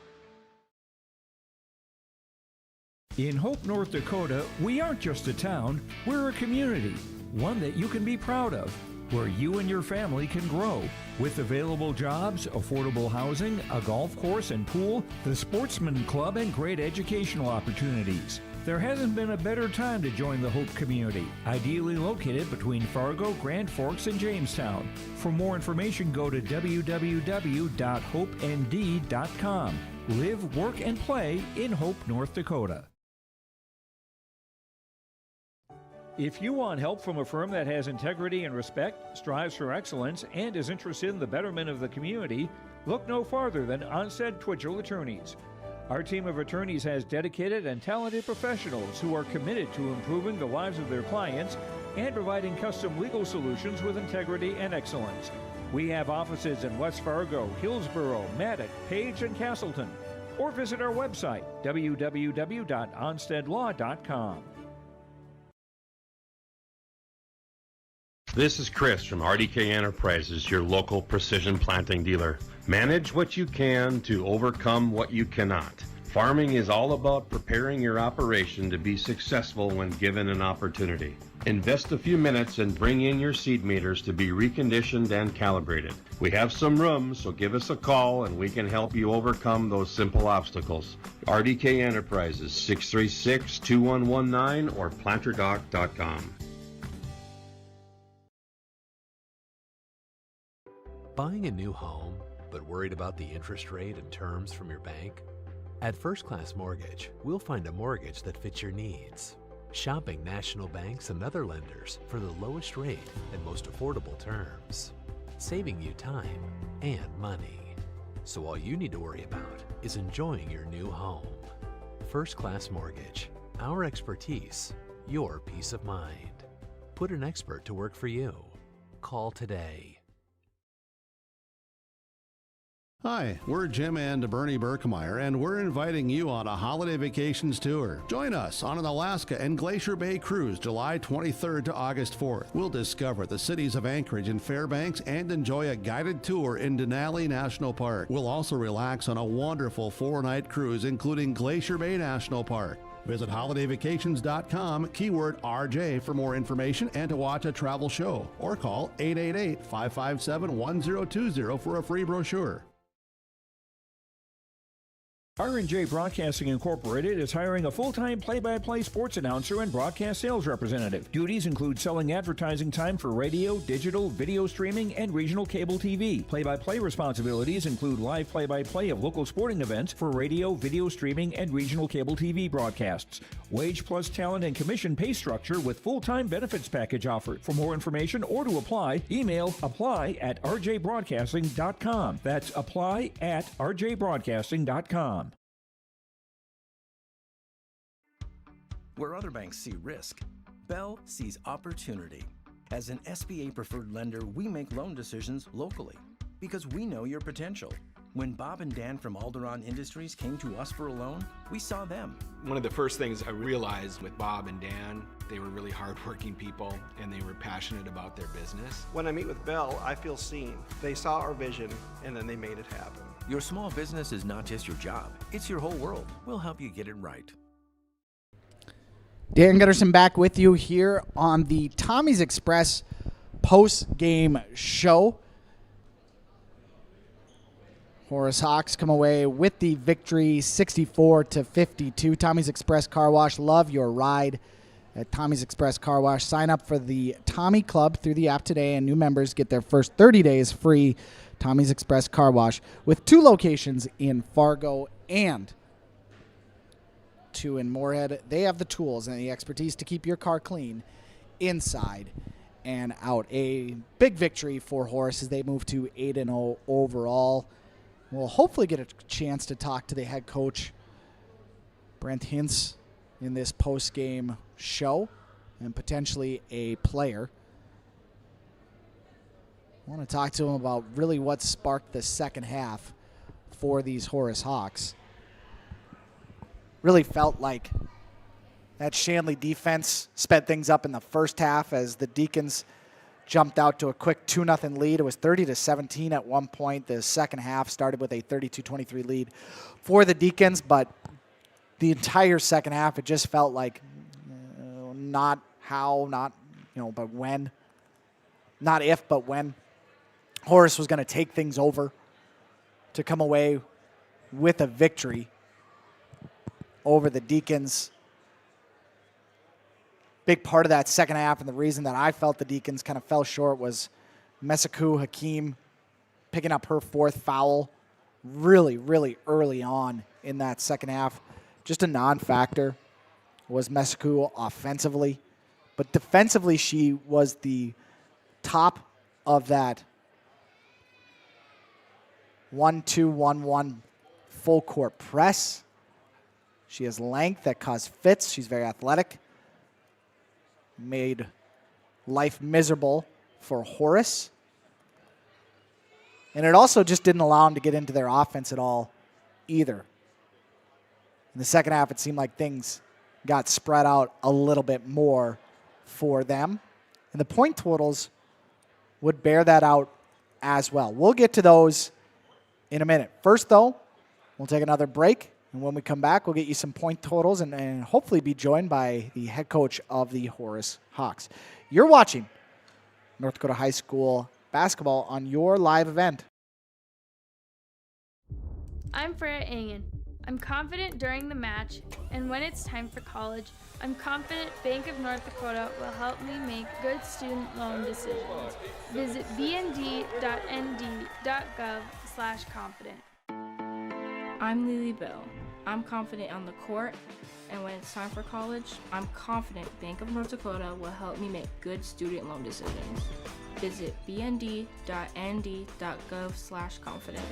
[SPEAKER 1] In Hope, North Dakota, we aren't just a town, we're a community, one that you can be proud of, where you and your family can grow. With available jobs, affordable housing, a golf course and pool, the Sportsman Club, and great educational opportunities. There hasn't been a better time to join the Hope community, ideally located between Fargo, Grand Forks, and Jamestown. For more information, go to www.hopend.com. Live, work, and play in Hope, North Dakota. If you want help from a firm that has integrity and respect, strives for excellence, and is interested in the betterment of the community, look no farther than Onstead Twitchell Attorneys. Our team of attorneys has dedicated and talented professionals who are committed to improving the lives of their clients and providing custom legal solutions with integrity and excellence. We have offices in West Fargo, Hillsborough, Maddox, Page, and Castleton. Or visit our website, www.onsteadlaw.com.
[SPEAKER 10] This is Chris from RDK Enterprises, your local precision planting dealer. Manage what you can to overcome what you cannot. Farming is all about preparing your operation to be successful when given an opportunity. Invest a few minutes and bring in your seed meters to be reconditioned and calibrated. We have some room, so give us a call and we can help you overcome those simple obstacles. RDK Enterprises, 636-2119 or planterdoc.com.
[SPEAKER 11] Buying a new home, but worried about the interest rate and terms from your bank? At First Class Mortgage, we'll find a mortgage that fits your needs. Shopping national banks and other lenders for the lowest rate and most affordable terms. Saving you time and money. So all you need to worry about is enjoying your new home. First Class Mortgage. Our expertise, your peace of mind. Put an expert to work for you. Call today.
[SPEAKER 5] Hi, we're Jim and Bernie Berkmeyer, and we're inviting you on a holiday vacations tour. Join us on an Alaska and Glacier Bay cruise July 23rd to August 4th. We'll discover the cities of Anchorage and Fairbanks and enjoy a guided tour in Denali National Park. We'll also relax on a wonderful 4-night cruise, including Glacier Bay National Park. Visit holidayvacations.com, keyword RJ for more information and to watch a travel show, or call 888-557-1020 for a free brochure.
[SPEAKER 1] R&J Broadcasting Incorporated is hiring a full-time play-by-play sports announcer and broadcast sales representative. Duties include selling advertising time for radio, digital, video streaming, and regional cable TV. Play-by-play responsibilities include live play-by-play of local sporting events for radio, video streaming, and regional cable TV broadcasts. Wage plus talent and commission pay structure with full-time benefits package offered. For more information or to apply, email apply@rjbroadcasting.com. That's apply@rjbroadcasting.com.
[SPEAKER 12] Where other banks see risk, Bell sees opportunity. As an SBA preferred lender, we make loan decisions locally because we know your potential. When Bob and Dan from Alderon Industries came to us for a loan, we saw them.
[SPEAKER 13] One of the first things I realized with Bob and Dan, they were really hardworking people and they were passionate about their business.
[SPEAKER 14] When I meet with Bell, I feel seen. They saw our vision and then they made it happen.
[SPEAKER 12] Your small business is not just your job, it's your whole world. We'll help you get it right.
[SPEAKER 7] Dan Gutterson back with you here on the Tommy's Express post-game show. Horace Hawks come away with the victory 64-52. Tommy's Express Car Wash, love your ride at Tommy's Express Car Wash. Sign up for the Tommy Club through the app today, and new members get their first 30 days free. Tommy's Express Car Wash with 2 locations in Fargo and 2 in Moorhead. They have the tools and the expertise to keep your car clean inside and out. A big victory for Horace as they move to 8-0 overall. We'll hopefully get a chance to talk to the head coach, Brent Hintz, in this post-game show, and potentially a player. I want to talk to him about really what sparked the second half for these Horace Hawks. really felt like that Shanley defense sped things up in the first half as the Deacons jumped out to a quick 2-0 lead. It was 30-17 at one point. The second half started with a 32-23 lead for the Deacons, but the entire second half, it just felt like not how, not, but when. Not if, but when. Horace was going to take things over to come away with a victory over the Deacons. Big part of that second half, and the reason that I felt the Deacons kind of fell short, was Mesaku Hakeem picking up her fourth foul really, really early on in that second half. Just a non-factor was Mesaku offensively, but defensively she was the top of that 1-2-1-1 full court press. She has length that caused fits. She's very athletic. Made life miserable for Horace. And it also just didn't allow them to get into their offense at all either. In the second half, it seemed like things got spread out a little bit more for them. And the point totals would bear that out as well. We'll get to those in a minute. First, though, we'll take another break. And when we come back, we'll get you some point totals and hopefully be joined by the head coach of the Horace Hawks. You're watching North Dakota High School basketball on your live event.
[SPEAKER 15] I'm Freya Angen. I'm confident during the match, and when it's time for college, I'm confident Bank of North Dakota will help me make good student loan decisions. Visit bnd.nd.gov/confident.
[SPEAKER 16] I'm Lily Bill. I'm confident on the court, and when it's time for college, I'm confident Bank of North Dakota will help me make good student loan decisions. Visit bnd.nd.gov/confident.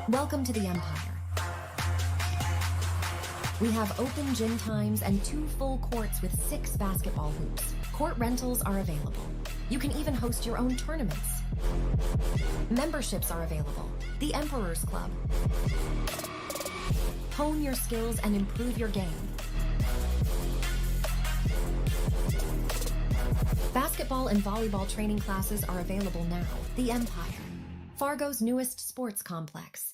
[SPEAKER 17] Welcome to the Empire. We have open gym times and 2 full courts with 6 basketball hoops. Court rentals are available. You can even host your own tournaments. Memberships are available. The Emperor's Club. Hone your skills and improve your game. Basketball and volleyball training classes are available now. The Empire, Fargo's newest sports complex.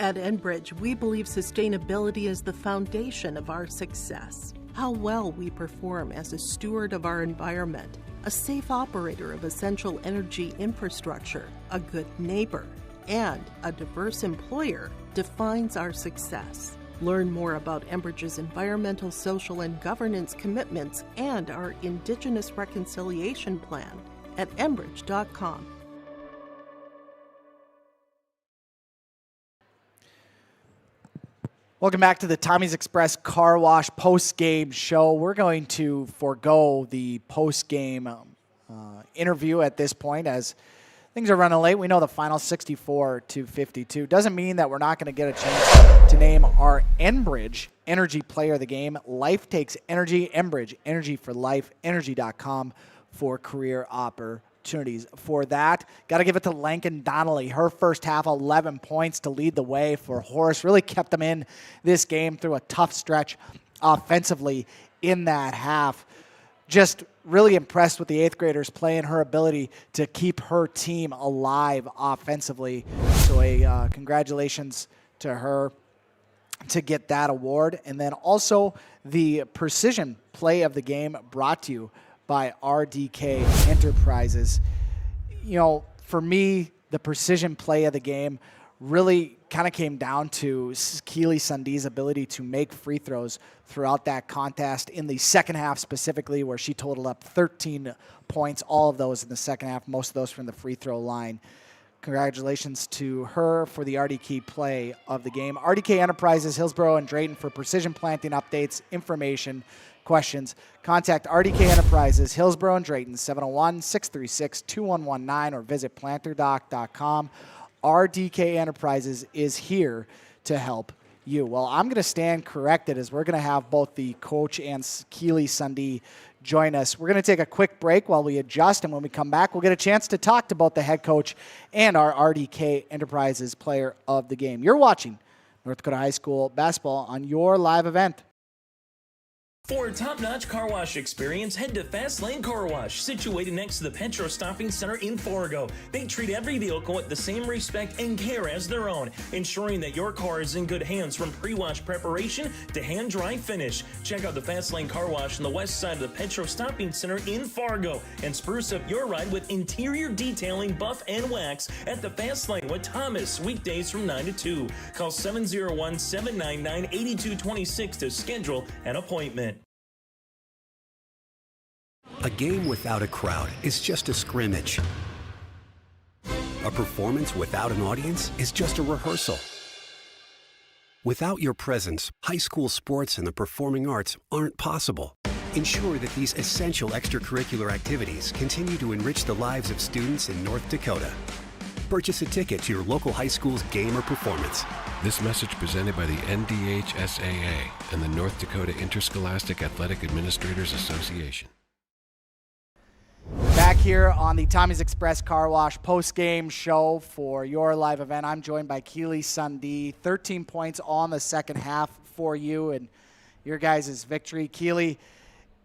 [SPEAKER 18] At Enbridge, we believe sustainability is the foundation of our success. How well we perform as a steward of our environment, a safe operator of essential energy infrastructure, a good neighbor, and a diverse employer defines our success. Learn more about Enbridge's environmental, social, and governance commitments and our Indigenous Reconciliation Plan at enbridge.com.
[SPEAKER 7] Welcome back to the Tommy's Express Car Wash post-game show. We're going to forego the post-game interview at this point as things are running late. We know the final 64-52. Doesn't mean that we're not going to get a chance to name our Enbridge Energy Player of the Game. Life takes energy. Enbridge, energy for life. Energy.com for career opportunities. For that, got to give it to Lankin Donnelly. Her first half, 11 points to lead the way for Horace. Really kept them in this game through a tough stretch offensively in that half. Just really impressed with the 8th graders playing her ability to keep her team alive offensively. So congratulations to her to get that award. And then also the Precision Play of the Game brought to you by RDK Enterprises. You know, for me, the Precision Play of the Game really kind of came down to Keely Sundee's ability to make free throws throughout that contest in the second half specifically, where she totaled up 13 points, all of those in the second half, most of those from the free throw line. Congratulations to her for the RDK play of the game. RDK Enterprises, Hillsborough and Drayton for precision planting updates, information, questions. Contact RDK Enterprises, Hillsborough and Drayton, 701-636-2119 or visit planterdoc.com. RDK Enterprises is here to help you. Well, I'm going to stand corrected as we're going to have both the coach and Keely Sundee join us. We're going to take a quick break while we adjust, and when we come back, we'll get a chance to talk to both the head coach and our RDK Enterprises player of the game. You're watching North Dakota High School basketball on your live event.
[SPEAKER 4] For a top-notch car wash experience, head to Fast Lane Car Wash, situated next to the Petro Stopping Center in Fargo. They treat every vehicle with the same respect and care as their own, ensuring that your car is in good hands from pre-wash preparation to hand-dry finish. Check out the Fast Lane Car Wash on the west side of the Petro Stopping Center in Fargo and spruce up your ride with interior detailing, buff, and wax at the Fast Lane with Thomas, weekdays from 9 to 2. Call 701-799-8226 to schedule an appointment.
[SPEAKER 19] A game without a crowd is just a scrimmage. A performance without an audience is just a rehearsal. Without your presence, high school sports and the performing arts aren't possible. Ensure that these essential extracurricular activities continue to enrich the lives of students in North Dakota. Purchase a ticket to your local high school's game or performance.
[SPEAKER 20] This message presented by the NDHSAA and the North Dakota Interscholastic Athletic Administrators Association.
[SPEAKER 7] Back here on the Tommy's Express Car Wash post-game show for your live event. I'm joined by Keely Sundee. 13 points on the second half for you and your guys' victory. Keely,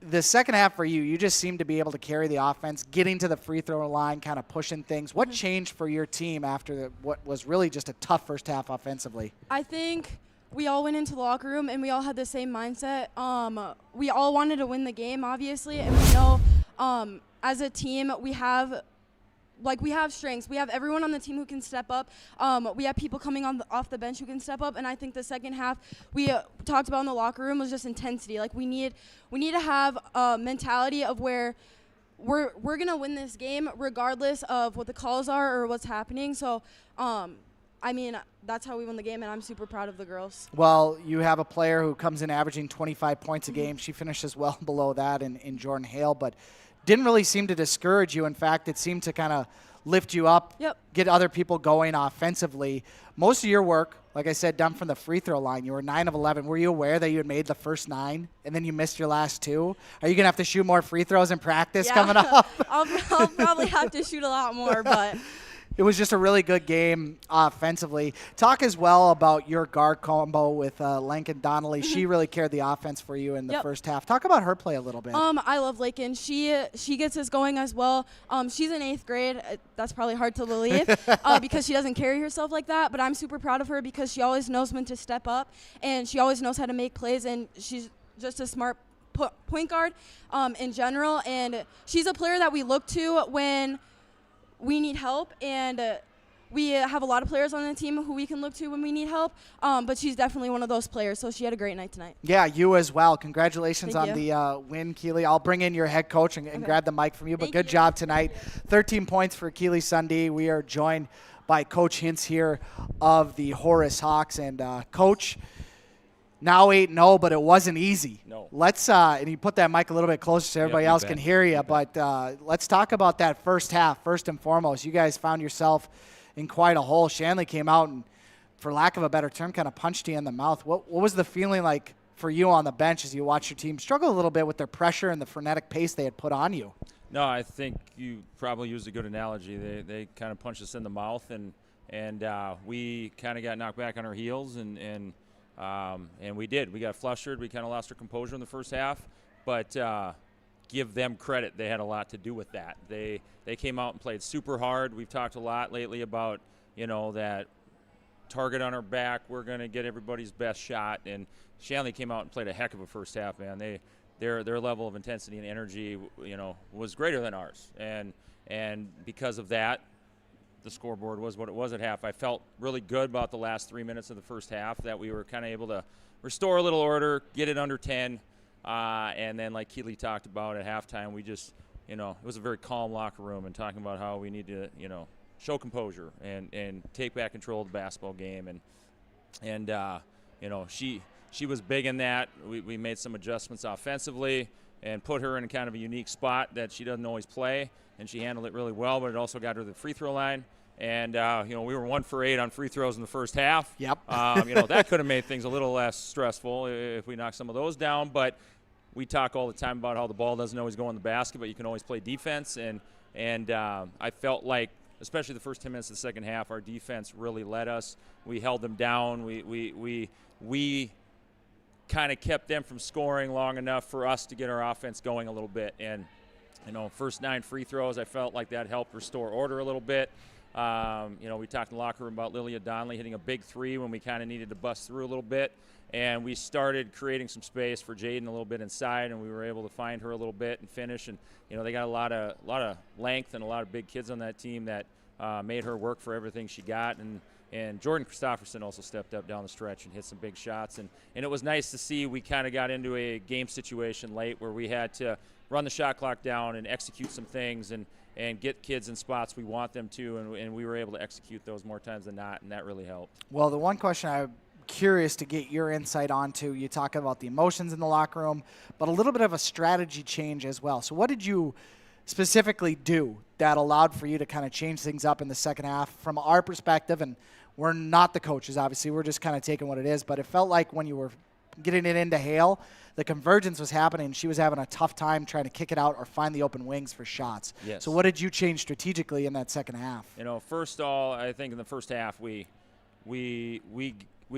[SPEAKER 7] the second half for you, you just seemed to be able to carry the offense, getting to the free throw line, kind of pushing things. What changed for your team after what was really just a tough first half offensively?
[SPEAKER 9] I think we all went into the locker room and we all had the same mindset. We all wanted to win the game, obviously, and we know as a team, we have strengths. We have everyone on the team who can step up. We have people coming off the bench who can step up. And I think the second half we talked about in the locker room was just intensity. Like we need to have a mentality of where we're gonna win this game regardless of what the calls are or what's happening. So, that's how we won the game, and I'm super proud of the girls.
[SPEAKER 7] Well, you have a player who comes in averaging 25 points a game. She finishes well below that in Jordan Hale, but didn't really seem to discourage you. In fact, it seemed to kind of lift you up, get other people going offensively. Most of your work, like I said, done from the free throw line. You were 9 of 11. Were you aware that you had made the first 9 and then you missed your last 2? Are you going to have to shoot more free throws in practice coming up?
[SPEAKER 9] I'll probably have to shoot a lot more, but
[SPEAKER 7] it was just a really good game offensively. Talk as well about your guard combo with Lincoln Donnelly. She really carried the offense for you in the first half. Talk about her play a little bit.
[SPEAKER 9] I love Lincoln. She gets us going as well. She's in 8th grade. That's probably hard to believe because she doesn't carry herself like that. But I'm super proud of her because she always knows when to step up and she always knows how to make plays. And she's just a smart point guard in general. And she's a player that we look to when we need help, and we have a lot of players on the team who we can look to when we need help, but she's definitely one of those players, so she had a great night tonight.
[SPEAKER 7] Yeah, you as well. Congratulations
[SPEAKER 9] Thank
[SPEAKER 7] on
[SPEAKER 9] you.
[SPEAKER 7] the win, Keely. I'll bring in your head coach and grab the mic from you, but good job tonight. 13 points for Keely Sundee. We are joined by Coach Hintz here of the Horace Hawks, and Coach, now 8-0, but it wasn't easy.
[SPEAKER 22] No.
[SPEAKER 7] Let's and you put that mic a little bit closer so everybody else can hear you. But let's talk about that first half. First and foremost, you guys found yourself in quite a hole. Shanley came out and, for lack of a better term, kind of punched you in the mouth. What was the feeling like for you on the bench as you watched your team struggle a little bit with their pressure and the frenetic pace they had put on you?
[SPEAKER 22] No, I think you probably used a good analogy. They kind of punched us in the mouth, and we kind of got knocked back on our heels, and we did. We got flustered. We kind of lost our composure in the first half, but give them credit. They had a lot to do with that. They came out and played super hard. We've talked a lot lately about, that target on our back. We're going to get everybody's best shot, and Shanley came out and played a heck of a first half, man. Their level of intensity and energy, was greater than ours, and because of that, the scoreboard was what it was at half. I felt really good about the last 3 minutes of the first half, that we were kind of able to restore a little order, get it under 10, and then like Keeley talked about at halftime, we just, it was a very calm locker room, and talking about how we need to, show composure and take back control of the basketball game, and she was big in that. We made some adjustments offensively and put her in kind of a unique spot that she doesn't always play, and she handled it really well, but it also got her to the free throw line. And, we were 1 for 8 on free throws in the first half.
[SPEAKER 7] Yep.
[SPEAKER 22] That could have made things a little less stressful if we knocked some of those down. But we talk all the time about how the ball doesn't always go in the basket, but you can always play defense. And I felt like, especially the first 10 minutes of the second half, our defense really led us. We held them down. We kind of kept them from scoring long enough for us to get our offense going a little bit. And, first 9 free throws, I felt like that helped restore order a little bit. We talked in the locker room about Lilia Donnelly hitting a big 3 when we kind of needed to bust through a little bit. And we started creating some space for Jaden a little bit inside, and we were able to find her a little bit and finish. And, they got a lot of length and a lot of big kids on that team that made her work for everything she got. And Jordan Christofferson also stepped up down the stretch and hit some big shots. And it was nice to see we kind of got into a game situation late where we had to run the shot clock down and execute some things and get kids in spots we want them to, and we were able to execute those more times than not, and that really helped.
[SPEAKER 7] Well, the one question I'm curious to get your insight onto, you talk about the emotions in the locker room, but a little bit of a strategy change as well. So what did you specifically do that allowed for you to kind of change things up in the second half from our perspective? And we're not the coaches, obviously. We're just kind of taking what it is. But it felt like when you were getting it into Hale, the convergence was happening. She was having a tough time trying to kick it out or find the open wings for shots.
[SPEAKER 22] Yes.
[SPEAKER 7] So what did you change strategically in that second half?
[SPEAKER 22] First of all, I think in the first half we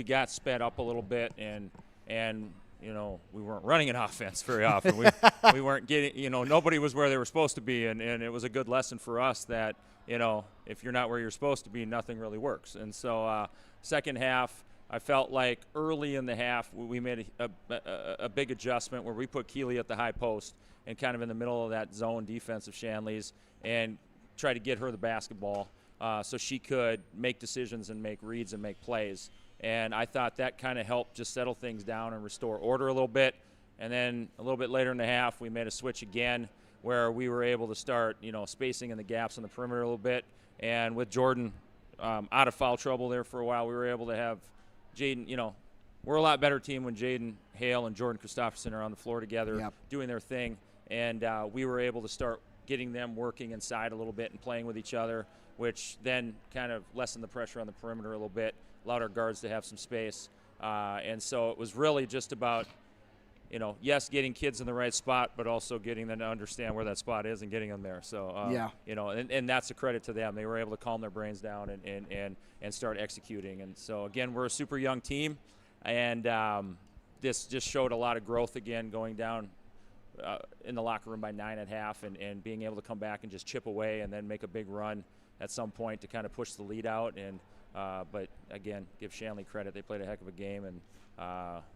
[SPEAKER 22] got sped up a little bit, and we weren't running an offense very often. We weren't getting, nobody was where they were supposed to be, and it was a good lesson for us that, if you're not where you're supposed to be, nothing really works. And so second half, I felt like early in the half we made a big adjustment where we put Keeley at the high post and kind of in the middle of that zone defense of Shanley's and try to get her the basketball so she could make decisions and make reads and make plays. And I thought that kind of helped just settle things down and restore order a little bit. And then a little bit later in the half, we made a switch again where we were able to start, spacing in the gaps on the perimeter a little bit. And with Jordan out of foul trouble there for a while, we were able to have Jaden, we're a lot better team when Jaden Hale and Jordan Christofferson are on the floor together doing their thing. And we were able to start getting them working inside a little bit and playing with each other, which then kind of lessened the pressure on the perimeter a little bit, allowed our guards to have some space. And so it was really just about, yes, getting kids in the right spot, but also getting them to understand where that spot is and getting them there. So, and that's a credit to them. They were able to calm their brains down and start executing. And so, again, we're a super young team, and this just showed a lot of growth again going down in the locker room by 9 at half and being able to come back and just chip away and then make a big run at some point to kind of push the lead out. And but again, give Shanley credit. They played a heck of a game, and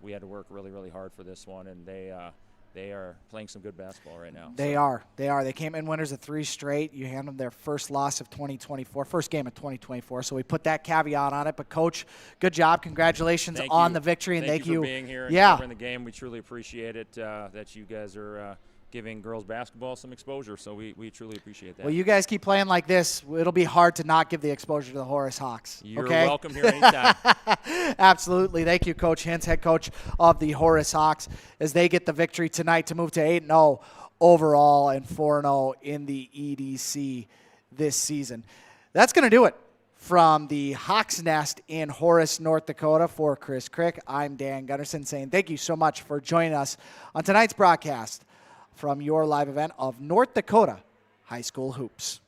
[SPEAKER 22] we had to work really, really hard for this one, and they are playing some good basketball right now.
[SPEAKER 7] They are. They came in winners of 3 straight. You hand them their first loss of 2024, first game of 2024. So we put that caveat on it. But, Coach, good job. Congratulations on the victory. And thank you
[SPEAKER 22] for being here and covering the game. We truly appreciate it that you guys are giving girls basketball some exposure. So we truly appreciate that.
[SPEAKER 7] Well, you guys keep playing like this. It'll be hard to not give the exposure to the Horace Hawks.
[SPEAKER 22] You're welcome here anytime.
[SPEAKER 7] Absolutely. Thank you, Coach Hintz, head coach of the Horace Hawks, as they get the victory tonight to move to 8-0 overall and 4-0 in the EDC this season. That's going to do it from the Hawks Nest in Horace, North Dakota. For Chris Crick, I'm Dan Gunnarsson saying thank you so much for joining us on tonight's broadcast from your live event of North Dakota High School Hoops.